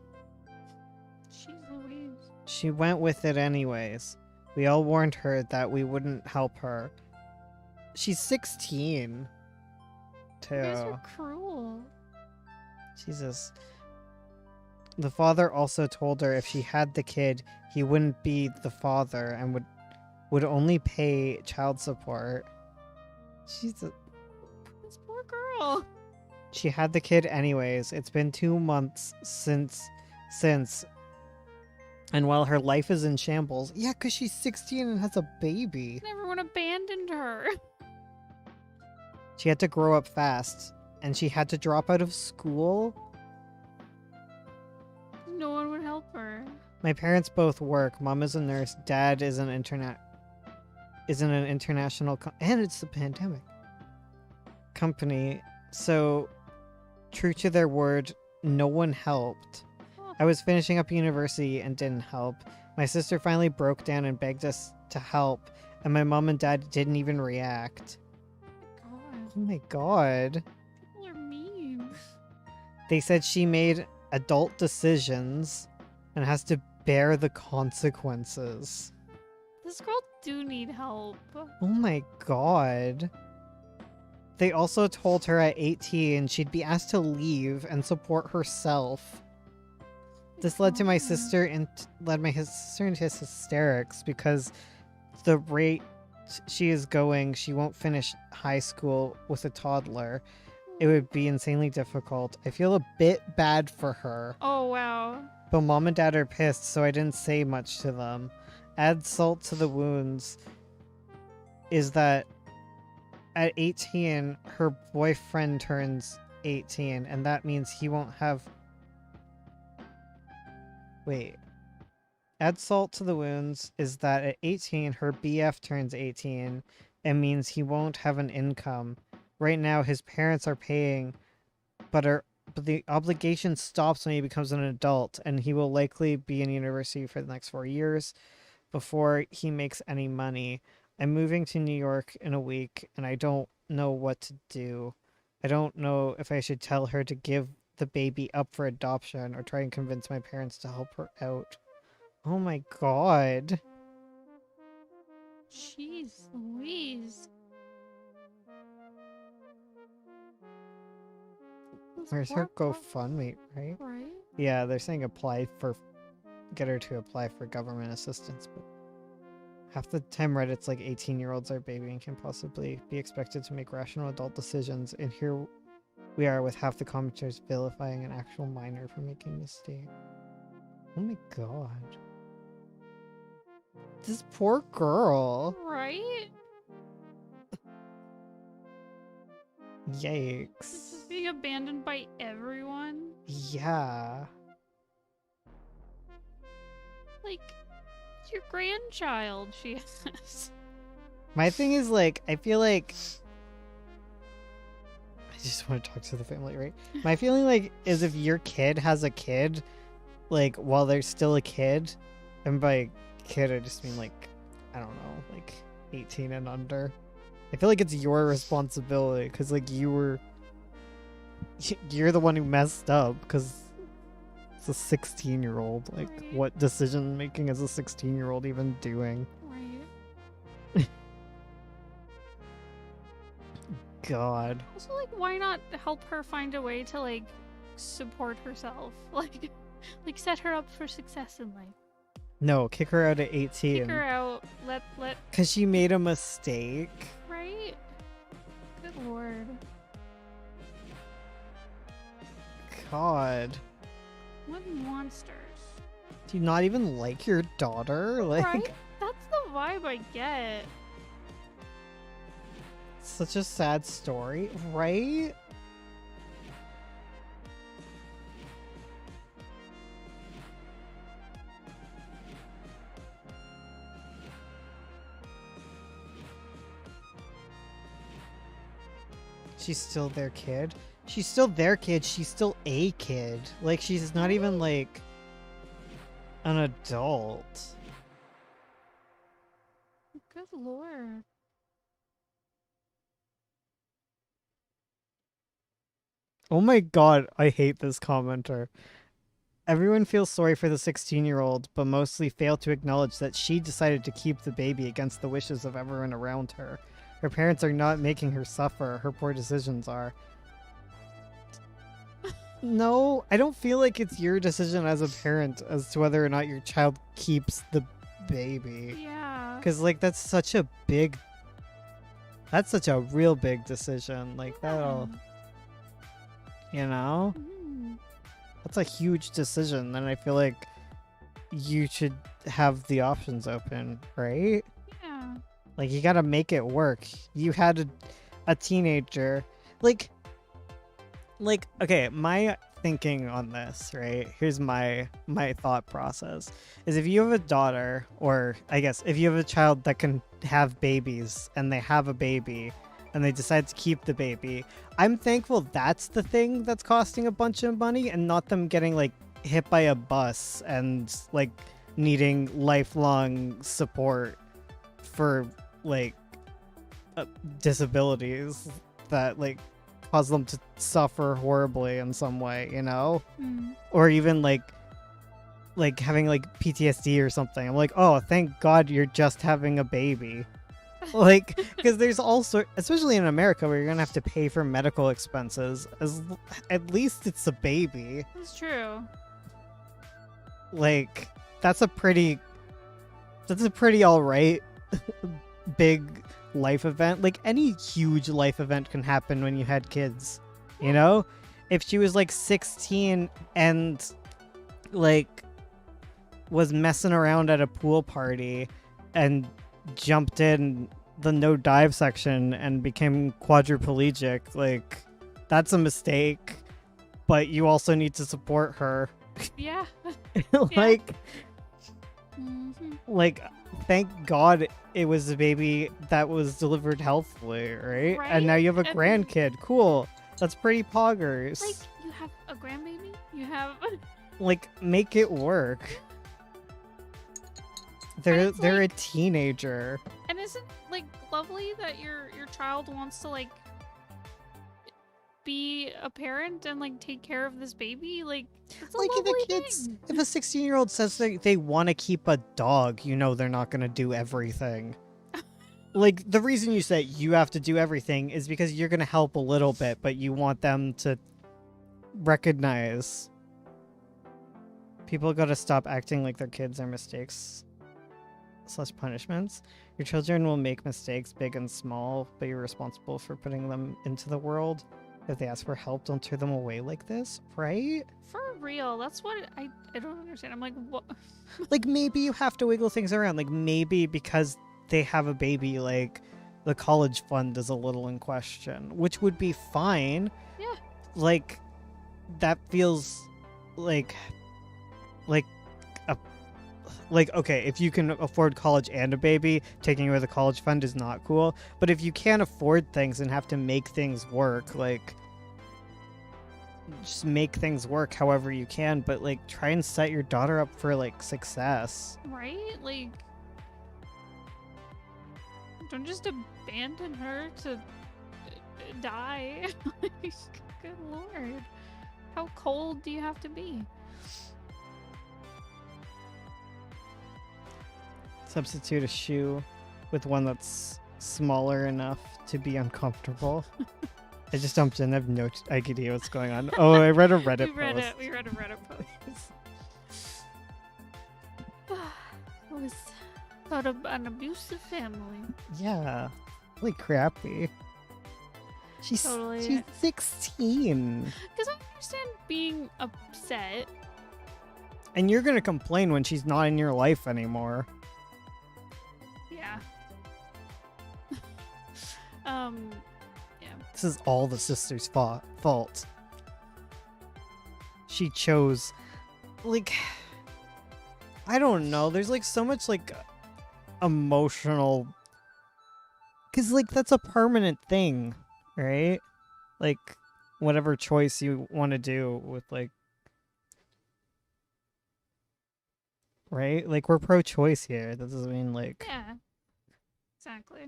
Speaker 2: Jeez Louise.
Speaker 3: She went with it anyways. We all warned her that we wouldn't help her. She's 16. Too.
Speaker 2: You guys are cruel.
Speaker 3: Jesus. The father also told her if she had the kid, he wouldn't be the father and would only pay child support. Jesus.
Speaker 2: This poor girl.
Speaker 3: She had the kid anyways. It's been 2 months since. And while her life is in shambles, yeah, because she's 16 and has a baby.
Speaker 2: And everyone abandoned her.
Speaker 3: She had to grow up fast, and she had to drop out of school.
Speaker 2: No one would help her.
Speaker 3: My parents both work. Mom is a nurse. Dad is an international and it's the pandemic company. So, true to their word, no one helped.
Speaker 2: Oh,
Speaker 3: I was finishing up university and didn't help. My sister finally broke down and begged us to help, and my mom and dad didn't even react.
Speaker 2: God.
Speaker 3: Oh my god.
Speaker 2: People are mean.
Speaker 3: They said she made adult decisions and has to bear the consequences.
Speaker 2: This girl do need help.
Speaker 3: Oh my god. They also told her at 18 she'd be asked to leave and support herself. This led to my
Speaker 2: God.
Speaker 3: sister into hysterics because the rate she is going, she won't finish high school with a toddler. It would be insanely difficult. I feel a bit bad for her.
Speaker 2: Oh wow.
Speaker 3: But mom and dad are pissed, so I didn't say much to them. Add salt to the wounds is that at 18, her boyfriend turns 18, and that means he won't have Wait. Add salt to the wounds is that at 18, her BF turns 18 and means he won't have an income. Right now, his parents are paying, but the obligation stops when he becomes an adult, and he will likely be in university for the next 4 years before he makes any money. I'm moving to New York in a week, and I don't know what to do. I don't know if I should tell her to give the baby up for adoption or try and convince my parents to help her out. Oh my god.
Speaker 2: Jeez Louise. This
Speaker 3: Where's her
Speaker 2: poor
Speaker 3: GoFundMe, right?
Speaker 2: Right?
Speaker 3: Yeah, they're saying get her to apply for government assistance, but half the time Reddit's like 18-year-olds are baby and can possibly be expected to make rational adult decisions, and here we are with half the commenters vilifying an actual minor for making a mistake. Oh my god. This poor girl.
Speaker 2: Right? This
Speaker 3: Yikes.
Speaker 2: is being abandoned by everyone.
Speaker 3: Yeah.
Speaker 2: Like, it's your grandchild, she has.
Speaker 3: My thing is, like, I feel like I just want to talk to the family, right? My feeling, like, is if your kid has a kid, like, while they're still a kid, and by kid I just mean, like, I don't know, like 18 and under. I feel like it's your responsibility because, like, you're the one who messed up because it's a 16-year-old. Like,
Speaker 2: Right.
Speaker 3: what decision making is a 16-year-old even doing?
Speaker 2: Right.
Speaker 3: God.
Speaker 2: Also, like, why not help her find a way to, like, support herself? Like set her up for success in life.
Speaker 3: No, kick her out at
Speaker 2: Kick
Speaker 3: 18.
Speaker 2: her out. Let
Speaker 3: Because she made a mistake.
Speaker 2: right? Good lord.
Speaker 3: God.
Speaker 2: What monsters.
Speaker 3: Do you not even like your daughter? Like,
Speaker 2: Right? That's the vibe I get.
Speaker 3: such a sad story, right? She's still their kid. She's still their kid. She's still a kid. Like, she's not even, like, an adult.
Speaker 2: Good lord.
Speaker 3: Oh my god, I hate this commenter. Everyone feels sorry for the 16-year-old, but mostly fail to acknowledge that she decided to keep the baby against the wishes of everyone around her. Her parents are not making her suffer, her poor decisions are. No, I don't feel like it's your decision as a parent as to whether or not your child keeps the baby.
Speaker 2: Yeah.
Speaker 3: Because, like, that's such a real big decision. Like, that'll, you know?
Speaker 2: Mm.
Speaker 3: That's a huge decision, and I feel like you should have the options open, right?
Speaker 2: Yeah.
Speaker 3: Like, you gotta make it work. You had a teenager. Like, okay, my thinking on this, right? Here's my thought process. Is if you have a daughter, or I guess if you have a child that can have babies, and they have a baby, and they decide to keep the baby, I'm thankful that's the thing that's costing a bunch of money and not them getting, like, hit by a bus and, like, needing lifelong support for, like, disabilities that, like, cause them to suffer horribly in some way, you know?
Speaker 2: Mm.
Speaker 3: Or even, like having, like, PTSD or something. I'm like, oh, thank God you're just having a baby. Like, because there's also, especially in America, where you're gonna have to pay for medical expenses. At least it's a baby.
Speaker 2: That's true.
Speaker 3: Like, that's a pretty all right big life event. Like, any huge life event can happen when you had kids, you know? If she was, like, 16 and, like, was messing around at a pool party and jumped in the no dive section and became quadriplegic, like, that's a mistake, but you also need to support her
Speaker 2: Yeah.
Speaker 3: like,
Speaker 2: Mhm.
Speaker 3: like, thank God it was a baby that was delivered healthily, right? And now
Speaker 2: Right?
Speaker 3: you have a
Speaker 2: And-
Speaker 3: grandkid. Cool. That's pretty poggers.
Speaker 2: Like, you have a grandbaby? You have.
Speaker 3: Like, make it work. They're
Speaker 2: it's
Speaker 3: they're
Speaker 2: like-
Speaker 3: a teenager.
Speaker 2: And isn't like lovely that your child wants to like be a parent and like take care of this baby? Like, it's a
Speaker 3: Like
Speaker 2: lovely
Speaker 3: if
Speaker 2: thing.
Speaker 3: a 16-year-old says they want to keep a dog, you know they're not gonna do everything. Like the reason you say you have to do everything is because you're gonna help a little bit, but you want them to recognize. People gotta stop acting like their kids are mistakes / punishments. Your children will make mistakes, big and small, but you're responsible for putting them into the world. If they ask for help, don't turn them away like this, right?
Speaker 2: For real, that's what I don't understand. I'm like, what?
Speaker 3: Like maybe you have to wiggle things around. Like maybe because they have a baby, like the college fund is a little in question, which would be fine.
Speaker 2: Yeah.
Speaker 3: Like that feels like a okay, if you can afford college and a baby, taking away the college fund is not cool. But if you can't afford things and have to make things work, like just make things work however you can, but like try and set your daughter up for like success.
Speaker 2: Right? Like, don't just abandon her to die. Like, good lord. How cold do you have to be?
Speaker 3: Substitute a shoe with one that's smaller enough to be uncomfortable. I just jumped in. I have no idea what's going on. Oh, I read a Reddit
Speaker 2: we read
Speaker 3: post.
Speaker 2: We read a Reddit post. It was about an abusive family.
Speaker 3: Yeah, like crappy.
Speaker 2: Totally.
Speaker 3: She's 16,
Speaker 2: Because I understand being upset.
Speaker 3: and you're gonna complain when she's not in your life anymore.
Speaker 2: Yeah. Yeah.
Speaker 3: This is all the sister's fault. She chose, like, I don't know. There's like so much like emotional, because like that's a permanent thing, right? Like whatever choice you want to do with like, right? Like we're pro-choice here. That doesn't mean like.
Speaker 2: Yeah. Exactly.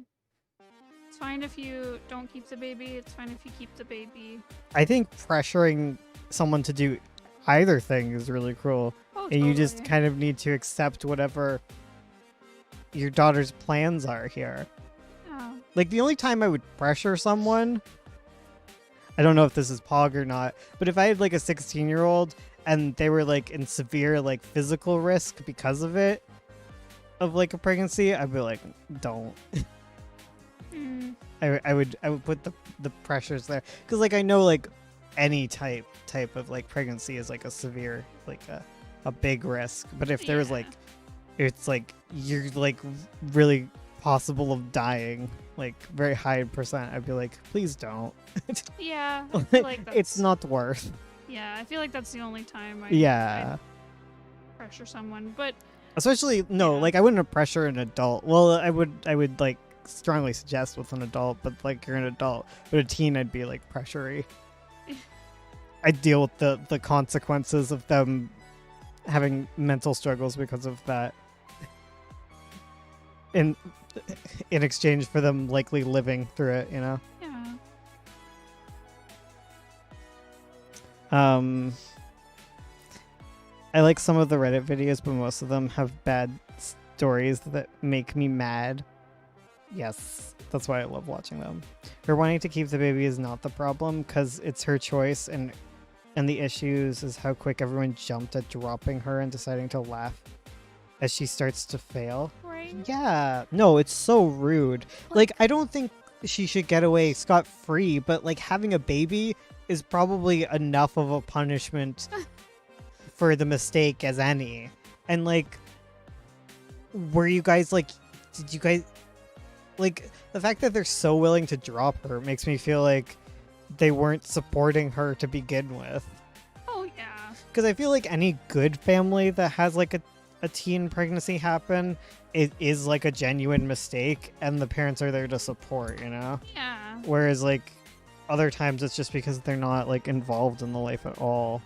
Speaker 2: It's fine if you don't keep the baby. It's fine if you keep the baby.
Speaker 3: I think pressuring someone to do either thing is really cruel.
Speaker 2: Oh,
Speaker 3: And you just
Speaker 2: totally.
Speaker 3: kind of need to accept whatever your daughter's plans are here.
Speaker 2: Yeah.
Speaker 3: Like the only time I would pressure someone, I don't know if this is pog or not, but if I had like a 16-year-old and they were like in severe like physical risk because of it, of like a pregnancy, I'd be like, don't.
Speaker 2: Mm.
Speaker 3: I would put the pressures there, because like I know like any type of like pregnancy is like a severe, like a big risk. But if there was
Speaker 2: Yeah.
Speaker 3: like, it's like you're like really possible of dying, like very high percent, I'd be like, please don't.
Speaker 2: Yeah. I feel like that's,
Speaker 3: It's not worth.
Speaker 2: Yeah, I feel like that's the only time
Speaker 3: Yeah.
Speaker 2: I'd pressure someone. But
Speaker 3: Especially no,
Speaker 2: Yeah.
Speaker 3: like I wouldn't pressure an adult. Well, I would like strongly suggest with an adult, but like you're an adult. But a teen, I'd be like pressury. I'd deal with the consequences of them having mental struggles because of that. In exchange for them likely living through it, you know.
Speaker 2: yeah.
Speaker 3: I like some of the Reddit videos, but most of them have bad stories that make me mad. Yes, that's why I love watching them. Her wanting to keep the baby is not the problem, because it's her choice, and the issues is how quick everyone jumped at dropping her and deciding to laugh as she starts to fail.
Speaker 2: Right?
Speaker 3: Yeah, no, it's so rude. Like, I don't think she should get away scot-free, but like having a baby is probably enough of a punishment for the mistake as any. And like, were you guys like, did you guys like the fact that they're so willing to drop her makes me feel like they weren't supporting her to begin with.
Speaker 2: Oh yeah.
Speaker 3: Because I feel like any good family that has like a teen pregnancy happen, it is like a genuine mistake, and the parents are there to support, you know?
Speaker 2: Yeah.
Speaker 3: Whereas like other times it's just because they're not like involved in the life at all.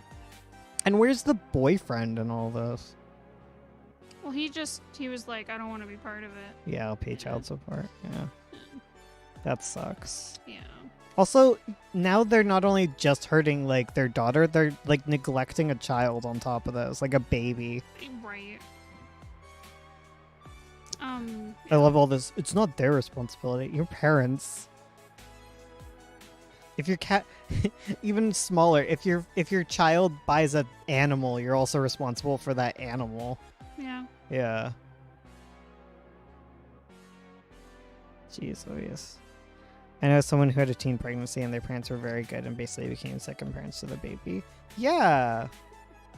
Speaker 3: And where's the boyfriend in all this?
Speaker 2: Well, he was like, I don't want to be part of it.
Speaker 3: Yeah, I'll pay child support. Yeah. That sucks.
Speaker 2: Yeah.
Speaker 3: Also, now they're not only just hurting like their daughter, they're like neglecting a child on top of this, like a baby.
Speaker 2: Right.
Speaker 3: I love all this. It's not their responsibility. Your parents. If your cat, even smaller, if your child buys an animal, you're also responsible for that animal.
Speaker 2: Yeah.
Speaker 3: Yeah. Jeez Louise. I know someone who had a teen pregnancy and their parents were very good and basically became second parents to the baby. Yeah.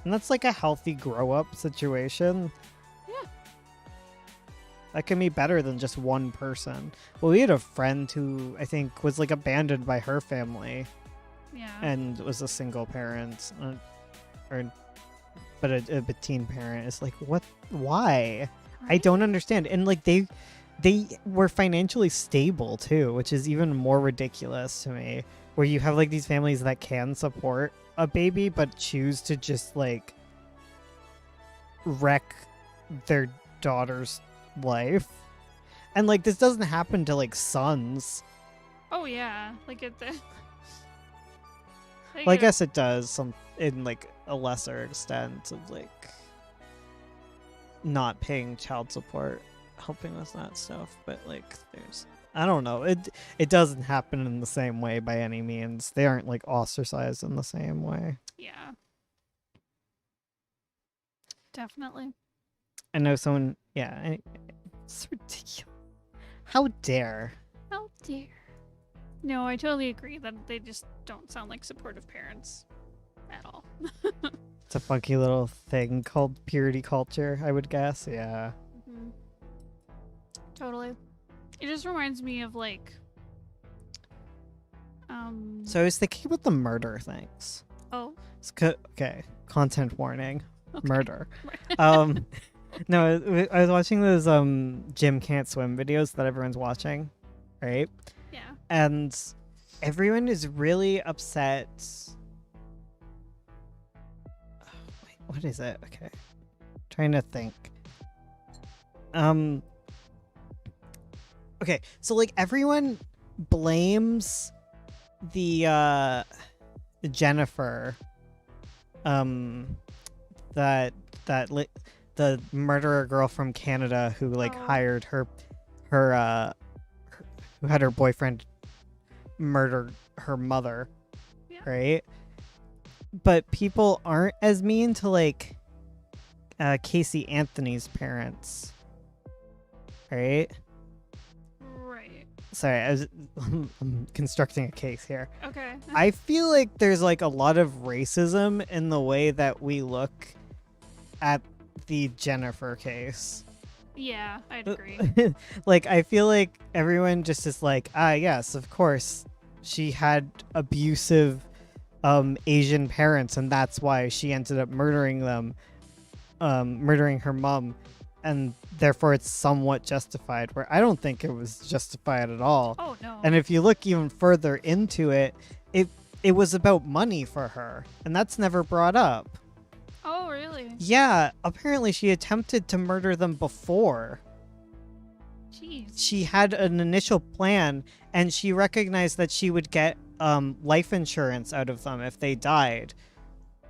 Speaker 3: And that's like a healthy grow up situation.
Speaker 2: Yeah.
Speaker 3: That can be better than just one person. Well, we had a friend who I think was like abandoned by her family
Speaker 2: Yeah.
Speaker 3: and was a single parent, but a teen parent. It's like, what? Why? I
Speaker 2: Right?
Speaker 3: don't understand. And like they were financially stable too, which is even more ridiculous to me. Where you have like these families that can support a baby but choose to just like wreck their daughter's life. And like this doesn't happen to like sons.
Speaker 2: Oh yeah. Like it.
Speaker 3: Well, I guess it does some in like a lesser extent of like not paying child support, helping with that stuff, but like there's I don't know, it doesn't happen in the same way by any means. They aren't like ostracized in the same way.
Speaker 2: Yeah. Definitely.
Speaker 3: I know someone, it's ridiculous. How dare.
Speaker 2: Oh dear. No, I totally agree that they just don't sound like supportive parents at all.
Speaker 3: It's a funky little thing called purity culture, I would guess. Yeah.
Speaker 2: Mhm. Totally. It just reminds me of like
Speaker 3: So I was thinking about the murder things.
Speaker 2: oh,
Speaker 3: Okay, content warning.
Speaker 2: okay.
Speaker 3: Murder.
Speaker 2: Right.
Speaker 3: No, I was watching those Jim Can't Swim videos that everyone's watching, right?
Speaker 2: Yeah.
Speaker 3: And everyone is really upset. Wait, what is it? Okay. Trying to think. Okay, so like everyone blames the Jennifer the murderer girl from Canada who like
Speaker 2: Oh.
Speaker 3: hired her who had her boyfriend murder her mother,
Speaker 2: Yeah.
Speaker 3: right? But people aren't as mean to like Casey Anthony's parents, right?
Speaker 2: Right.
Speaker 3: Sorry, I'm constructing a case here.
Speaker 2: Okay.
Speaker 3: I feel like there's like a lot of racism in the way that we look at the Jennifer case.
Speaker 2: Yeah, I'd agree.
Speaker 3: Like I feel like everyone just is like, yes, of course she had abusive Asian parents and that's why she ended up murdering them, murdering her mom, and therefore it's somewhat justified, where I don't think it was justified at all.
Speaker 2: Oh no.
Speaker 3: And if you look even further into it, it was about money for her, and that's never brought up.
Speaker 2: Oh really?
Speaker 3: Yeah, apparently she attempted to murder them before.
Speaker 2: Jeez.
Speaker 3: She had an initial plan, and she recognized that she would get life insurance out of them if they died,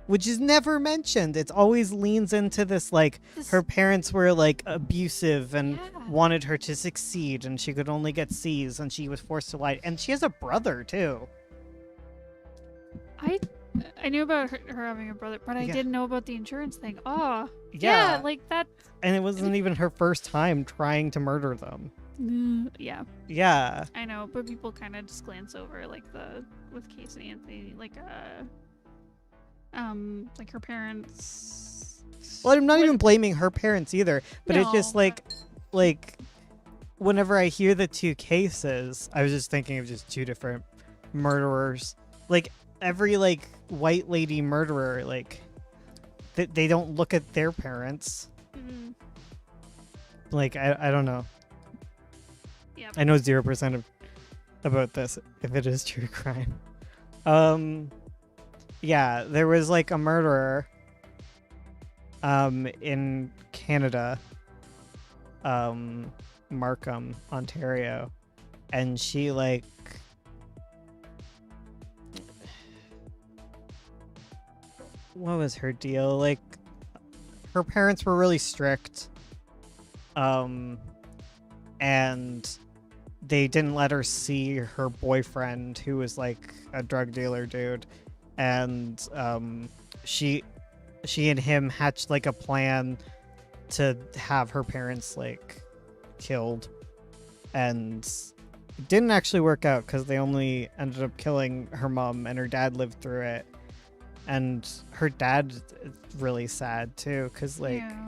Speaker 3: which is never mentioned. It always leans into this like her parents were like abusive and
Speaker 2: Yeah.
Speaker 3: wanted her to succeed, and she could only get C's, and she was forced to lie. And she has a brother too.
Speaker 2: I knew about her having a brother, but I
Speaker 3: Yeah.
Speaker 2: didn't know about the insurance thing. Oh. Yeah, like that.
Speaker 3: And it wasn't even her first time trying to murder them.
Speaker 2: Yeah,
Speaker 3: Yeah.
Speaker 2: I know, but people kind of just glance over like with Casey Anthony, like her parents.
Speaker 3: Well, I'm not even blaming her parents either, but it's just
Speaker 2: No,
Speaker 3: like whenever I hear the two cases, I was just thinking of just two different murderers. Like every like white lady murderer like they don't look at their parents.
Speaker 2: Mhm.
Speaker 3: Like I don't know.
Speaker 2: Yep.
Speaker 3: I know 0% about this if it is true crime. Yeah, there was like a murderer in Canada, Markham, Ontario, and she like what was her deal? Like her parents were really strict. And they didn't let her see her boyfriend, who was like a drug dealer dude, and she and him hatched like a plan to have her parents like killed, and it didn't actually work out because they only ended up killing her mom, and her dad lived through it, and her dad is really sad too because like
Speaker 2: Yeah.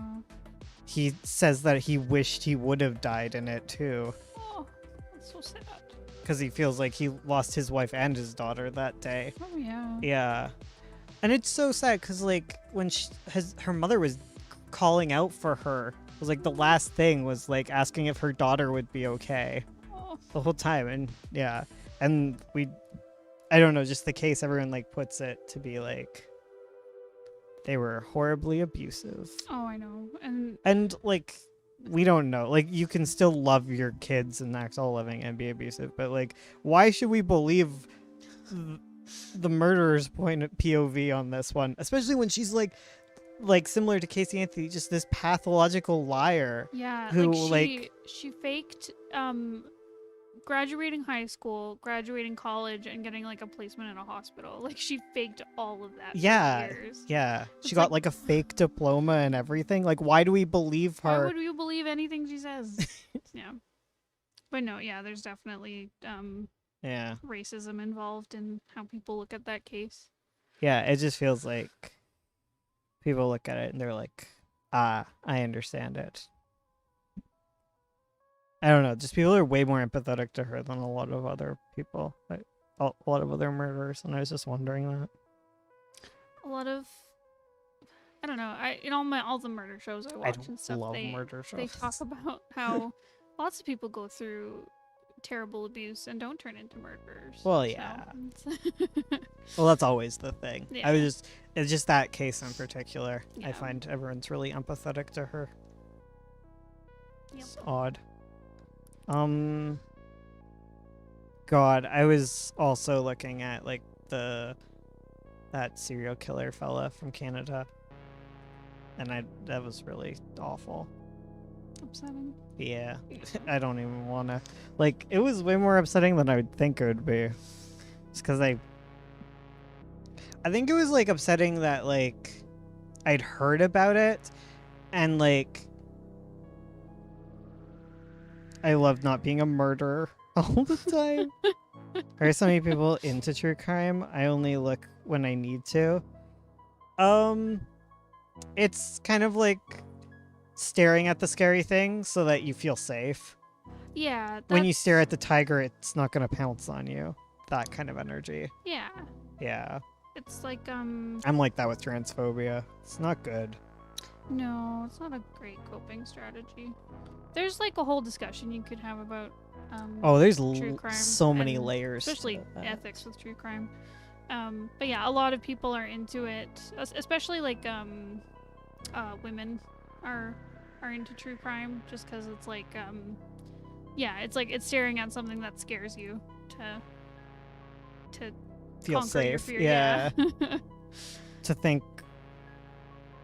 Speaker 3: he says that he wished he would have died in it too.
Speaker 2: Oh, that's so sad.
Speaker 3: Because he feels like he lost his wife and his daughter that day.
Speaker 2: Oh yeah.
Speaker 3: Yeah. And it's so sad because, like, when her mother was calling out for her, it was like the last thing was, like, asking if her daughter would be okay
Speaker 2: Oh,
Speaker 3: the whole time. And, yeah. And I don't know, just the case everyone, like, puts it to be, like, they were horribly abusive.
Speaker 2: oh, I know. And
Speaker 3: And, like, we don't know. Like, you can still love your kids and act all loving and be abusive, but, like, why should we believe the murderer's POV on this one? Especially when she's, like similar to Casey Anthony, just this pathological liar.
Speaker 2: yeah,
Speaker 3: Who,
Speaker 2: she faked graduating high school, graduating college, and getting like a placement in a hospital. Like she faked all of that. For
Speaker 3: Yeah.
Speaker 2: years.
Speaker 3: Yeah.
Speaker 2: It's
Speaker 3: She got,
Speaker 2: like-
Speaker 3: like, a fake diploma and everything. Like, why do we believe
Speaker 2: Why
Speaker 3: her?
Speaker 2: would you believe anything she says? Yeah. But no, yeah, there's definitely
Speaker 3: Yeah.
Speaker 2: racism involved in how people look at that case.
Speaker 3: Yeah, it just feels like people look at it and they're like, I understand it. I don't know. Just people are way more empathetic to her than a lot of other people, like a lot of other murderers. And I was just wondering that.
Speaker 2: A lot of I don't know. I in all the murder shows I
Speaker 3: I
Speaker 2: watch
Speaker 3: don't
Speaker 2: and stuff,
Speaker 3: love
Speaker 2: they
Speaker 3: murder shows.
Speaker 2: they talk about how lots of people go through terrible abuse and don't turn into murderers.
Speaker 3: Well,
Speaker 2: so
Speaker 3: yeah.
Speaker 2: it's-
Speaker 3: Well, that's always the thing.
Speaker 2: Yeah.
Speaker 3: It's just that case in particular. I
Speaker 2: Yeah.
Speaker 3: find everyone's really empathetic to her.
Speaker 2: Yep.
Speaker 3: It's odd. God, I was also looking at like that serial killer fella from Canada, and that was really awful.
Speaker 2: upsetting.
Speaker 3: Yeah, I don't even want to. Like, it was way more upsetting than I would think it would be. Just because I think it was like upsetting that like I'd heard about it, and like I love not being a murderer all the time. There are so many people into true crime. I only look when I need to. It's kind of like staring at the scary thing so that you feel safe.
Speaker 2: Yeah.
Speaker 3: When you
Speaker 2: that's-
Speaker 3: stare at the tiger, it's not gonna pounce on you. That kind of energy.
Speaker 2: Yeah.
Speaker 3: Yeah.
Speaker 2: It's like
Speaker 3: I'm like that with transphobia. It's not good.
Speaker 2: no, it's not a great coping strategy. There's like a whole discussion you could have about
Speaker 3: Oh, there's
Speaker 2: true crime
Speaker 3: so many
Speaker 2: and
Speaker 3: layers. to
Speaker 2: especially
Speaker 3: that.
Speaker 2: ethics with true crime. But yeah, a lot of people are into it, especially like women are into true crime just because it's like yeah, it's like it's staring at something that scares you to
Speaker 3: Feel
Speaker 2: conquer your
Speaker 3: safe.
Speaker 2: fear.
Speaker 3: Yeah. To think,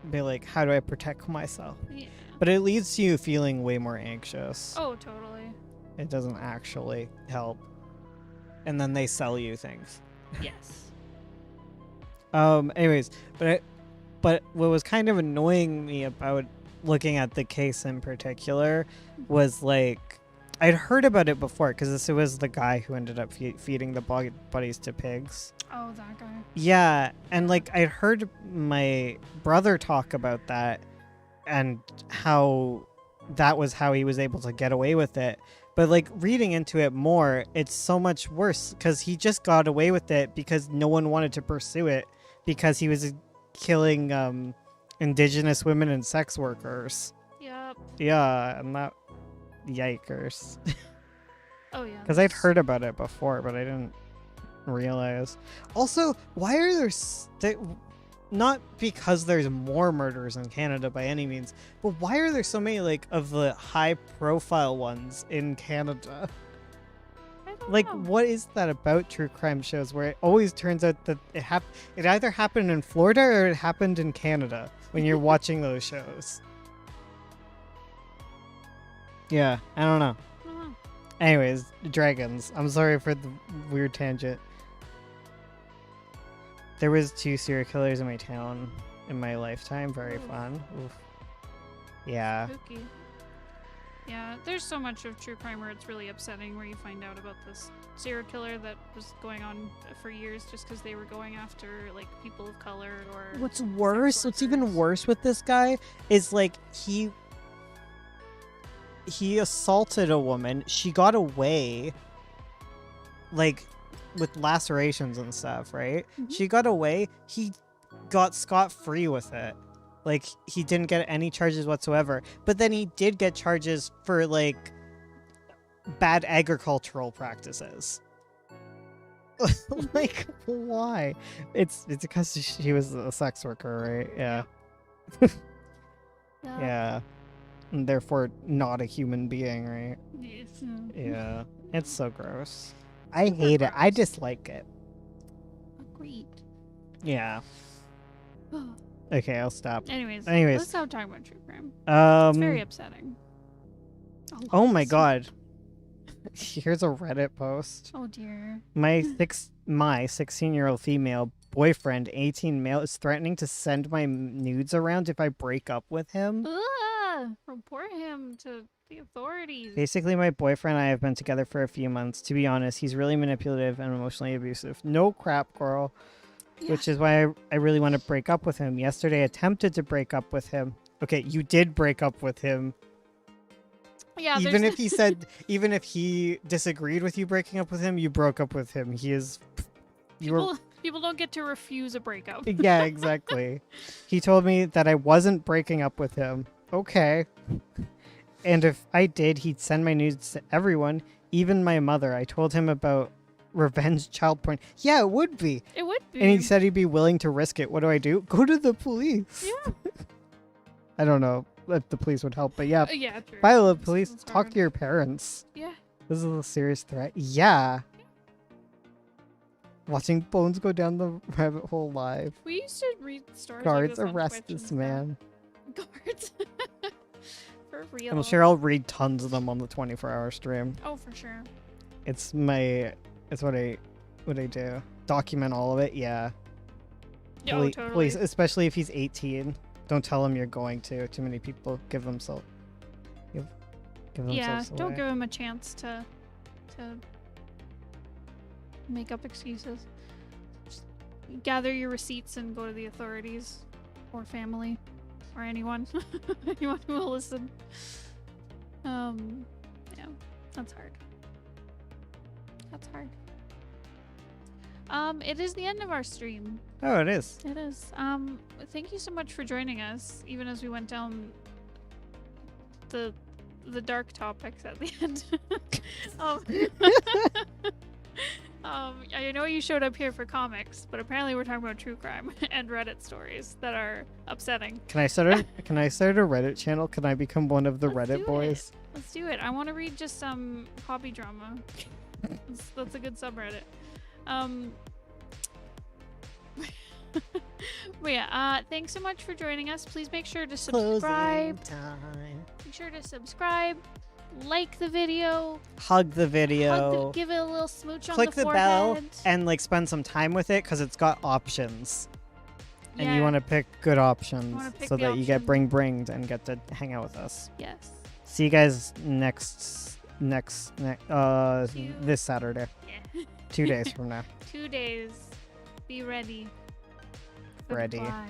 Speaker 3: be like, how do I protect myself?
Speaker 2: Yeah.
Speaker 3: But it leads to you feeling way more anxious.
Speaker 2: Oh, totally.
Speaker 3: It doesn't actually help. And then they sell you things.
Speaker 2: Yes.
Speaker 3: Anyways, but what was kind of annoying me about looking at the case in particular was like I'd heard about it before because this was the guy who ended up feeding the bodies to pigs.
Speaker 2: Oh, that guy.
Speaker 3: Yeah, and like I'd heard my brother talk about that and how that was how he was able to get away with it. But like reading into it more, it's so much worse because he just got away with it because no one wanted to pursue it because he was killing Indigenous women and sex workers.
Speaker 2: Yep.
Speaker 3: Yeah, and that yikers.
Speaker 2: Oh yeah.
Speaker 3: Because I'd
Speaker 2: there's-
Speaker 3: heard about it before, but I didn't realize. Also, why are there not because there's more murders in Canada by any means, but why are there so many like of the high profile ones in Canada?
Speaker 2: I don't
Speaker 3: Like,
Speaker 2: know.
Speaker 3: what is that about true crime shows where it always turns out that it either happened in Florida or it happened in Canada when you're watching those shows? Yeah, I don't know.
Speaker 2: I don't know.
Speaker 3: Anyways, dragons. I'm sorry for the weird tangent. There was 2 serial killers in my town in my lifetime. Very
Speaker 2: Ooh.
Speaker 3: fun. Oof. Yeah.
Speaker 2: Spooky. Yeah, there's so much of true crime where it's really upsetting where you find out about this serial killer that was going on for years just because they were going after like people of color or
Speaker 3: What's
Speaker 2: sex
Speaker 3: worse, what's even
Speaker 2: workers.
Speaker 3: worse with this guy is like he assaulted a woman. She got away like with lacerations and stuff, right?
Speaker 2: Mhm.
Speaker 3: She got away. He got scot-free with it. Like he didn't get any charges whatsoever. But then he did get charges for like bad agricultural practices. Like why? It's because she was a sex worker, right? Yeah. Yeah. And therefore not a human being, right?
Speaker 2: Yes, mm.
Speaker 3: Yeah. It's so gross. I hate it. I
Speaker 2: gross.
Speaker 3: dislike it.
Speaker 2: Agreed.
Speaker 3: Yeah. Okay, I'll stop.
Speaker 2: Anyways,
Speaker 3: Anyways.
Speaker 2: let's stop talking about true crime. It's very
Speaker 3: Um
Speaker 2: upsetting.
Speaker 3: Oh my
Speaker 2: Lots.
Speaker 3: god. Here's a Reddit post.
Speaker 2: Oh dear.
Speaker 3: My 16-year-old female boyfriend, 18 male, is threatening to send my nudes around if I break up with him.
Speaker 2: Report him to the authorities.
Speaker 3: Basically, my boyfriend and I have been together for a few months. To be honest, he's really manipulative and emotionally abusive. No crap, girl.
Speaker 2: Yeah.
Speaker 3: Which is why I really want to break up with him. Yesterday, I attempted to break up with him. Okay, you did break up with him.
Speaker 2: Yeah,
Speaker 3: Even
Speaker 2: there's-
Speaker 3: if he said, even if he disagreed with you breaking up with him, you broke up with him. He is. You were.
Speaker 2: people don't get to refuse a breakup.
Speaker 3: Yeah, exactly. He told me that I wasn't breaking up with him. Okay. And if I did, he'd send my nudes to everyone, even my mother. I told him about revenge child porn. Yeah, it would be.
Speaker 2: It would be.
Speaker 3: And he said he'd be willing to risk it. What do? Go to the police.
Speaker 2: Yeah.
Speaker 3: I don't know if the police would help, but yeah.
Speaker 2: Yeah, true.
Speaker 3: File the
Speaker 2: That's-
Speaker 3: police.
Speaker 2: that's
Speaker 3: Talk
Speaker 2: hard.
Speaker 3: to your parents.
Speaker 2: Yeah.
Speaker 3: This is a serious threat. Yeah. Watching bones go down the rabbit hole live.
Speaker 2: We used to read stories.
Speaker 3: Guards,
Speaker 2: like this on
Speaker 3: arrest
Speaker 2: Twitch
Speaker 3: this
Speaker 2: and
Speaker 3: man.
Speaker 2: stuff. Guards. For real.
Speaker 3: I'm sure I'll read tons of them on the 24-hour stream.
Speaker 2: Oh, for sure.
Speaker 3: It's what I do. Document all of it. Yeah.
Speaker 2: Yeah,
Speaker 3: Police,
Speaker 2: totally.
Speaker 3: especially if he's 18. Don't tell him you're going to. Too many people give themselves. Give
Speaker 2: Yeah,
Speaker 3: themselves
Speaker 2: don't
Speaker 3: away.
Speaker 2: give him a chance to make up excuses. Just gather your receipts and go to the authorities or family or anyone anyone who will listen. Yeah, that's hard. That's hard. It is the end of our stream.
Speaker 3: Oh, it is.
Speaker 2: It is. Thank you so much for joining us, even as we went down the dark topics at the end. um, I know you showed up here for comics, but apparently we're talking about true crime and Reddit stories that are upsetting.
Speaker 3: Can I start a Reddit channel? Can I become one of the
Speaker 2: Let's do
Speaker 3: Reddit
Speaker 2: it.
Speaker 3: boys?
Speaker 2: Let's do it. I want to read just some hobby drama. That's a good subreddit. But yeah, thanks so much for joining us. Please make sure to subscribe.
Speaker 3: Closing time.
Speaker 2: Make sure to subscribe, like the video,
Speaker 3: Hug the video.
Speaker 2: give it a little smooch
Speaker 3: Click
Speaker 2: on the
Speaker 3: the bell
Speaker 2: forehead.
Speaker 3: and like spend some time with it because it's got options. And you
Speaker 2: Yeah,
Speaker 3: want to pick good options
Speaker 2: wanna pick
Speaker 3: so
Speaker 2: the
Speaker 3: that you get
Speaker 2: option.
Speaker 3: bringed and get to hang out with us.
Speaker 2: Yes.
Speaker 3: See you guys next
Speaker 2: You-
Speaker 3: this Saturday.
Speaker 2: Yeah.
Speaker 3: 2 days from now.
Speaker 2: 2 days. Be ready.
Speaker 3: Ready.
Speaker 2: Goodbye.